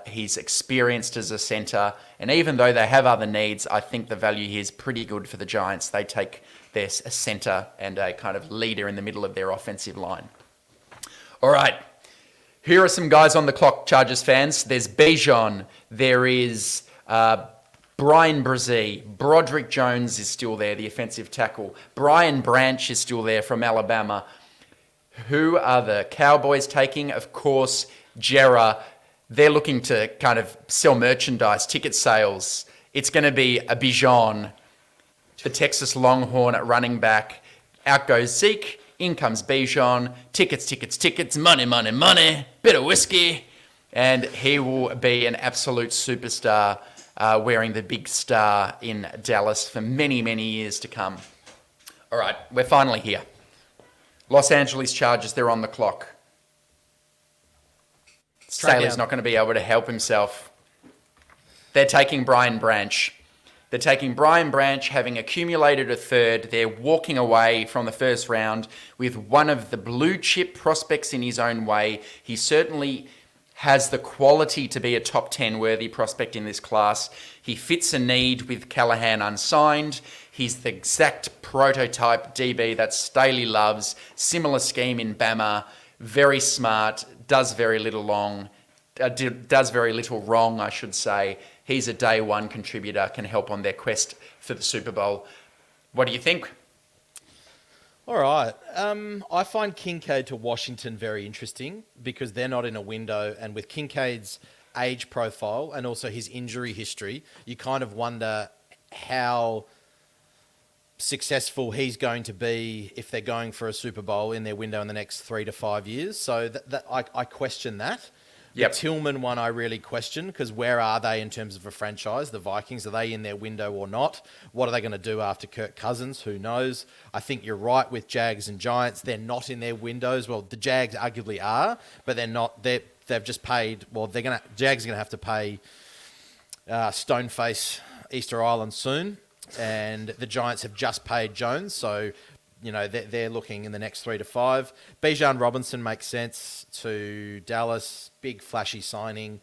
He's experienced as a centre, and even though they have other needs, I think the value here is pretty good for the Giants. They take a centre and a kind of leader in the middle of their offensive line. All right, here are some guys on the clock, Chargers fans. There's Bijan, there is Brian Brzee, Broderick Jones is still there, the offensive tackle. Brian Branch is still there from Alabama. Who are the Cowboys taking? Of course, Jera. They're looking to kind of sell merchandise, ticket sales. It's going to be a Bijan, the Texas Longhorn at running back. Out goes Zeke, in comes Bijan. Tickets, money, bit of whiskey. And he will be an absolute superstar, wearing the big star in Dallas for many, many years to come. All right, we're finally here. Los Angeles Chargers, they're on the clock. Staley's not going to be able to help himself. They're taking Brian Branch. They're taking Brian Branch, having accumulated a third. They're walking away from the first round with one of the blue chip prospects in his own way. He certainly has the quality to be a top 10 worthy prospect in this class. He fits a need with Callahan unsigned. He's the exact prototype DB that Staley loves. Similar scheme in Bama. Very smart. Does very little wrong, I should say. He's a day one contributor, can help on their quest for the Super Bowl. What do you think? All right. I find Kincaid to Washington very interesting because they're not in a window, and with Kincaid's age profile and also his injury history, you kind of wonder how successful he's going to be if they're going for a Super Bowl in their window in the next 3 to 5 years. So I question that. Yep. The Tillman one I really question because where are they in terms of a franchise? The Vikings, are they in their window or not? What are they going to do after Kirk Cousins? Who knows? I think you're right with Jags and Giants. They're not in their windows. Well, the Jags arguably are, but they're not. They've just paid. Well, Jags are going to have to pay Stoneface Easter Island soon. And the Giants have just paid Jones, so they're looking in the next 3 to 5. Bijan Robinson makes sense to Dallas, big flashy signing.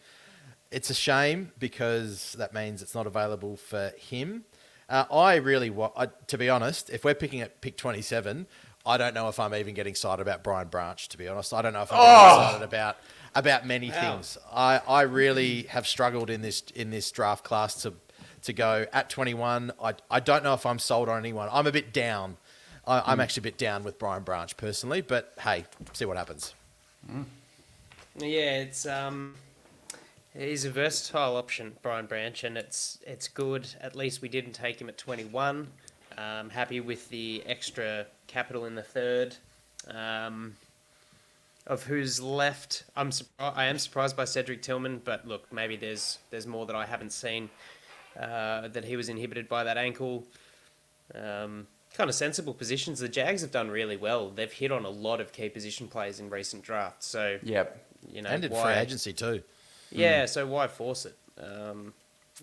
It's a shame because that means it's not available for him. To be honest, if we're picking at pick 27, I don't know if I'm even getting excited about Brian Branch. To be honest, I don't know if I'm getting excited about many things. I really have struggled in this draft class to go at 21. I don't know if I'm sold on anyone. I'm a bit down. I'm actually a bit down with Brian Branch personally, but hey, see what happens. Yeah, it's He's a versatile option, Brian Branch, and it's good. At least we didn't take him at 21. Happy with the extra capital in the third. Of who's left, I am surprised by Cedric Tillman, but look, maybe there's more that I haven't seen. That he was inhibited by that ankle. Kind of sensible positions. The Jags have done really well. They've hit on a lot of key position players in recent drafts. So Yep. And did free agency too. Yeah, so why force it?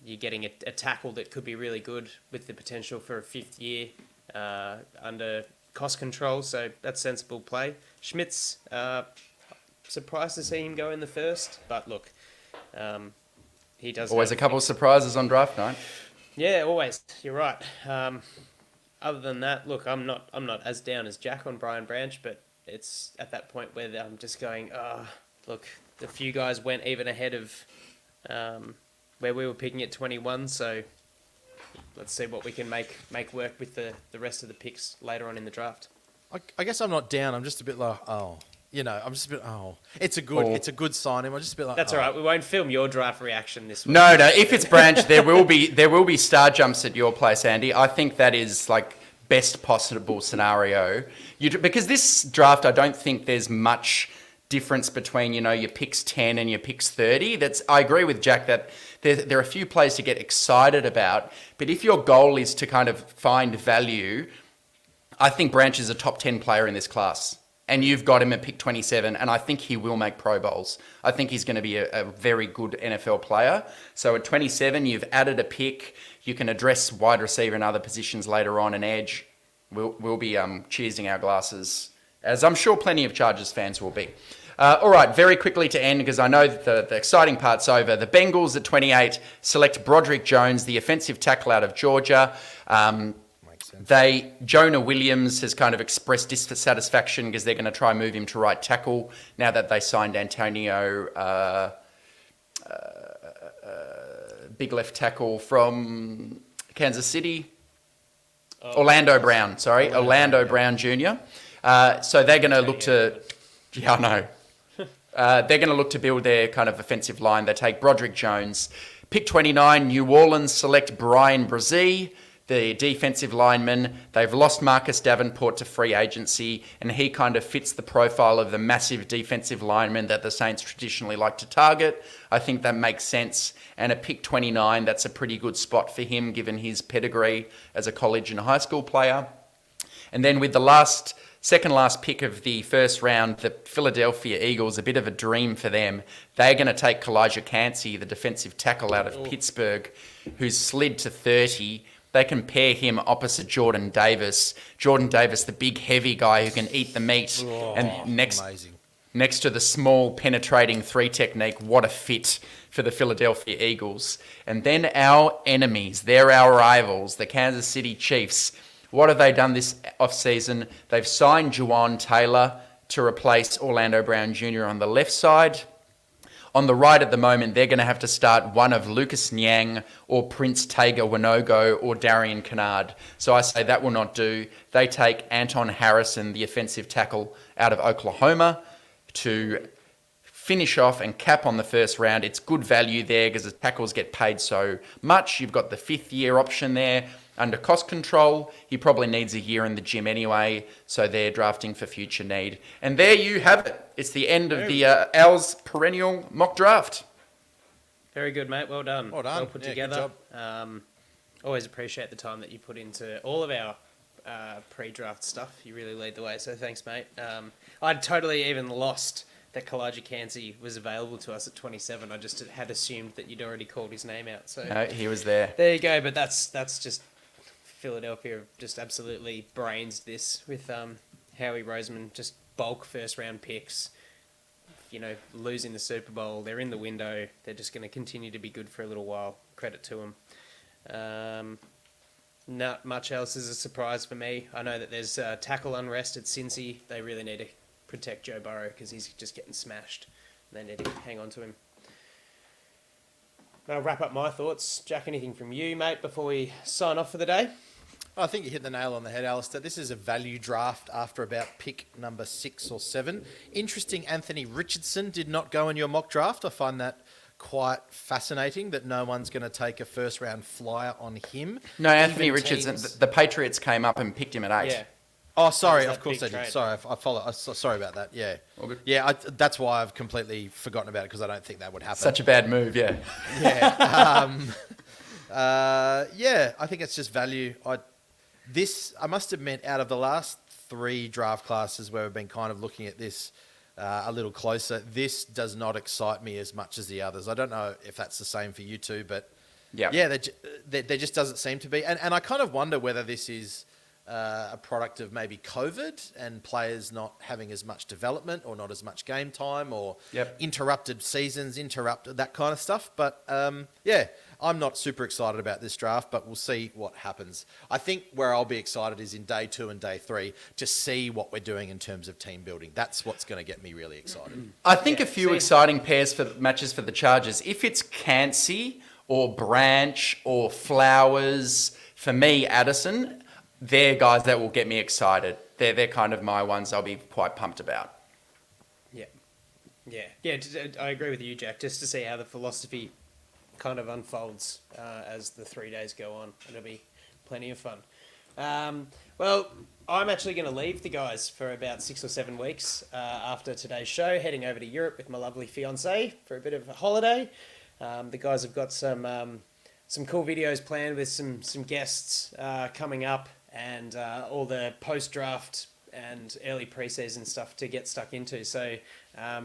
You're getting a tackle that could be really good with the potential for a fifth year under cost control, so that's sensible play. Schmidt's surprised to see him go in the first, but look, he does Always a couple of surprises on draft night. Yeah, always. You're right. Other than that, look, I'm not as down as Jack on Brian Branch, but it's at that point where I'm just going, look, the few guys went even ahead of where we were picking at 21, so let's see what we can make work with the rest of the picks later on in the draft. I guess I'm not down. I'm just a bit like, I'm just a bit, it's a good signing. I'm just a bit like, That's all right. We won't film your draft reaction this week. No. If it's Branch, there will be star jumps at your place, Andy. I think that is like best possible scenario. Because this draft, I don't think there's much difference between your picks 10 and your picks 30. I agree with Jack that there are a few plays to get excited about. But if your goal is to kind of find value, I think Branch is a top 10 player in this class. And you've got him at pick 27, and I think he will make Pro Bowls. I think he's going to be a very good NFL player. So at 27, you've added a pick. You can address wide receiver and other positions later on, and edge. We'll be cheersing our glasses, as I'm sure plenty of Chargers fans will be. All right, very quickly to end, because I know the exciting part's over. The Bengals at 28 select Broderick Jones, the offensive tackle out of Georgia. Jonah Williams has kind of expressed dissatisfaction because they're going to try and move him to right tackle now that they signed Antonio, big left tackle from Kansas City. Orlando Brown Jr. So they're going to look to... Yeah, I know. They're going to look to build their kind of offensive line. They take Broderick Jones. Pick 29, New Orleans select Brian Brzee, the defensive lineman. They've lost Marcus Davenport to free agency, and he kind of fits the profile of the massive defensive lineman that the Saints traditionally like to target. I think that makes sense. And at pick 29, that's a pretty good spot for him, given his pedigree as a college and high school player. And then with the second last pick of the first round, the Philadelphia Eagles, a bit of a dream for them. They're going to take Kalijah Cansey, the defensive tackle out of Pittsburgh, who's slid to 30. They can pair him opposite Jordan Davis. Jordan Davis, the big, heavy guy who can eat the meat. And next to the small, penetrating three technique, what a fit for the Philadelphia Eagles. And then our enemies, they're our rivals, the Kansas City Chiefs. What have they done this offseason? They've signed Juwan Taylor to replace Orlando Brown Jr. on the left side. On the right at the moment, they're going to have to start one of Lucas Nyang or Prince Tega Winogo or Darian Kennard. So I say that will not do. They take Anton Harrison, the offensive tackle out of Oklahoma, to finish off and cap on the first round. It's good value there because the tackles get paid so much. You've got the fifth year option there. Under cost control, he probably needs a year in the gym anyway, so they're drafting for future need. And there you have it. It's the end of the Al's perennial mock draft. Very good, mate. Well done. Well put together. Good job. Always appreciate the time that you put into all of our pre-draft stuff. You really lead the way, so thanks, mate. I'd totally even lost that Kalijah Cansey was available to us at 27. I just had assumed that you'd already called his name out. So No, he was there. There you go, but that's just... Philadelphia just absolutely brains this with Howie Roseman, just bulk first round picks, losing the Super Bowl. They're in the window. They're just going to continue to be good for a little while. Credit to them. Not much else is a surprise for me. I know that there's tackle unrest at Cincy. They really need to protect Joe Burrow because he's just getting smashed. They need to hang on to him. I'll wrap up my thoughts. Jack, anything from you, mate, before we sign off for the day? I think you hit the nail on the head, Alistair. This is a value draft after about pick number 6 or 7. Interesting, Anthony Richardson did not go in your mock draft. I find that quite fascinating that no one's going to take a first round flyer on him. No, Anthony Even Richardson, teams- the Patriots came up and picked him at 8. Yeah. Oh, sorry. That was Of course that they big did. trade. Sorry, I follow. Sorry about that. Yeah. All good. Yeah, that's why I've completely forgotten about it because I don't think that would happen. Such a bad move, yeah. Yeah, I think it's just value. I must admit, out of the last 3 draft classes where we've been kind of looking at this a little closer, this does not excite me as much as the others. I don't know if that's the same for you two, but yeah, there just doesn't seem to be. And I kind of wonder whether this is a product of maybe COVID and players not having as much development or not as much game time or interrupted seasons, that kind of stuff. But yeah, I'm not super excited about this draft, but we'll see what happens. I think where I'll be excited is in day 2 and day 3 to see what we're doing in terms of team building. That's what's going to get me really excited. I think a few exciting matches for the Chargers. If it's Cansey or Branch or Flowers, for me, Addison, they're guys that will get me excited. They're kind of my ones I'll be quite pumped about. Yeah. I agree with you, Jack. Just to see how the philosophy kind of unfolds as the 3 days go on. It'll be plenty of fun. Well, I'm actually going to leave the guys for about 6 or 7 weeks after today's show, heading over to Europe with my lovely fiancée for a bit of a holiday. The guys have got some cool videos planned with some guests coming up and all the post-draft and early preseason stuff to get stuck into. So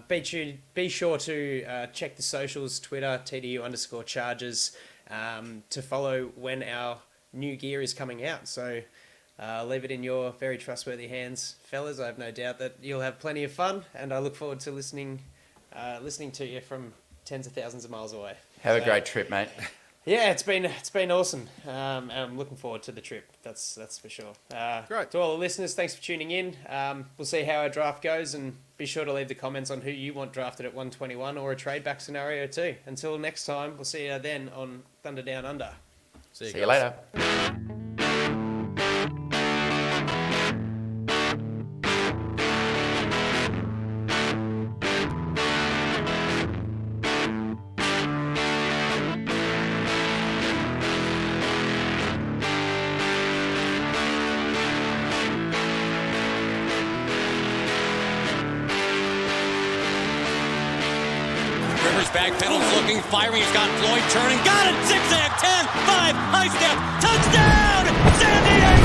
be sure to check the socials, Twitter, TDU_Chargers, to follow when our new gear is coming out. So leave it in your very trustworthy hands, fellas. I have no doubt that you'll have plenty of fun, and I look forward to listening to you from tens of thousands of miles away. Have a great trip, mate. Yeah, it's been awesome. And I'm looking forward to the trip. That's for sure. Great. To all the listeners, thanks for tuning in. We'll see how our draft goes, and be sure to leave the comments on who you want drafted at 121 or a trade back scenario too. Until next time, we'll see you then on Thunder Down Under. See See you later. Rivers backpedals, looking, firing. He's got Floyd turning. Got it. 6 and 10, 5, high step, touchdown, San Diego!